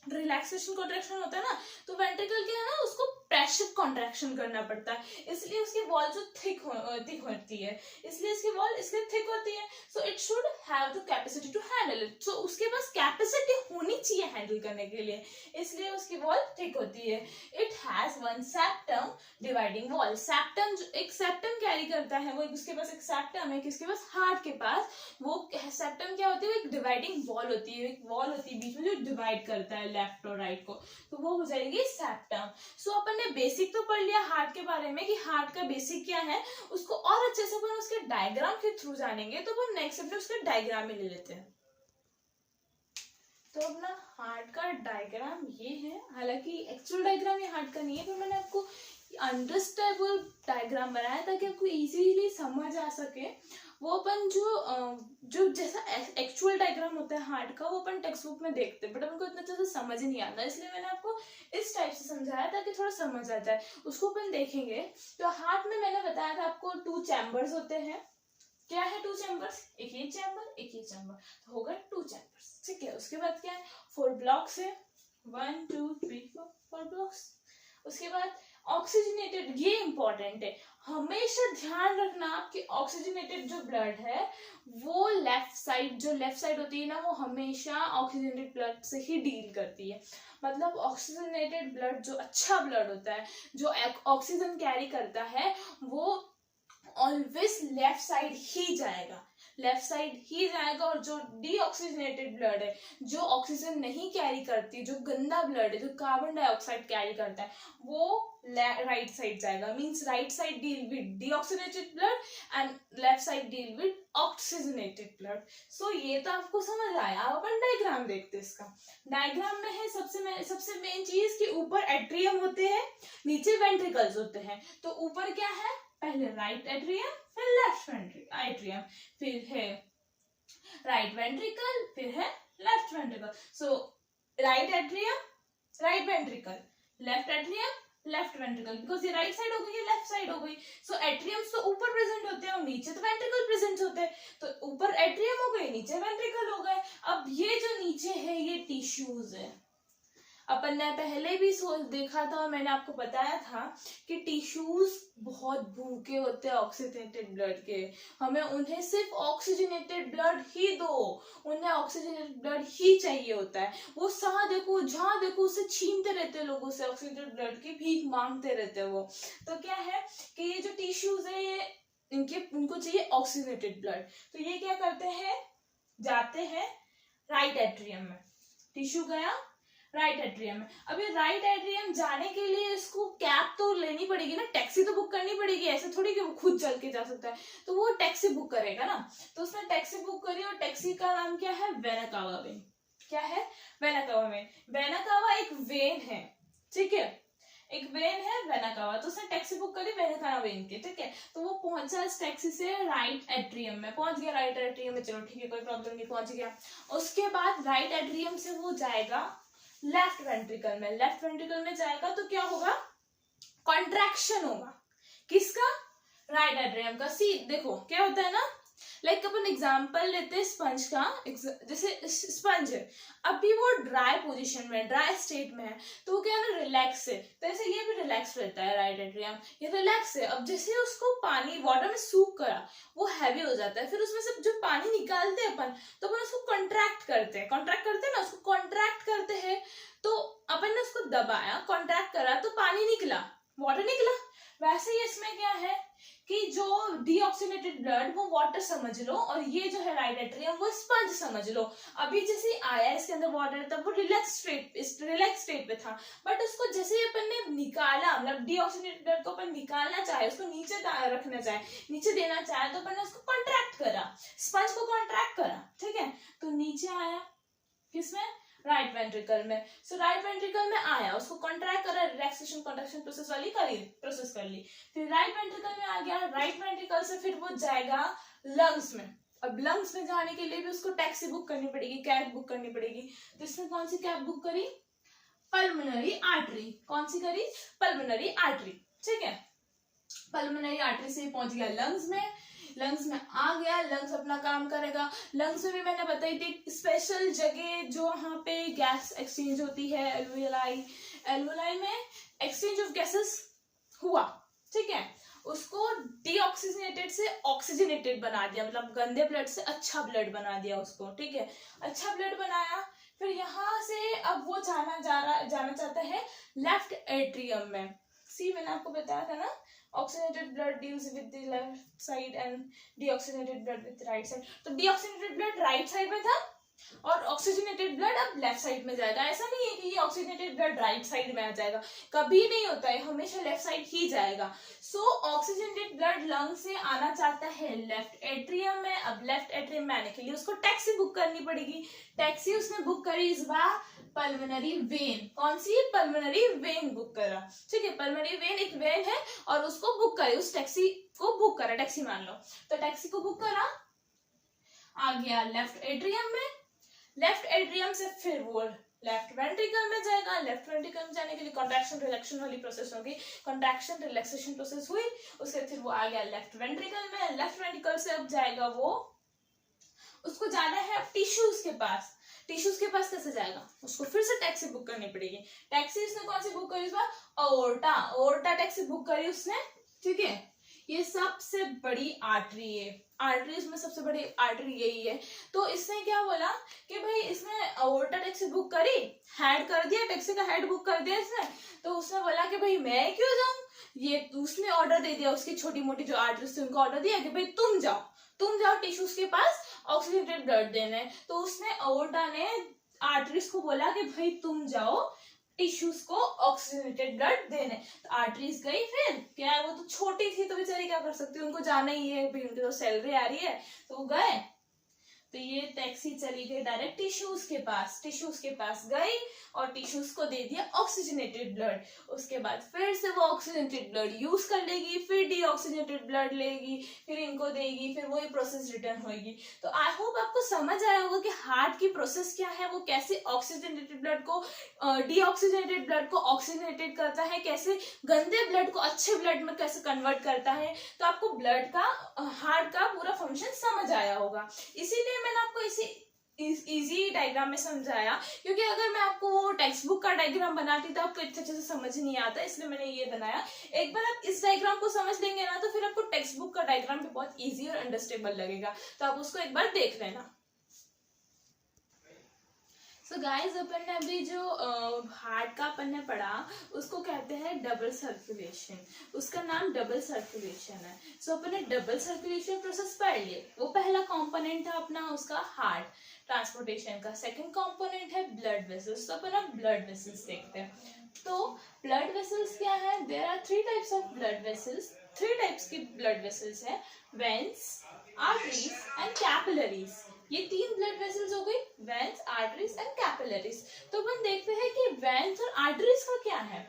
रिलैक्सेशन कॉन्ट्रैक्शन होता है ना, तो वेंट्रिकल क्या है ना, उसको प्रेशर कॉन्ट्रैक्शन करना पड़ता है, इसलिए उसकी वॉल जो थिक होती है, इसलिए इसकी वॉल इसलिए थिक होती है। So it should have the capacity to handle it. So उसके पास कैपेसिटी होनी चाहिए हैंडल करने के लिए, इसलिए उसकी वॉल थिक होती है। It has one septum dividing wall. Septum, एक सेप्टम कैरी करता है, वो उसके पास एक सेप्टम है, किसके पास? हार्ट के पास। वो सेप्टम क्या होती है? एक डिवाइडिंग वॉल होती है, एक वॉल होती है बीच में जो डिवाइड करता जाता है लेफ्ट और राइट को, तो वो हो जाएगी सेप्टम। सो अपन ने बेसिक तो पढ़ लिया हार्ट के बारे में कि हार्ट का बेसिक क्या है, उसको और अच्छे से अपन उसके डायग्राम के थ्रू जानेंगे, तो अपन नेक्स्ट चैप्टर उसके डायग्राम में ले लेते हैं। तो अपना हार्ट का डायग्राम ये है, हालांकि एक्चुअल डायग्राम ये हार्ट का नहीं है, पर मैंने आपको अंडरस्टैंडेबल डायग्राम बनाया ताकि आपको इजीली समझ आ सके। वो अपन जो जैसा एक्चुअल डायग्राम होता है हार्ट का, वो अपन टेक्स्ट बुक में देखते हैं, बट अपन को इतना अच्छे से समझ नहीं आता, इसलिए मैंने आपको इस टाइप से समझाया ताकि थोड़ा समझ आ जाए। उसको अपन देखेंगे। तो हार्ट में मैंने बताया था आपको 2 चैम्बर्स होते हैं। क्या है 2 चैम्बर्स? एक ये चैम्बर, एक ये चैम्बर, तो हो गए 2 चैम्बर्स, ठीक है। उसके बाद क्या है, 4 ब्लॉक्स है, 1 2 3 4 ब्लॉक्स। उसके बाद ऑक्सीजनेटेड, ये इंपॉर्टेंट है, हमेशा ध्यान रखना कि ऑक्सीजनेटेड जो ब्लड है वो लेफ्ट साइड होती है ना, वो हमेशा ऑक्सीजनेटेड ब्लड से ही डील करती है। मतलब ऑक्सीजनेटेड ब्लड जो अच्छा ब्लड होता है, जो ऑक्सीजन कैरी करता है, वो ऑलवेज लेफ्ट साइड ही जाएगा, लेफ्ट साइड ही जाएगा। और जो डीऑक्सीजनेटेड ब्लड है, जो ऑक्सीजन नहीं कैरी करती, जो गंदा ब्लड है, जो कार्बन डाइऑक्साइड कैरी करता है, वो राइट साइड जाएगा। Means right side deal with deoxygenated blood and left side deal with oxygenated blood. So ये तो आपको समझ आया। अब अपन डायग्राम देखते हैं इसका। डायग्राम में है सबसे मेन चीज कि ऊपर एट्रियम होते हैं, नीचे वेंट्रिकल्स होते हैं। तो ऊपर क्या है, पहले राइट एट्रियम, फिर लेफ्ट एट्रियम, फिर है राइट वेंट्रिकल, फिर है left ventricle. So right atrium, right ventricle, left atrium, left ventricle, because ये राइट साइड हो गई, ये लेफ्ट साइड हो गई। सो एट्रियम्स तो ऊपर प्रेजेंट होते हैं और नीचे तो वेंट्रिकल प्रेजेंट होते हैं। तो ऊपर एट्रियम हो गए, नीचे वेंट्रिकल हो गए। अब ये जो नीचे है ये टिश्यूज है। अपन ने पहले भी देखा था और मैंने आपको बताया था कि टिश्यूज बहुत भूखे होते हैं ऑक्सीजनेटेड ब्लड के। हमें उन्हें सिर्फ ऑक्सीजनेटेड ब्लड ही दो, उन्हें ऑक्सीजनेटेड ब्लड ही चाहिए होता है। वो जहाँ देखो उसे छीनते रहते हैं लोगों से, ऑक्सीजनेटेड ब्लड की भीख मांगते रहते हैं वो। तो क्या है कि ये जो टिश्यूज है ये उनको चाहिए ऑक्सीजनेटेड ब्लड। तो ये क्या करते हैं, जाते हैं राइट एट्रियम में। टिश्यू गया राइट एट्रियम में। अब ये राइट एट्रियम जाने के लिए इसको कैब तो लेनी पड़ेगी ना, टैक्सी तो बुक करनी पड़ेगी, ऐसे थोड़ी कि वो खुद चल के जा सकता है। तो वो टैक्सी बुक करेगा ना, तो उसने टैक्सी बुक करी और टैक्सी का नाम क्या है, वेनाकावा वेन। क्या है, वेनाकावा वेन। वेनाकावा एक वेन है, ठीक है, एक वेन है वेनाकावा। तो उसने टैक्सी बुक करी वेनाकावा वेन की, ठीक है। तो वो पहुंचा इस टैक्सी से राइट एट्रियम में, पहुंच गया राइट एट्रियम में, चलो ठीक है कोई प्रॉब्लम नहीं, पहुंच गया। उसके बाद राइट एट्रियम से वो जाएगा लेफ्ट वेंट्रिकल में। लेफ्ट वेंट्रिकल में जाएगा तो क्या होगा, कॉन्ट्रैक्शन होगा। किसका, राइट एट्रियम का। सी देखो क्या होता है ना, लाइक अपन एग्जांपल लेते हैं स्पंज का। जैसे स्पंज है, अभी वो ड्राई पोजीशन में, ड्राई स्टेट में है, तो वो क्या है ना रिलैक्स है। तो ऐसे ये भी रिलैक्स रहता है राइट एट्रियम, ये रिलैक्स है। अब जैसे उसको पानी वाटर में सूख करा, वो हैवी हो जाता है, फिर उसमें से जो पानी निकालते हैं अपन, तो अपन उसको कॉन्ट्रैक्ट करते हैं ना, उसको कॉन्ट्रैक्ट करते हैं। तो अपन ने उसको दबाया, कॉन्ट्रैक्ट करा, तो पानी निकला, वाटर निकला। वैसे ही इसमें क्या है कि जो डीऑक्सीनेटेड ब्लड वो वाटर समझ लो, और ये जो है राइट एट्रियम वो स्पंज समझ लो। अभी जैसे आया इसके अंदर वाटर, तब वो रिलैक्स स्टेट पे था, बट उसको जैसे ही अपन ने निकाला, मतलब डीऑक्सीनेटेड ब्लड को अपन निकालना चाहे, उसको नीचे रखना चाहे, नीचे देना चाहे, तो अपन ने उसको कॉन्ट्रैक्ट करा, स्पंज को कॉन्ट्रैक्ट करा, ठीक है। तो नीचे आया किसमें, राइट वेंट्रिकल में। सो राइट वेंट्रिकल में आया, उसको कॉन्ट्रैक्ट करा, रिलैक्सेशन कॉन्ट्रैक्शन प्रोसेस वाली प्रोसेस कर ली। फिर राइट वेंट्रिकल में आ गया, राइट वेंट्रिकल से फिर वो जाएगा लंग्स में। अब लंग्स में जाने के लिए भी उसको टैक्सी बुक करनी पड़ेगी, कैब बुक करनी पड़ेगी। तो इसने कौन सी कैब बुक करी, पल्मोनरी आर्टरी। कौन सी करी, पल्मोनरी आर्टरी, ठीक है। पल्मोनरी आर्टरी से पहुंच गया लंग्स में, लंग्स में आ गया, लंग्स अपना काम करेगा। लंग्स में भी मैंने बताई थी स्पेशल जगह जो वहां पे गैस एक्सचेंज होती है, एल्वोलाई में एक्सचेंज ऑफ गैसेस हुआ, ठीक है। उसको डीऑक्सीजनेटेड से ऑक्सीजनेटेड बना दिया, मतलब गंदे ब्लड से अच्छा ब्लड बना दिया उसको, ठीक है। अच्छा ब्लड बनाया, फिर यहाँ से अब वो जाना चाहता है लेफ्ट एट्रियम में। सी मैंने आपको बताया था ना, oxygenated blood deals with the left side and deoxygenated blood with right side. तो डीऑक्सीजनेटेड ब्लड राइट साइड में था, और ऑक्सीजनेटेड ब्लड अब लेफ्ट साइड में जाएगा। ऐसा नहीं है कि ये ऑक्सीजनेटेड ब्लड राइट साइड में आ जाएगा, कभी नहीं होता है, हमेशा लेफ्ट साइड ही जाएगा। सो ऑक्सीजनेटेड ब्लड लंग से आना चाहता है लेफ्ट एट्रियम में। अब लेफ्ट एट्रियम में आने के लिए उसको टैक्सी बुक करनी पड़ेगी। टैक्सी उसने बुक करी इस बार पल्मोनरी वेन। कौन सी? पल्मोनरी वेन बुक करा, ठीक है। पल्मोनरी वेन एक वेन है और उसको बुक करे, उस टैक्सी को बुक करा, टैक्सी मान लो। तो टैक्सी को बुक करा, आ गया लेफ्ट एट्रियम में। लेफ्ट एट्रियम से फिर वो लेफ्ट वेंट्रिकल में जाएगा। लेफ्ट वेंट्रिकल में जाने के लिए कॉन्ट्रैक्शन रिलैक्सेशन वाली प्रोसेस होगी, कॉन्ट्रैक्शन रिलैक्सेशन प्रोसेस हुई, उसके फिर वो आ गया लेफ्ट वेंट्रिकल में। लेफ्ट वेंट्रिकल से अब जाएगा वो, उसको जाना है अब टिश्यूज के पास। टिश्यूज के पास कैसे जाएगा? उसको फिर से टैक्सी बुक करनी पड़ेगी। टैक्सी उसने कौन सी बुक करी इस बार? अओर्टा। अओर्टा टैक्सी बुक करी उसने, ठीक है। ये सबसे बड़ी आर्टरी है, आर्टरीज में सबसे बड़ी आर्टरी यही है। तो इसने क्या बोला कि भाई इसने अओर्टा टैक्सी बुक करी, हेड कर दिया, टैक्सी का हेड बुक कर दिया इसने। तो उसने बोला कि भाई मैं क्यों जाऊं, ये उसने ऑर्डर दे दिया, उसकी छोटी मोटी जो आर्टरीज थी उनको ऑर्डर दिया कि भाई तुम जाओ टिश्यूज के पास ऑक्सीजनेटेड ब्लड देने। तो उसने अओर्टा ने आर्टरीज को बोला कि भाई तुम जाओ टिश्यूज को ऑक्सीजनेटेड ब्लड देने। तो आर्टरीज गई, फिर क्या है, वो तो छोटी थी तो बेचारी क्या कर सकती, उनको जाना ही है, भाई उनकी तो सैलरी आ रही है तो वो गए। तो ये टैक्सी चली गई डायरेक्ट टिश्यूज के पास। टिश्यूज के पास गई और टिश्यूज को दे दिया ऑक्सीजनेटेड ब्लड। उसके बाद फिर से वो ऑक्सीजनेटेड ब्लड यूज कर लेगी, फिर डीऑक्सीजनेटेड ब्लड लेगी, फिर इनको देगी, फिर वही प्रोसेस रिटर्न होगी। तो आई होप आपको समझ आया होगा कि हार्ट की प्रोसेस क्या है, वो कैसे ऑक्सीजनेटेड ब्लड को डीऑक्सीजनेटेड ब्लड को ऑक्सीजनेटेड करता है, कैसे गंदे ब्लड को अच्छे ब्लड में कैसे कन्वर्ट करता है। तो आपको ब्लड का हार्ट का पूरा फंक्शन समझ आया होगा। इसीलिए मैंने आपको इसी इजी डायग्राम में समझाया, क्योंकि अगर मैं आपको वो टेक्स्ट बुक का डायग्राम बनाती तो आपको अच्छे से समझ नहीं आता, इसलिए मैंने ये बनाया। एक बार आप इस डायग्राम को समझ लेंगे ना तो फिर आपको टेक्स्ट बुक का डायग्राम भी बहुत इजी और अंडरस्टैंडेबल लगेगा। तो आप उसको एक बार देख लेना। सो गाइस, अपन ने अभी जो हार्ट का अपन ने पढ़ा उसको कहते हैं डबल सर्कुलेशन। उसका नाम डबल सर्कुलेशन है। सो अपन ने डबल सर्कुलेशन प्रोसेस पढ़ लिए। वो पहला कंपोनेंट था अपना उसका हार्ट ट्रांसपोर्टेशन का। सेकंड कंपोनेंट है ब्लड वेसल्स। तो अपन अब ब्लड वेसल्स देखते हैं। तो ब्लड वेसल्स क्या है? There are 3 types of blood vessels. 3 types की ब्लड वेसल्स है, वेन्स, आर्टरीज एंड कैपिलरीज। ये 3 ब्लड वेसल्स हो गई, वेन्स, आर्टरीज एंड कैपिलरीज। तो अपन देखते हैं कि वेन्स और आर्टरीज का क्या है।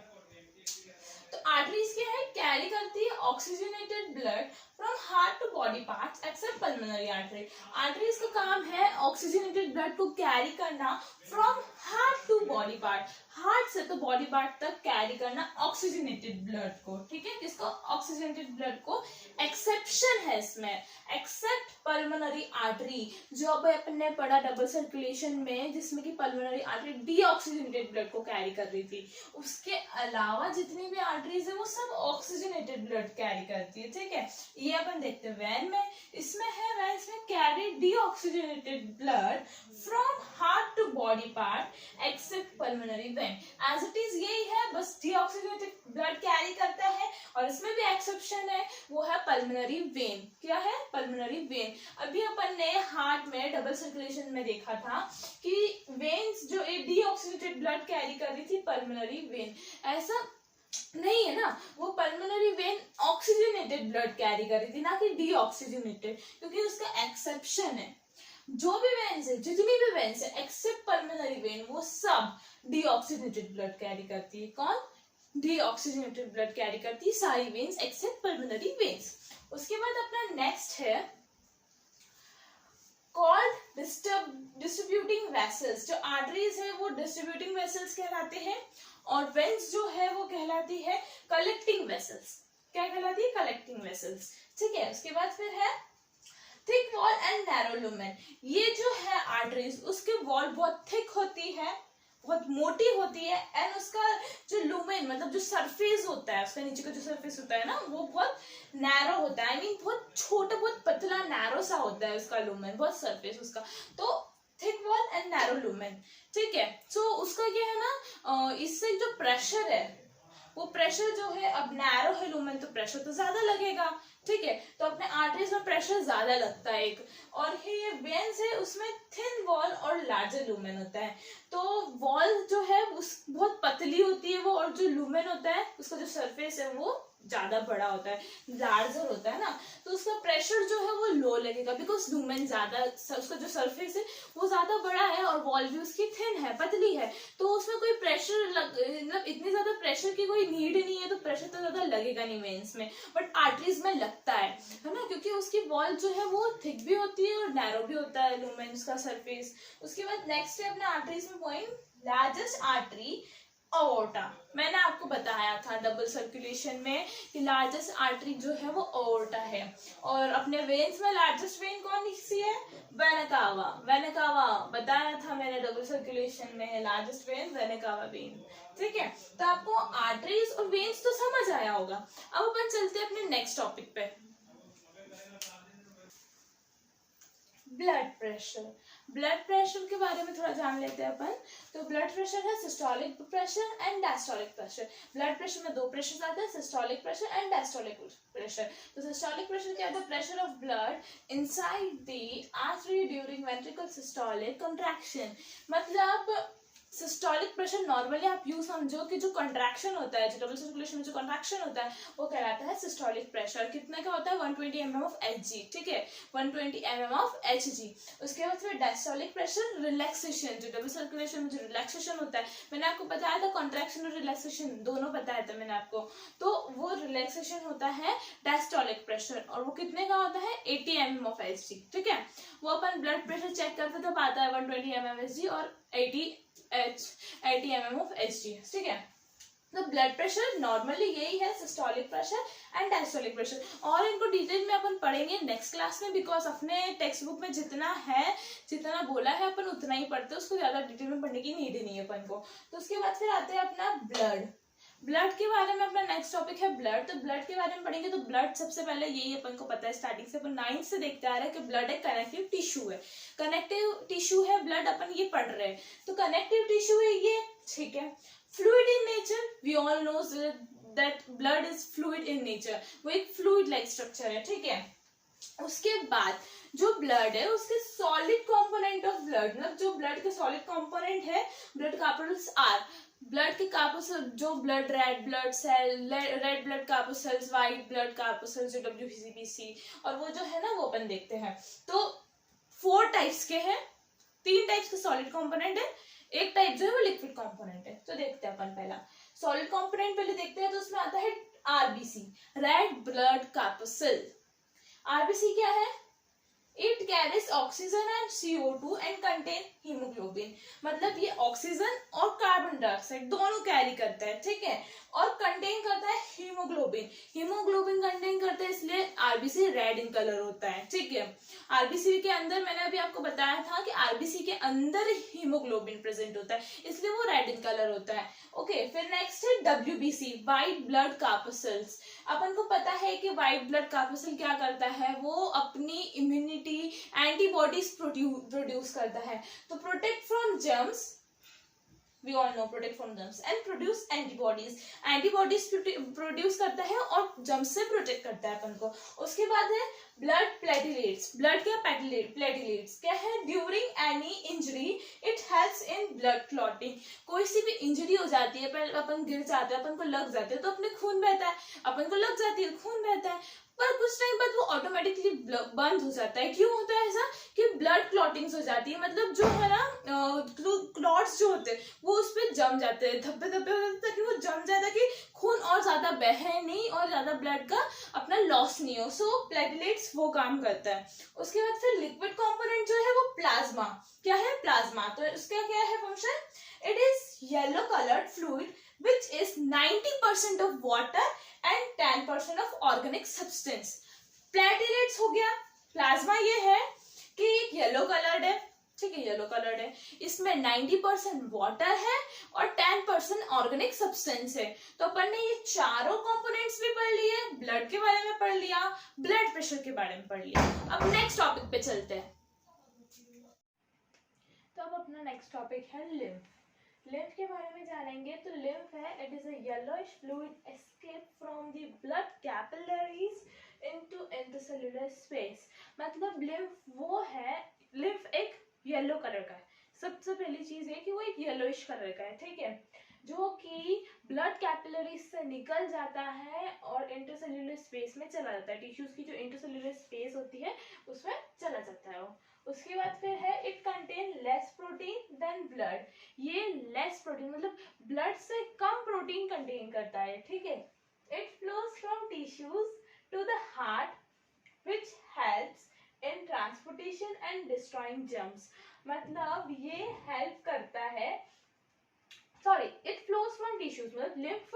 तो आर्टरीज क्या है? कैरी करती है oxygenated blood from heart to body parts except pulmonary artery. Arteries का काम है ऑक्सीजनेटेड ब्लड को कैरी करना from heart to body part, heart से तो बॉडी पार्ट तक कैरी करना ऑक्सीजनेटेड ब्लड को, ठीक है। किसको? ऑक्सीजनेटेड ब्लड को। एक्सेप्शन है इसमें, एक्सेप्ट पल्मोनरी आर्टरी, जो अब अपन ने पढ़ा डबल सर्कुलेशन में, जिसमें कि पल्मोनरी आर्टरी डीऑक्सीजनेटेड ब्लड को कैरी कर रही थी। उसके अलावा जितनी भी आर्टरीज है वो सब ऑक्सीजनेटेड ब्लड कैरी करती है, ठीक है। ये अपन देखते हैं वैन में, इसमें है वेन्स में carry deoxygenated blood from heart to body part except pulmonary vein. As it is यही है, बस डीऑक्सीजनेटेड ब्लड कैरी करता है। और इसमें भी एक्सेप्शन है, वो है पल्मोनरी वेन। क्या है? Pulmonary vein. अभी अपन ने हार्ट में डबल सर्कुलेशन में देखा था कि वेन्स जो डीऑक्सीजनेटेड ब्लड कैरी कर रही थी, पल्मोनरी वेन। ऐसा नहीं है ना, वो pulmonary vein oxygenated blood carry कर रही थी, ना कि डीऑक्सीजनेटेड, क्योंकि उसका एक्सेप्शन है। जो भी वेन्स है, जितनी भी वेन्स है एक्सेप्ट पल्मोनरी वेन, वो सब डीऑक्सीजनेटेड ब्लड कैरी करती है। कौन? डीऑक्सीजनेटेड ब्लड कैरी करती है सारी वेन्स एक्सेप्ट पल्मोनरी वेन्स। उसके बाद अपना नेक्स्ट है कॉल्ड डिस्ट्रीब्यूटिंग वेसल्स। जो आर्टरीज है वो डिस्ट्रीब्यूटिंग वेसल्स कहलाते हैं और वेन्स जो है वो कहलाती है कलेक्टिंग वेसल्स। क्या कहलाती है? कलेक्टिंग वेसल्स, ठीक है। उसके बाद फिर है thick wall and narrow lumen. ये जो है आर्टरीज, उसकी वॉल बहुत थिक होती है, बहुत मोटी होती है, एंड उसका जो लुमेन मतलब जो सरफेस होता है, उसका नीचे का जो सरफेस होता है ना, वो बहुत नैरो होता है। आई मीन बहुत छोटा, बहुत पतला नैरो सा होता है उसका लुमेन, बहुत सरफेस उसका। तो thick wall and narrow lumen, ठीक है। सो उसका क्या है ना, इससे जो प्रेशर है वो प्रेशर जो है, अब नैरो है लुमेन तो प्रेशर तो ज्यादा लगेगा, ठीक है। तो अपने आर्टरीज में प्रेशर ज्यादा लगता है एक, और ये वेन्स है उसमें थिन वॉल और लार्जर लूमेन होता है। तो वॉल जो है उस बहुत पतली होती है वो, और जो लूमेन होता है उसका जो सरफेस है वो ज्यादा बड़ा होता है, लार्जर होता है ना, तो उसका प्रेशर जो है वो लो लगेगा, बिकॉज लूमेन ज्यादा, उसका जो सरफेस है वो ज्यादा बड़ा है और वॉल भी उसकी थिन है, पतली है, तो उसमें कोई प्रेशर मतलब इतनी ज्यादा प्रेशर की कोई नीड नहीं है, तो प्रेशर तो ज्यादा लगेगा नहीं वेन्स में, बट आर्टरीज में लगता है ना, क्योंकि उसकी वॉल जो है वो थिक भी होती है और नैरो भी होता है लूमेन्स का सरफेस। उसके बाद नेक्स्ट है अपने आर्टरीज में पॉइंट, लार्जेस्ट आर्टरी अओर्टा। मैंने आपको बताया था डबल सर्कुलेशन में कि लार्जेस्ट आर्टरी जो है वो अओर्टा है, और अपने वेन्स में लार्जेस्ट वेन कौन सी है, वेना कावा। वेना कावा बताया था मैंने, डबल सर्कुलेशन में है largest when vena cava when. ठीक है, तो आपको आर्टरीज और वेन्स तो समझ आया होगा। अब अपन चलते हैं अपने नेक्स्ट टॉपिक पे, ब्लड प्रेशर। ब्लड प्रेशर के बारे में थोड़ा जान लेते हैं अपन। तो ब्लड प्रेशर है systolic pressure and diastolic pressure. Blood pressure में दो प्रेशर आते हैं, systolic pressure and diastolic pressure. तो सिस्टोलिक प्रेशर क्या होता है, pressure of blood inside the artery during ventricle systolic contraction. मतलब सिस्टोलिक प्रेशर नॉर्मली आप यूं समझो कि जो कंट्रैक्शन होता है, जो डबल सर्कुलेशन में जो कंट्रैक्शन होता है वो कहलाता है सिस्टोलिक प्रेशर। कितने का होता है, 120 mm ऑफ Hg। ठीक है, 120 mm ऑफ Hg। उसके बाद फिर डायस्टोलिक प्रेशर, रिलैक्सेशन, जो डबल सर्कुलेशन में जो रिलैक्सेशन होता है, मैंने आपको बताया था कॉन्ट्रैक्शन और रिलैक्सेशन दोनों बताया था मैंने आपको, तो वो रिलैक्सेशन होता है डायस्टोलिक प्रेशर, और वो कितने का होता है, 80 mm ऑफ Hg। ठीक है, वो अपन ब्लड प्रेशर चेक करते तब आता है 120 mm Hg और 80 mm ऑफ Hg। ठीक है, तो ब्लड प्रेशर नॉर्मली यही है, systolic pressure and diastolic pressure, और इनको डिटेल में अपन पढ़ेंगे नेक्स्ट क्लास में, बिकॉज अपने टेक्स्ट बुक में जितना है, जितना बोला है अपन उतना ही पढ़ते हैं, उसको ज्यादा डिटेल में पढ़ने की नीड नहीं है अपन को। तो उसके बाद फिर आते हैं अपना ब्लड। ब्लड के बारे में अपना नेक्स्ट टॉपिक है ब्लड। तो ब्लड के बारे में पढ़ेंगे, तो ब्लड सबसे पहले यही अपन को पता है, स्टार्टिंग से अपन 9th से देखते आ रहे हैं कि ब्लड एक कनेक्टिव टिश्यू है। कनेक्टिव टिश्यू है ब्लड, अपन ये पढ़ रहे हैं, तो कनेक्टिव टिश्यू है ये। ठीक है, fluid in nature, we all know that blood is fluid in nature, वो एक फ्लूइड लाइक स्ट्रक्चर है। ठीक है, उसके बाद जो ब्लड है उसके सॉलिड कंपोनेंट ऑफ ब्लड, मतलब जो ब्लड के सॉलिड कंपोनेंट है, ब्लड कैपिटल्स आर, ब्लड के कार्पोसेल, जो blood red blood cell, red blood corpuscles, white blood corpuscles, जो WBC, और वो जो है ना वो अपन देखते हैं। तो 4 टाइप्स के हैं, 3 टाइप्स के सॉलिड कंपोनेंट है, एक टाइप जो है वो लिक्विड कंपोनेंट है। तो देखते हैं अपन पहला सॉलिड कंपोनेंट पहले देखते हैं, तो उसमें आता है RBC, रेड ब्लड कार्पोसेल। RBC क्या है, it carries oxygen and CO2 and contain haemoglobin. मतलब ये ऑक्सीजन और कार्बन डाइऑक्साइड दोनों कैरी करता है। ठीक है, और कंटेन करता है हीमोग्लोबिन। हीमोग्लोबिन कंटेन करता है, इसलिए RBC रेड इन कलर होता है। ठीक है, RBC के अंदर मैंने अभी आपको बताया था कि RBC के अंदर हीमोग्लोबिन प्रेजेंट होता है, इसलिए वो रेड इन कलर होता है। ओके, फिर नेक्स्ट है WBC, व्हाइट ब्लड कार्पोसेल्स। अपन को पता है कि व्हाइट ब्लड कार्पोसेल क्या करता है, वो अपनी इम्यूनिटी, एंटीबॉडीज प्रोड्यूस करता है, तो protect from germs, we all know protect from germs and produce antibodies। Antibodies produce करता है और जर्म्स से प्रोटेक्ट करता है अपन को। उसके बाद है ब्लड प्लेटिलेट्स। ब्लड क्या, प्लेटिलेट्स क्या है, during any injury it helps in blood clotting. कोई सी भी इंजरी हो जाती है, अपन गिर जाते हैं, अपन को लग जाते हैं, तो अपने खून बहता है, अपन को लग जाती है खून बहता है, पर कुछ टाइम बाद वो ऑटोमेटिकली बंद हो जाता है। क्यों होता है ऐसा, कि ब्लड क्लॉटिंग्स हो जाती है, मतलब जो है ना क्लॉट्स जो होते हैं वो उस पर जम जाते हैं, धब्बे धब्बे हो जाते हैं, ताकि वो जम जाता है कि खून और ज्यादा बहे नहीं और ज्यादा ब्लड का अपना लॉस नहीं हो। सो प्लेटलेट्स वो काम करता है। उसके बाद फिर लिक्विड कंपोनेंट जो है वो प्लाज्मा। क्या है, प्लाज्मा। तो इसका क्या है function, it is yellow coloured fluid which is 90% of water and 10% of organic substance। Platelets हो गया, प्लाज्मा ये है कि एक येलो कलर्ड है। ठीक है, येलो कलर्ड है, इसमें 90% वाटर है और 10% ऑर्गेनिक सब्सटेंस है। तो अपन ने ये चारों कंपोनेंट्स भी पढ़ लिए, ब्लड के बारे में पढ़ लिया, ब्लड प्रेशर के बारे में पढ़ लिया। अब नेक्स्ट टॉपिक पे चलते हैं। तो अब अपना नेक्स्ट टॉपिक है लिम्फ। लिम्फ के बारे में जानेंगे। तो लिम्फ है, it is a yellowish fluid escape from the blood capillaries into intercellular space. मतलब लिम्फ वो है, लिम्फ एक येलो कलर का है। सबसे पहली चीज है कि वो एक येलोइश कलर का है, ठीक है, जो कि ब्लड कैपिलरीज से निकल जाता है और इंटरसेल्युलर स्पेस में चला जाता है। टिश्यूज की जो इंटरसेल्युलर स्पेस होती है उसमें चला जाता है वो। उसके बाद फिर है it contain less protein than blood. ये लेस प्रोटीन मतलब ब्लड से कम प्रोटीन कंटेन करता है, ठीक है। It flows from tissues to the heart which helps in transportation and destroying germs. मतलब ये हेल्प करता है, sorry, it flows from tissues मतलब लिम्फ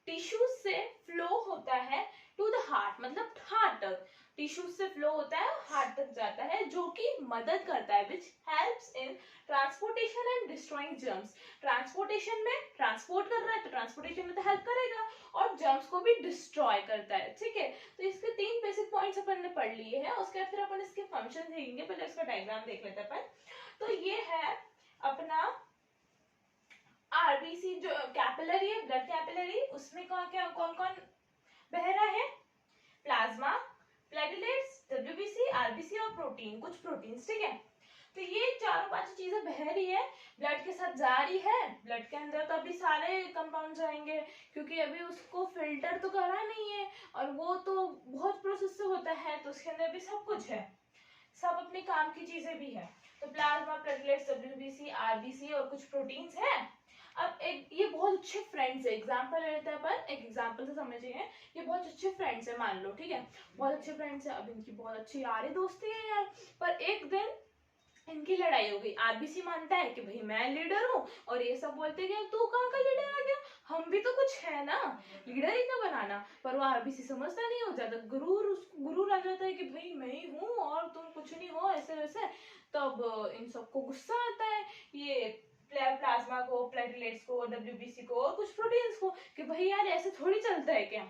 टिश्यूज से फ्लो होता है टू द हार्ट, मतलब हार्ट तक टिश्यूज से फ्लो होता है, हार्ट तक जाता है, जो कि मदद करता है, विच helps in transportation and destroying germs. Transportation में ट्रांसपोर्ट कर रहा है तो ट्रांसपोर्टेशन में तो हेल्प करेगा, और जर्म्स को भी डिस्ट्रॉय करता है, ठीक है। तो इसके 3 बेसिक पॉइंट्स अपन ने पढ़ लिए हैं। उसके बाद फिर अपन इसके फंक्शन देखेंगे, पहले इसका डायग्राम देख लेते हैं अपन। तो ये है अपना आरबीसी जो कैपिलरी है, ब्लड कैपिलरी, उसमें कौन कौन बह रहा है? प्लाज्मा, प्लेटलेट्स, डब्ल्यूबीसी, आरबीसी और प्रोटीन, कुछ प्रोटीन्स, ठीक है। तो ये चारों 5 चीजें बह रही है, ब्लड के साथ जा रही है। ब्लड के अंदर तो अभी सारे कंपाउंड जाएंगे, क्योंकि अभी उसको फिल्टर तो करा नहीं है, और वो तो बहुत प्रोसेस से होता है, तो उसके अंदर भी सब कुछ है, सब अपने काम की चीजें भी है। तो प्लाज्मा, प्लेटलेट्स, डब्ल्यूबीसी, आरबीसी और कुछ प्रोटीन्स है। अब एक ये बहुत अच्छे फ्रेंड्स है, एग्जांपल ले लेते हैं अपन, एक एग्जांपल से समझिए। ये बहुत अच्छे फ्रेंड्स है, मान लो, ठीक है, बहुत अच्छे फ्रेंड्स है। अब इनकी बहुत अच्छी यारी दोस्ती है यार, पर एक दिन इनकी लड़ाई हो गई। आरबीसी मानता है कि भाई मैं लीडर हूँ, और ये सब बोलते हैं तू कहाँ का लीडर आ गया, हम भी तो कुछ है ना, लीडर ही क्यों बनाना। पर वो आरबीसी समझता नहीं, हो जाता गुरूर, उसको गुरूर आ जाता है कि भाई मैं ही हूँ और तुम कुछ नहीं हो, ऐसे वैसे। तब इन सबको गुस्सा आता है, ये प्लाज्मा को, प्लेटलेट्स को, डब्ल्यूबीसी को और कुछ प्रोटीन्स को, कि भाई यार ऐसे थोड़ी चलता है क्या।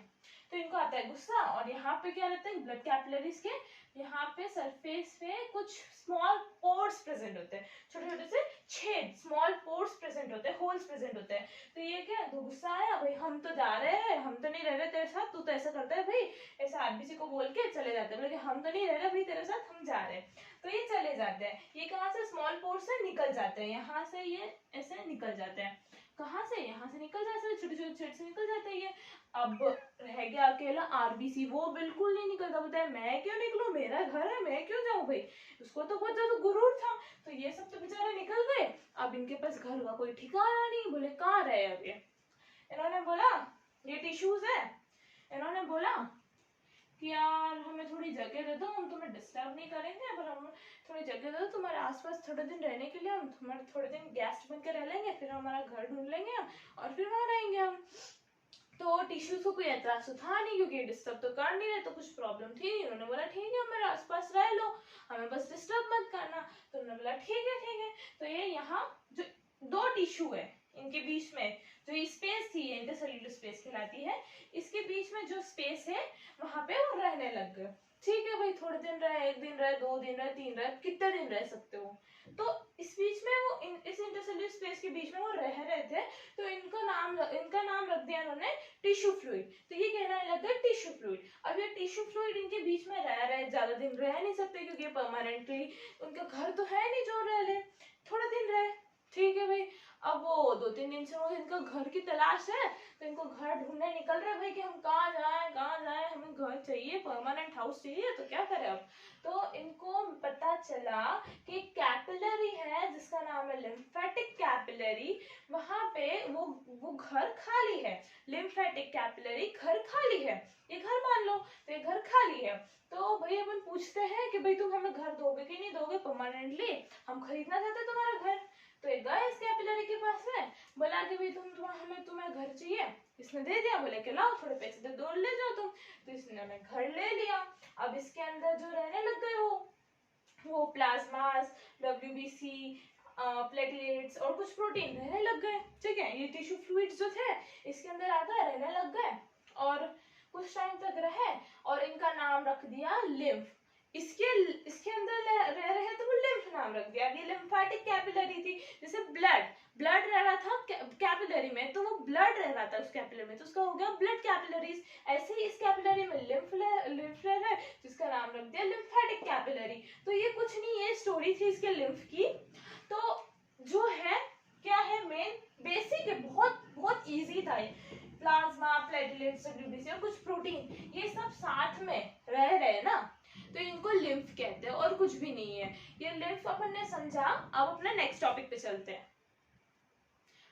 तो इनको आता है गुस्सा, और यहाँ पे क्या रहता है, ब्लड कैपिलरीज के यहाँ पे सरफेस पे कुछ स्मॉल पोर्स प्रेजेंट होते हैं, छोटे छोटे से छेद, स्मॉल पोर्स प्रेजेंट होते हैं, होल्स प्रेजेंट होते हैं। तो ये क्या, तो गुस्सा आया, भाई हम तो जा रहे हैं, हम तो नहीं रह रहे तेरे साथ, तू तो ऐसा करता है भाई, ऐसा आरबीसी को बोल के चले जाते हैं, हम तो नहीं रह रहे भाई तेरे साथ, हम जा रहे हैं। तो ये चले जाते हैं, ये कहाँ से, स्मॉल पोर्स से निकल जाते हैं, यहाँ से ये ऐसे निकल जाते हैं, कहाँ से, यहाँ से निकल जाते हैं, छोटे छोटे छेद से निकल जाते हैं ये। अब रह गया अकेला आरबीसी, वो बिल्कुल नहीं निकलता, बताया मैं क्यों निकलूं, मेरा घर है, मैं क्यों जाऊं भाई, उसको तो बहुत ज्यादा गुरूर था। तो ये सब तो बेचारे निकल गए। अब इनके पास घर का कोई ठिकाना नहीं, बोले कहाँ रहे अब ये। इन्होंने बोला ये टिश्यूज है, इन्होंने बोला कि यार हमें थोड़ी जगह दे दो, हम तुम्हें डिस्टर्ब नहीं करेंगे, पर हम थोड़ी जगह दे दो तुम्हारे आसपास थोड़े दिन रहने के लिए, हम तुम्हारे थोड़े दिन गेस्ट बन के रह लेंगे, फिर हमारा घर ढूंढ लेंगे और फिर वहां रहेंगे हम। तो टिश्यूज को कोई एतराज तो था नहीं, क्योंकि डिस्टर्ब तो कर नहीं रहे, तो कुछ प्रॉब्लम थी नहीं। उन्होंने बोला ठीक है हमारे आसपास रह लो, हमें बस डिस्टर्ब मत करना। तो उन्होंने बोला ठीक है ठीक है। तो ये यहाँ जो 2 टिश्यू है, इनके बीच में जो ये स्पेस थी, इंटरसेल्युलर स्पेस कहलाती है, इसके बीच में जो स्पेस है वहां पे वो रहने लग गए। ठीक है भाई, थोड़े दिन रहे, 1 दिन रहे, 2 दिन रहे, 3 रहे, कितने दिन रह सकते हो। तो इस बीच में वो इस इंटरसेल्युलर स्पेस के बीच में वो रह रहे थे, तो इनका नाम रख दिया उन्होंने टिश्यू फ्लूइड। तो ये कहने लग गया टिश्यू फ्लूइड। अब ये टिश्यू फ्लूइड इनके बीच में रह रहे, ज्यादा दिन रह नहीं सकते, क्योंकि परमानेंटली उनका घर तो है नहीं जो रह ले, थोड़ा दिन रहे, ठीक है भाई। अब वो 2-3 दिन से वो इनका घर की तलाश है, तो इनको घर ढूंढने निकल रहे भाई कि हम कहाँ जाएं, हमें घर चाहिए, परमानेंट हाउस चाहिए, तो क्या करें अब। तो इनको पता चला कि कैपिलरी है जिसका नाम है लिम्फेटिक कैपिलरी, वहां पे वो घर खाली है, लिम्फेटिक कैपिलरी घर खाली है, ये घर मान लो, तो ये घर खाली है। तो भाई अपन पूछते हैं कि भाई तुम हमें घर दोगे कि नहीं दोगे परमानेंटली, हम खरीदना चाहते हैं तुम्हारा घर। तो एक गए इस कैपिलरी के पास में, बोला कि भाई तुम्हें घर चाहिए, इसने दे दिया, बोले कि लाओ थोड़े पैसे दे दो, ले जाओ तुम। तो इसने घर ले लिया। अब इसके अंदर जो रहने लग गए वो प्लाज्मास, डब्ल्यूबीसी, प्लेटलेट्स और कुछ प्रोटीन रहने लग गए, ठीक है। ये टिश्यू फ्लूइड्स जो थे इसके अंदर आकर रहने लग गए, और कुछ टाइम तक रहे, और इनका नाम रख दिया लिम्फ। इसके अंदर रह रहे तो वो लिम्फ नाम रख दिया। ये लिम्फेटिक कैपिलरी थी, जैसे ब्लड, ब्लड रह रहा था कैपिलरी में, तो वो ब्लड रह रहा था उस कैपिलरी में, तो उसका हो गया ब्लड कैपिलरीज। ऐसे ही इस कैपिलरी में लिम्फ है जिसका नाम रख दिया लिम्फेटिक कैपिलरी। तो ये कुछ नहीं, ये स्टोरी थी इसके लिम्फ की। तो जो है क्या है मेन बेसिक है, बहुत बहुत इजी था ये। प्लाज्मा, प्लेटलेट्स, डब्ल्यूबीसी और कुछ प्रोटीन, ये सब साथ में रह रहे ना, तो इनको लिम्फ कहते हैं और कुछ भी नहीं है। ये लिम्फ अपन ने समझा। अब अपना नेक्स्ट टॉपिक पे चलते हैं।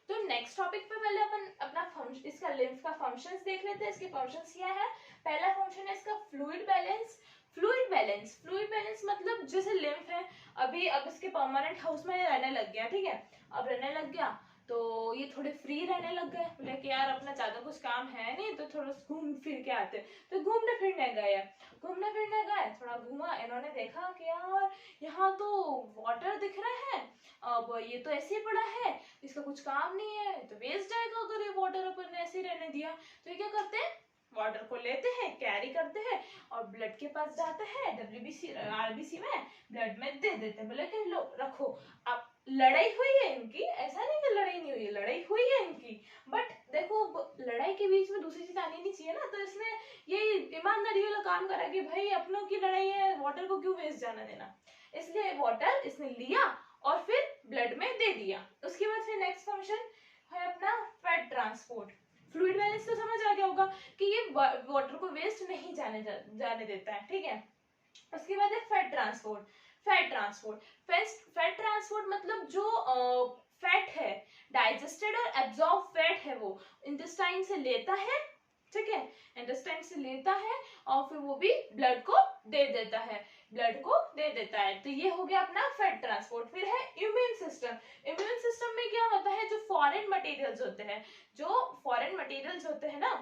तो नेक्स्ट टॉपिक पे पहले अपन अपना फंक्शन, इसका लिम्फ का फंक्शंस देख लेते हैं। इसके फंक्शंस क्या है? पहला फंक्शन है इसका फ्लूइड बैलेंस। फ्लूइड बैलेंस मतलब जैसे लिम्फ है, अभी अब इसके परमानेंट हाउस में रहने लग गया, ठीक है, अब रहने लग गया तो ये थोड़े फ्री रहने लग गए, बोले कि यार अपना ज्यादा कुछ काम है नहीं तो थोड़ा घूम फिर के आते, तो घूमने फिरने गए, थोड़ा घूमा, इन्होंने देखा कि यार यहाँ तो वाटर दिख रहा है, अब ये तो ऐसे ही पड़ा है, इसका कुछ काम नहीं है, तो वेस्ट जाएगा अगर ये वाटर अपन ने ऐसे ही रहने दिया। तो ये क्या करते हैं, वाटर को लेते हैं, कैरी करते हैं और ब्लड के पास जाते हैं, डब्ल्यूबीसी आरबीसी में ब्लड में दे देते हैं, बोले कि लो रखो। अब लड़ाई हुई है इनकी, ऐसा नहीं कि लड़ाई नहीं हुई है, लड़ाई हुई है इनकी, बट देखो लड़ाई के बीच में दूसरी चीज आनी नहीं चाहिए ना, तो इसने ये ईमानदारी वाला काम करा कि भाई अपनों की लड़ाई है, वाटर को क्यों वेस्ट जाना देना, इसलिए वाटर इसने लिया और फिर ब्लड में दे दिया। उसके बाद फिर नेक्स्ट फंक्शन है अपना फैट ट्रांसपोर्ट। फ्लूइड बैलेंस तो समझ आ गया होगा कि ये वाटर को वेस्ट नहीं जाने देता है, ठीक है। उसके बाद है फैट ट्रांसपोर्ट। फैट ट्रांसपोर्ट मतलब जो फैट है, डाइजेस्टेड और एब्जॉर्ब फैट है, वो इंटेस्टाइन से लेता है, ठीक है, इंटेस्टाइन से लेता है और फिर वो भी ब्लड को दे देता है, तो ये हो गया अपना फैट ट्रांसपोर्ट। फिर है इम्यून सिस्टम में क्या होता है, जो फॉरेन मटेरियल्स होते हैं ना,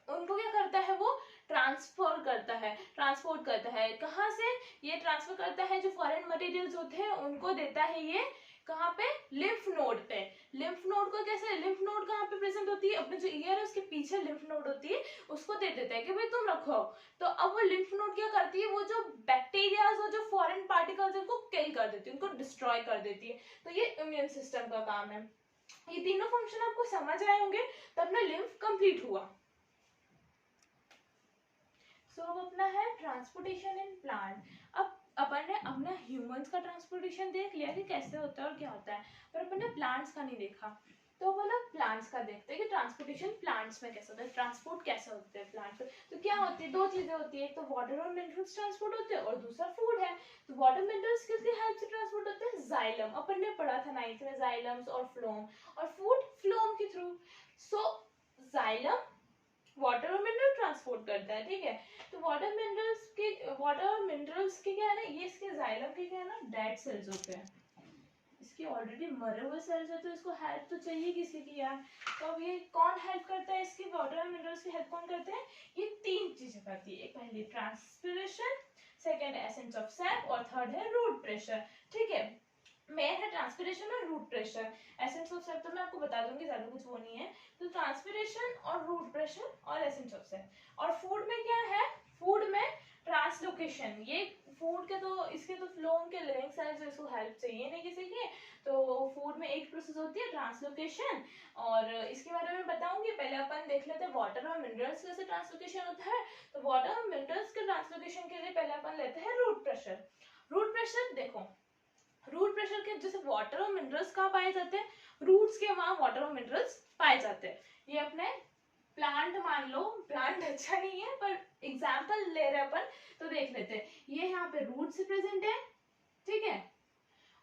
उनको क्या करता है, वो ट्रांसपोर्ट करता है कहाँ से, ये ट्रांसफर करता है, जो फॉरेन मटेरियल्स होते हैं उनको देता है ये कहाँ पे, लिम्फ नोड पे। लिम्फ नोड को कैसे, लिम्फ नोड कहाँ पे प्रेजेंट होती है, अपने जो ईयर है उसके पीछे लिम्फ नोड होती है, उसको दे देता है कि भाई तुम रखो। तो अब वो लिम्फ नोड क्या करती है, वो जो बैक्टीरिया और जो फॉरेन पार्टिकल्स उनको किल कर देती है, उनको डिस्ट्रॉय कर देती है। तो ये इम्यून सिस्टम का काम है। ये तीनों फंक्शन आपको समझ आए होंगे, तो अपना लिम्फ कंप्लीट हुआ। सो अब अपना है ट्रांसपोर्टेशन इन प्लांट। अब अपन ने अपना ह्यूमंस का ट्रांसपोर्टेशन देख लिया कि कैसे होता है और क्या होता है, पर अपन ने प्लांट्स का नहीं देखा। तो अपन अब प्लांट्स का देखते हैं कि ट्रांसपोर्टेशन प्लांट्स में कैसे होता है, ट्रांसपोर्ट कैसे होते हैं प्लांट्स में। तो क्या होती है, दो चीजें होती है, एक तो वाटर और मिनरल्स ट्रांसपोर्ट होते हैं और दूसरा फूड है। तो वाटर मिनरल्स किसकी हेल्प से ट्रांसपोर्ट होते हैं, जाइलम, अपन ने पढ़ा था 9th में, जाइलम्स और फ्लोम, और फूड फ्लोम के थ्रू। सो जाइलम वाटर और मिनरल ट्रांसपोर्ट करता है, ठीक है। तो वाटर और मिनरल्स के क्या है ना, ये इसके जाइलम के क्या है ना, डेड सेल्स होते हैं, इसके ऑलरेडी मरे हुए सेल्स है, तो इसको हेल्प तो चाहिए किसी की यार। तो अब ये कौन हेल्प करता है, इसके वाटर और मिनरल्स की हेल्प कौन करते हैं, ये तीन चीजें करती है, पहली transpiration, second essence of SAP और थर्ड है रूट प्रेशर, ठीक है। मेन है ट्रांसपिरेशन और रूट प्रेशर। एसेंस ऑफ सेप तो मैं आपको बता दूंगी, ज्यादा कुछ वो नहीं है। तो ट्रांसपिरेशन और रूट प्रेशर और एसेंस ऑफ सेप। और फूड में क्या है, फूड में ट्रांसलोकेशन, ये फूड के तो इसके तो फ्लोम के लिविंग सेल्स, इसको हेल्प चाहिए नहीं किसी की, तो फूड में एक प्रोसेस होती है ट्रांसलोकेशन, और इसके बारे में बताऊंगी। पहले अपन देख लेते हैं वाटर और मिनरल्स कैसे ट्रांसलोकेशन होता है। तो वाटर और मिनरल्स के ट्रांसलोकेशन के लिए पहले अपन लेते हैं रूट प्रेशर देखो, रूट प्रेशर के जैसे वाटर और मिनरल्स कहाँ पाए जाते हैं, रूट्स के वहां वाटर और मिनरल्स पाए जाते हैं। ये अपने प्लांट मान लो, प्लांट अच्छा नहीं है पर एग्जाम्पल ले रहे अपन, तो देख लेते हैं। ये यहाँ पे रूट से प्रेजेंट है, ठीक है,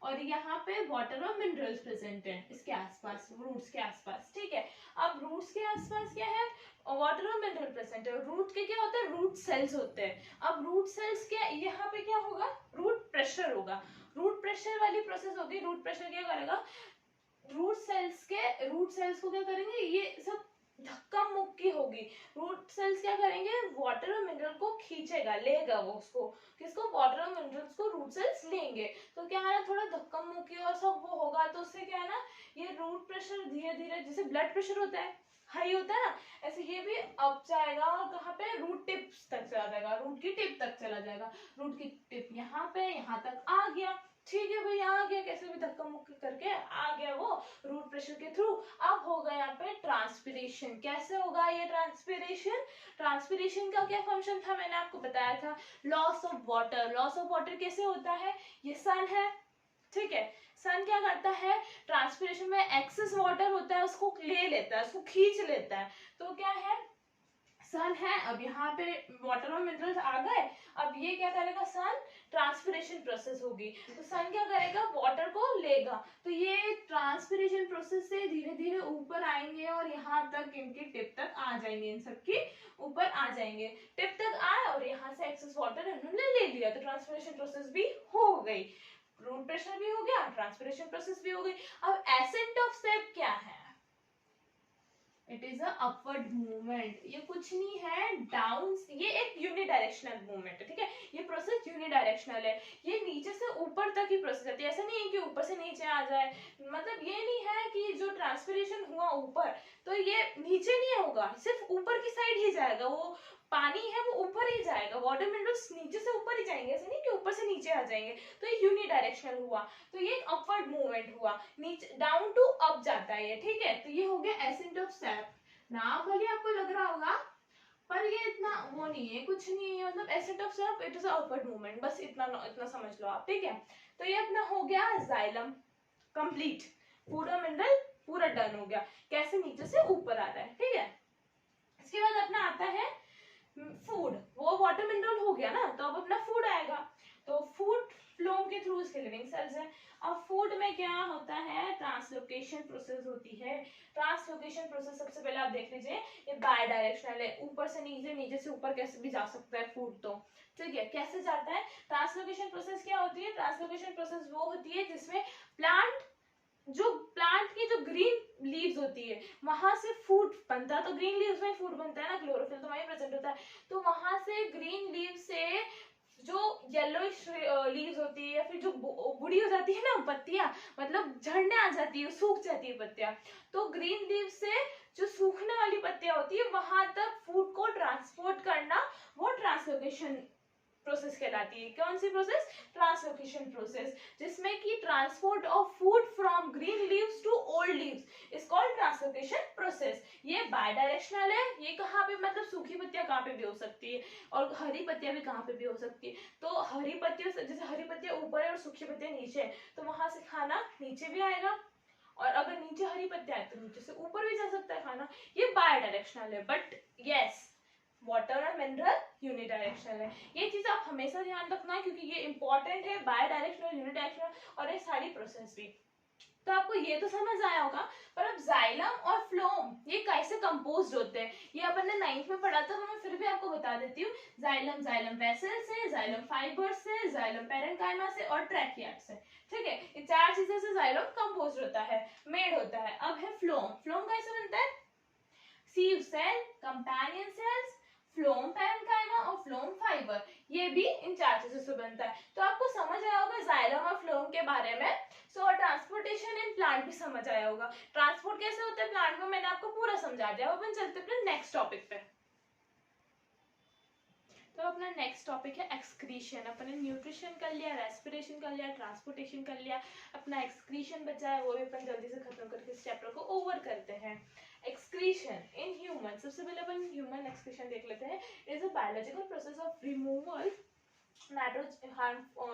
और यहाँ पे वाटर और मिनरल्स प्रेजेंट है इसके आसपास, रूट्स के आसपास, ठीक है। अब रूट्स के आसपास क्या है, वाटर और मिनरल प्रेजेंट है। रूट के क्या होता है, रूट सेल्स होते हैं। अब रूट सेल्स क्या, यहाँ पे क्या होगा, रूट प्रेशर होगा, रूट प्रेशर वाली प्रोसेस होगी। रूट प्रेशर क्या करेगा, रूट सेल्स को क्या करेंगे, ये सब धक्का मुक्की होगी। रूट सेल्स क्या करेंगे, वाटर और मिनरल को खींचेगा, लेगा वो उसको, किसको, वाटर और मिनरल्स को रूट सेल्स लेंगे। तो क्या है ना, थोड़ा धक्का मुक्की और सब वो होगा, तो उससे क्या है ना, ये रूट प्रेशर धीरे धीरे, जैसे ब्लड प्रेशर होता है हाई होता है ना, ऐसे ये भी अप जाएगा और कहाँ पे, रूट टिप्स तक चला जाएगा, रूट की टिप तक चला जाएगा। रूट की टिप यहाँ पे, यहाँ तक आ गया, ठीक है भाई, आ गया, कैसे भी धक्का मुक्की करके आ गया वो रूट प्रेशर के थ्रू। अब होगा यहाँ पे ट्रांसपिरेशन। कैसे होगा ये ट्रांसपिरेशन? ट्रांसपिरेशन का क्या फंक्शन था, मैंने आपको बताया था, loss of water. Loss of water कैसे होता है? ये सन है, ठीक है, सन क्या करता है, ट्रांसपिरेशन में एक्सेस वाटर होता है उसको ले लेता है, उसको खींच लेता है। तो क्या है, सन है, अब यहाँ पे वाटर और मिनरल्स आ गए, अब ये क्या करेगा, सन ट्रांसपिरेशन प्रोसेस होगी, तो सन क्या करेगा, वाटर को लेगा, तो ये ट्रांसपिरेशन प्रोसेस से धीरे धीरे ऊपर आएंगे और यहाँ तक इनकी टिप तक आ जाएंगे, इन सबकी ऊपर आ जाएंगे, टिप तक आए और यहाँ से एक्सेस वाटर इन्होंने ले लिया, तो ट्रांसपिरेशन प्रोसेस भी हो गई, रूट प्रेशर भी हो गया, ट्रांसपिरेशन प्रोसेस भी हो गई। अब एसेंट ऑफ स्टेप क्या है? It is a upward movement, ये कुछ नहीं है डाउन, ये एक यूनिडायरेक्शनल मूवमेंट है, ठीक है, ये प्रोसेस यूनिडायरेक्शनल है, ये नीचे से ऊपर तक ही प्रोसेस होती है, ऐसा नहीं है कि ऊपर से नीचे आ जाए, मतलब ये नहीं है कि जो ट्रांसपिरेशन हुआ ऊपर तो ये नीचे नहीं होगा, सिर्फ ऊपर की साइड ही जाएगा, वो पानी है वो ऊपर ही जाएगा, वाटर मिनरल्स नीचे से ऊपर ही जाएंगे, ऐसा नहीं कि ऊपर से नीचे आ जाएंगे, तो ये यूनिडायरेक्शनल हुआ, तो ये एक अपवर्ड मूवमेंट हुआ, नीचे डाउन टू अप जाता है ये, ठीक है, तो ये हो गया एसेंट ऑफ स्टेप। नाम भले आपको लग रहा होगा पर ये इतना वो नहीं है, कुछ नहीं है, मतलब ascent of step it is upward movement, बस इतना इतना समझ लो आप, ठीक है। तो ये अपना हो गया जाइलम कंप्लीट, पूरा मिनरल पूरा डन हो गया, कैसे नीचे से ऊपर आ रहा है, ठीक है। इसके बाद अपना आता है फूड, वो वाटर मिनरल हो गया ना, तो अब अपना फूड आएगा, तो फूड फ्लोम के थ्रू इसके लिविंग सेल्स है। अब फूड में क्या होता है, ट्रांसलोकेशन प्रोसेस होती है। ट्रांसलोकेशन प्रोसेस सबसे पहले आप देख लीजिए, ये बाय डायरेक्शनल है, ऊपर से नीचे, नीचे से ऊपर कैसे भी जा सकता है फूड, तो ठीक है, कैसे जाता है ट्रांसलोकेशन प्रोसेस, क्या होती है ट्रांसलोकेशन प्रोसेस, वो होती है जिसमें प्लांट की जो ग्रीन लीव्स होती है वहां से फूड बनता है, तो ग्रीन लीव्स में फूड बनता है ना, क्लोरोफिल तो वहीं प्रेजेंट होता है, तो वहां से ग्रीन लीव से जो येलोइश लीव्स होती है या फिर जो बूढ़ी हो जाती है ना पत्तियां, मतलब झड़ने आ जाती है, सूख जाती है पत्तियां, तो ग्रीन लीव से जो सूखने वाली पत्तियां होती है वहां तक फूड को ट्रांसपोर्ट करना, वो ट्रांसलोकेशन प्रोसेस कहलाती है। कौन सी प्रोसेस? ट्रांसलोकेशन प्रोसेस, जिसमें कि transport of food from green leaves to old leaves is called translocation process. ये बाय डायरेक्शनल है, ये कहाँ पे, मतलब सूखी पत्तियां कहाँ पे भी हो सकती है और हरी पत्तियां भी कहाँ पे भी हो सकती है, तो हरी पत्तियों से, जैसे हरी पत्तियां ऊपर है और सूखी पत्तियां नीचे है, तो वहां से खाना नीचे भी आएगा, और अगर नीचे हरी पत्तियां आए तो नीचे से ऊपर भी जा सकता है खाना, ये बाय डायरेक्शनल है। बट यस, वाटर और मिनरल यूनिडायरेक्शनल है, ये चीज आप हमेशा ध्यान रखना क्योंकि ये इंपॉर्टेंट है, बाय डायरेक्शनल, यूनिडायरेक्शनल और ये सारी प्रोसेस भी। तो आपको ये तो समझ आया होगा, पर अब जाइलम और फ्लोम ये कैसे कंपोज होते हैं, ये अपन ने 9th में पढ़ा था, मैं फिर भी आपको बता देती हूँ। जाइलम वेसल से, जाइलम फाइबर से, जाइलम पैरेन्काइमा से और ट्रैकियाट से, ठीक है, ये चार चीजें से जाइलम कंपोज होता है, मेड होता है। अब है फ्लोम, फ्लोम कैसे बनता है, sieve cell, companion cells, phloem parenchyma और फ्लोम फाइबर, ये भी इन चार चीजों से बनता है। तो आपको समझ आया होगा जाइलम और फ्लोम के बारे में। सो ट्रांसपोर्टेशन इन प्लांट भी समझ आया होगा, ट्रांसपोर्ट कैसे होता है प्लांट में मैंने आपको पूरा समझा दिया। अब अपन चलते हैं नेक्स्ट टॉपिक पे। तो अपना नेक्स्ट टॉपिक है एक्सक्रीशन। अपन ने न्यूट्रिशन कर लिया, रेस्पिरेशन कर लिया, ट्रांसपोर्टेशन कर लिया, अपना एक्सक्रीशन बचा है, वो भी अपन जल्दी से खत्म करके इस चैप्टर को ओवर करते हैं। एक्सक्रीशन इन ह्यूमन, सबसे पहले अपन ह्यूमन एक्सक्रीशन देख लेते हैं। It is a biological process of removal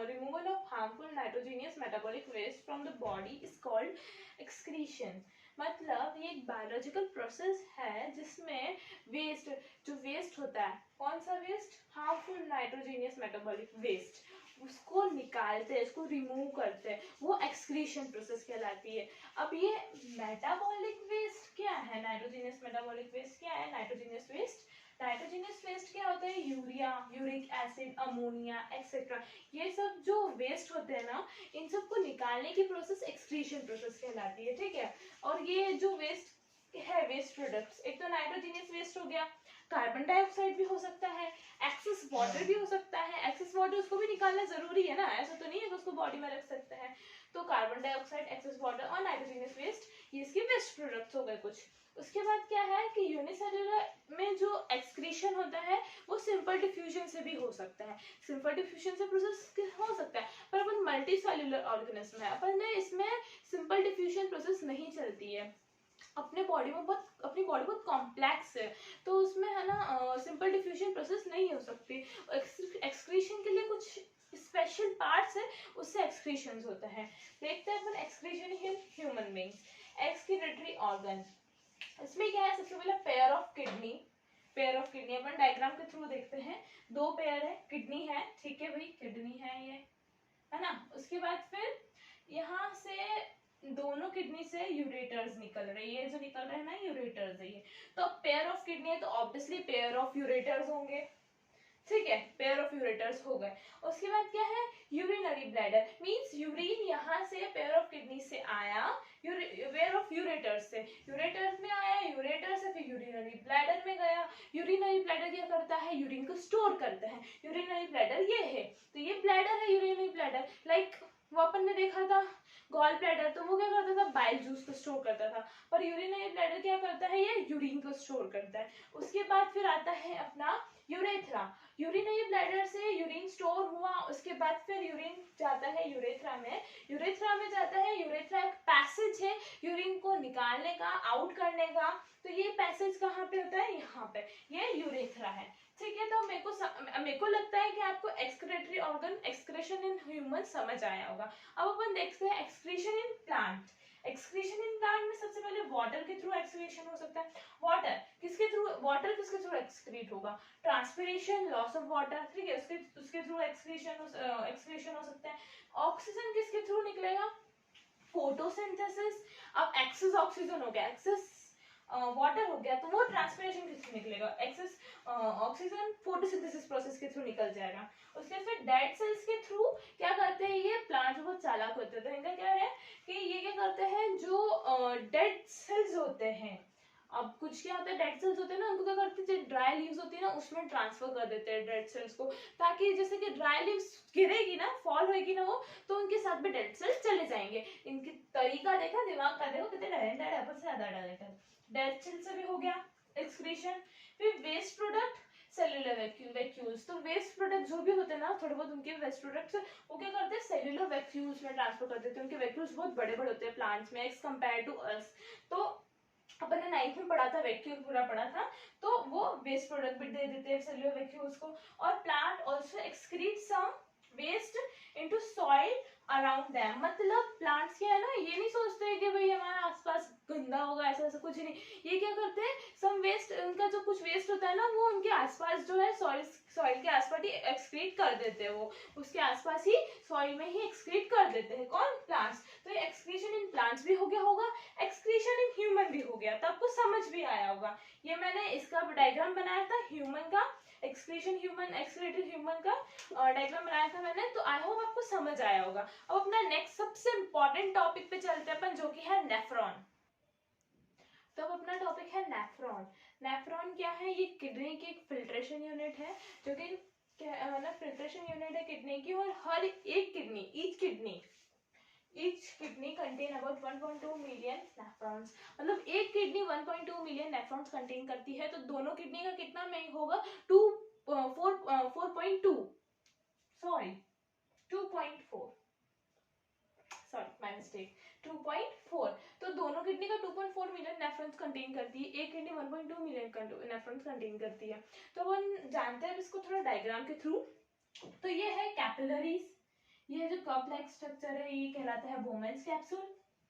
removal of harmful nitrogenous metabolic waste from the body is called excretion। मतलब ये एक बायोलॉजिकल प्रोसेस है जिसमें वेस्ट, जो वेस्ट होता है, कौन सा waste, harmful nitrogenous metabolic waste, उसको निकालते हैं, उसको रिमूव करते हैं, वो एक्सक्रीशन प्रोसेस कहलाती है। अब ये मेटाबॉलिक वेस्ट क्या है, नाइट्रोजीनियस मेटाबॉलिक वेस्ट क्या है, नाइट्रोजीनियस वेस्ट, नाइट्रोजीनियस वेस्ट क्या होता है, urea, uric acid, ammonia etcetera, ये सब जो वेस्ट होते हैं ना, इन सबको निकालने की प्रोसेस एक्सक्रीशन प्रोसेस कहलाती है, ठीक है। और ये जो वेस्ट है, वेस्ट प्रोडक्ट्स, एक तो नाइट्रोजीनियस वेस्ट हो गया, कार्बन डाइऑक्साइड भी हो सकता है, एक्सेस वाटर भी हो सकता है, एक्सेस वाटर उसको भी निकालना जरूरी है ना, ऐसा तो नहीं है कि उसको बॉडी में रख सकते हैं, तो कार्बन डाइऑक्साइड, एक्सेस वाटर और नाइट्रोजीनियस वेस्ट, ये इसके वेस्ट प्रोडक्ट्स हो गए कुछ। उसके बाद क्या है कि यूनिसेल्युलर में जो एक्सक्रीशन होता है वो सिंपल डिफ्यूजन से भी हो सकता है, सिंपल डिफ्यूजन से प्रोसेस हो सकता है, पर अपन मल्टी सेल्यूलर ऑर्गेनिज्म है, अपन में इसमें सिंपल डिफ्यूजन प्रोसेस नहीं चलती है। अपनी बॉडी बहुत कॉम्प्लेक्स है, तो उसमें है ना सिंपल डिफ्यूजन प्रोसेस नहीं हो सकती। एक्सक्रीशन के लिए कुछ स्पेशल पार्ट्स है, उससे एक्सक्रीशंस होता है। देखते हैं अपन excretion in human beings. Excretory organ, इसमें क्या है, सबसे पहले पेयर ऑफ किडनी अपन डायग्राम के थ्रू देखते हैं। दो पेयर है, किडनी है, ठीक है भाई, किडनी है ये, है ना। उसके बाद फिर यहाँ से दोनों किडनी से यूरेटर्स निकल रही है, जो निकल रहे हैं ना यूरेटर्स है ये। तो पेयर ऑफ किडनी है तो ऑब्वियसली पेयर ऑफ यूरेटर्स होंगे, ठीक है, पेयर ऑफ यूरेटर्स हो गए। उसके बाद क्या है, यूरिनरी ब्लैडर, मींस यूरिन यहाँ से पेयर ऑफ किडनी से आया, पेयर ऑफ यूरेटर्स से, यूरेटर्स में आया, यूरेटर से फिर यूरिनरी ब्लैडर में गया। यूरिनरी ब्लैडर क्या करता है, यूरिन को स्टोर करता है। यूरिनरी ब्लैडर ये है, तो ये ब्लैडर है यूरिनरी ब्लैडर। लाइक वो अपन ने देखा था गॉल ब्लैडर, तो वो क्या करता था, बाइल जूस को स्टोर करता था, पर यूरिनरी ब्लैडर क्या करता है, ये यूरिन को स्टोर करता है। उसके बाद फिर आता है अपना यूरेथ्रा। यूरिनरी ब्लैडर से यूरिन स्टोर हुआ, उसके बाद फिर यूरिन जाता है यूरेथ्रा में। यूरेथ्रा में जाता है, यूरेथ्रा एक पैसेज है यूरिन को निकालने का, आउट करने का। तो ये पैसेज कहाँ पे होता है, यहाँ पे, ये यूरेथ्रा है, ठीक है। तो मेरे को लगता है कि आपको excretory organ, excretion in human समझ आया होगा। अब अपन देखते हैं excretion in plant. Excretion in plant में सबसे पहले वाटर के थ्रू एक्सक्रीशन हो सकता है। वाटर किसके थ्रू एक्सक्रीट होगा, ट्रांसपिरेशन, लॉस ऑफ वाटर, ठीक है, उसके थ्रू एक्सक्रीशन हो सकता है। ऑक्सीजन किसके थ्रू निकलेगा, फोटोसिंथेसिस। अब एक्सेस ऑक्सीजन हो गया, एक्सेस वाटर हो गया, तो वो ट्रांसपिरेशन किससे निकलेगा, एक्सेस ऑक्सीजन फोटोसिंथेसिस प्रोसेस के थ्रू निकल जाएगा। उसके फिर डेड सेल्स के थ्रू क्या करते हैं, ये प्लांट बहुत चालाक होते हैं, तो इनका क्या है कि ये क्या करते हैं, जो डेड सेल्स होते हैं, अब कुछ क्या होता है, डेड सेल्स होते हैं ना, उनको क्या करते हैं, ड्राई लीव्स होती है ना, उसमें ट्रांसफर कर देते हैं डेड सेल्स को, ताकि जैसे कि ड्राई लीव्स गिरेगी ना, फॉल होएगी ना वो, तो उनके साथ भी डेड सेल्स चले जाएंगे। इनकी तरीका देखा, दिमाग का देखो कितने टैलेंटेड है, अपन से ज्यादा टैलेंटेड। डेड सेल से भी हो गया एक्सक्रीशन। फिर वेस्ट प्रोडक्ट, सेल्यूलर वैक्यूल्स, तो वेस्ट प्रोडक्ट जो भी होते हैं ना, थोड़े बहुत उनके वेस्ट प्रोडक्ट्स वो क्या करते हैं, सेल्यूलर वैक्यूल्स में ट्रांसफर कर देते हैं। उनके वैक्यूल्स बहुत बड़े बड़े होते हैं प्लांट्स में एज कंपेयर टू अस। तो अपन ने 9th में पढ़ा था, वैक्यूल पूरा पढ़ा था, तो वो वेस्ट प्रोडक्ट भी दे देते हैं सेल्यूलर वैक्यूल्स को। और plant also excrete some waste into soil around them, मतलब प्लांट्स क्या है ना, ये नहीं सोचते हैं कि भाई हमारा आसपास गंदा होगा, ऐसा ऐसा कुछ नहीं। ये क्या करते हैं, सम वेस्ट, उनका जो कुछ वेस्ट होता है ना, वो उनके आसपास जो है सॉइल के आसपास ही एक्सक्रीट कर देते हैं, वो उसके आसपास ही सॉइल में ही एक्सक्रीट कर देते हैं, कौन, प्लांट्स। तो ये एक्सक्रीशन इन प्लांट्स भी हो गया होगा, एक्सक्रीशन इन ह्यूमन भी हो गया, तो आपको समझ भी आया होगा। ये मैंने इसका डायग्राम बनाया था ह्यूमन का, एक्सक्रीशन ह्यूमन, एक्सक्रीटेड ह्यूमन का डायग्राम बनाया था मैंने, तो आई होप आपको समझ आया होगा। अब अपना नेक्स्ट सबसे इंपॉर्टेंट टॉपिक पे चलते हैं अपन, जो कि है नेफ्रॉन। तो अब अपना टॉपिक है नेफ्रॉन। नेफ्रॉन क्या है, ये किडनी की एक फिल्ट्रेशन यूनिट है, जो कि मतलब फिल्ट्रेशन यूनिट है किडनी की, और हर एक kidney, each kidney contain about 1.2 million nephrons, मतलब एक किडनी 1.2 मिलियन नेफ्रॉन्स कंटेन करती है। तो दोनों किडनी का कितना में होगा, 4.2, सॉरी 2.4, सॉरी माय मिस्टेक, 2.4। तो दोनों किडनी का 2.4 मिलियन नेफ्रॉन्स कंटेन करती है, एक किडनी 1.2 मिलियन नेफ्रॉन्स कंटेन करती है। तो अपन जानते हैं इसको थोड़ा डायग्राम के थ्रू। तो ये है कैपिलरीज, ये जो कॉम्प्लेक्स स्ट्रक्चर है ये कहलाता है बोमेन्स कैप्सूल,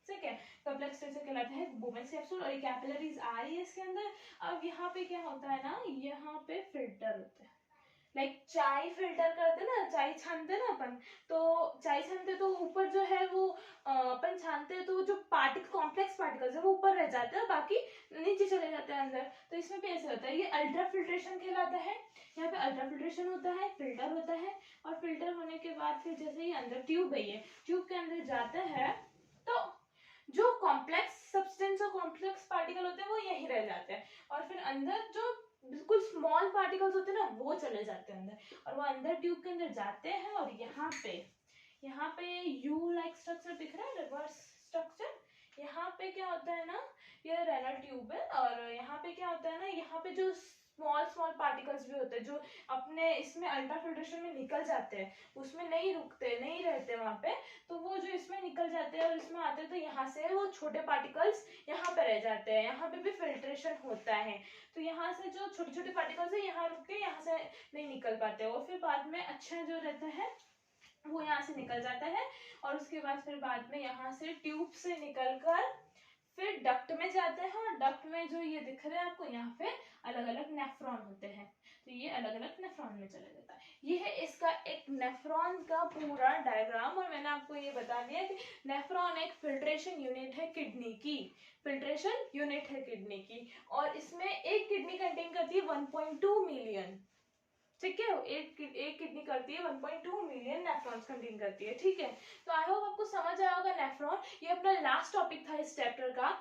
ठीक है, कॉम्प्लेक्स स्ट्रक्चर कहलाता है बोमेन्स कैप्सूल, और ये कैपिलरीज आ रही है इसके अंदर। अब यहाँ पे क्या होता है ना, यहाँ पे फिल्टर होते हैं, लाइक चाय फिल्टर करते ना, चाय छानते ना अपन, तो चाय छानते तो ऊपर जो है वो अपन छानते हैं, तो जो कॉम्प्लेक्स पार्टिकल्स है वो ऊपर रह जाते हैं, बाकी नीचे चले जाते हैं अंदर। तो इसमें भी ऐसे होता है, ये अल्ट्रा फिल्ट्रेशन कहलाता है। यहाँ पे अल्ट्रा फिल्ट्रेशन होता है, फिल्टर होता है, और फिल्टर होने के बाद फिर जैसे ही अंदर ट्यूब है, ये ट्यूब के अंदर जाता है, तो जो कॉम्प्लेक्स सब्सटेंस और कॉम्प्लेक्स पार्टिकल होते हैं वो यहीं रह जाते हैं, और फिर अंदर जो बिल्कुल स्मॉल पार्टिकल्स होते हैं ना, वो चले जाते हैं अंदर, और वो अंदर ट्यूब के अंदर जाते हैं। और यहाँ पे यू लाइक स्ट्रक्चर दिख रहा है, रिवर्स स्ट्रक्चर। यहाँ पे क्या होता है ना, ये रेनल ट्यूब है, और यहाँ पे क्या होता है ना, यहाँ पे जो स्मॉल पार्टिकल्स भी होते हैं, जो अपने इसमें अल्ट्रा फिल्ट्रेशन में निकल जाते हैं, उसमें नहीं रुकते, नहीं रहते वहां पे, में निकल जाते हैं और इसमें आते हैं, तो यहाँ से वो छोटे पार्टिकल्स यहाँ पे रह जाते हैं, यहाँ पे भी फिल्ट्रेशन होता है। तो यहाँ से जो छोटे छोटे पार्टिकल्स है यहाँ रुक के यहाँ से नहीं निकल पाते, और फिर बाद में अच्छा जो रहता है वो यहाँ से निकल जाता है, और उसके बाद फिर बाद में यहाँ से ट्यूब से निकलकर फिर डक्ट में जाते हैं, और डक्ट में जो ये दिख रहा है आपको यहाँ पे अलग अलग नेफ्रॉन होते हैं, तो ये अलग अलग नेफ्रॉन में चला जाता है। ये है इसका एक नेफ्रॉन का पूरा डायग्राम, और मैंने आपको ये बता दिया कि नेफ्रॉन एक फिल्ट्रेशन यूनिट है किडनी की, फिल्ट्रेशन यूनिट है किडनी की, और इसमें एक किडनी कंटेन करती है 1.2 मिलियन, ठीक है, एक किडनी करती है 1.2 मिलियन नेफ्रॉन्स कंटेन करती है, ठीक है। तो आई होप आपको समझ आया होगा नेफ्रॉन। ये अपना लास्ट टॉपिक था इस चैप्टर का।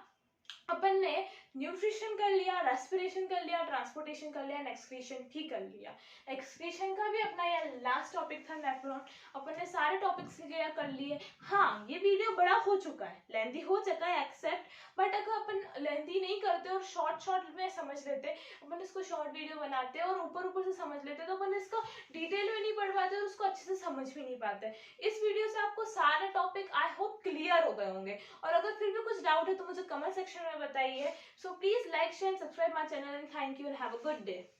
अपन ने न्यूट्रिशन कर लिया, रेस्पिरेशन कर लिया, ट्रांसपोर्टेशन कर लिया, एक्सक्रीशन भी कर लिया। एक्सक्रीशन का भी अपना ये लास्ट टॉपिक था नेफ्रॉन। अपन ने सारे टॉपिक्स क्लियर कर लिए। हाँ, ये वीडियो बड़ा हो चुका है, लेंथी हो चुका है एक्सेप्ट, बट अगर अपन लेंथी नहीं करते और शॉर्ट में समझ लेते, अपन इसको शॉर्ट वीडियो बनाते और ऊपर से समझ लेते, तो अपन इसको डिटेल में नहीं पढ़ पाते और उसको अच्छे से समझ भी नहीं पाते। इस वीडियो से आपको सारे टॉपिक आई होप क्लियर हो गए होंगे, और अगर फिर भी कुछ डाउट है तो मुझे कमेंट सेक्शन में बताइए। So please like, share and subscribe my channel, and thank you and have a good day.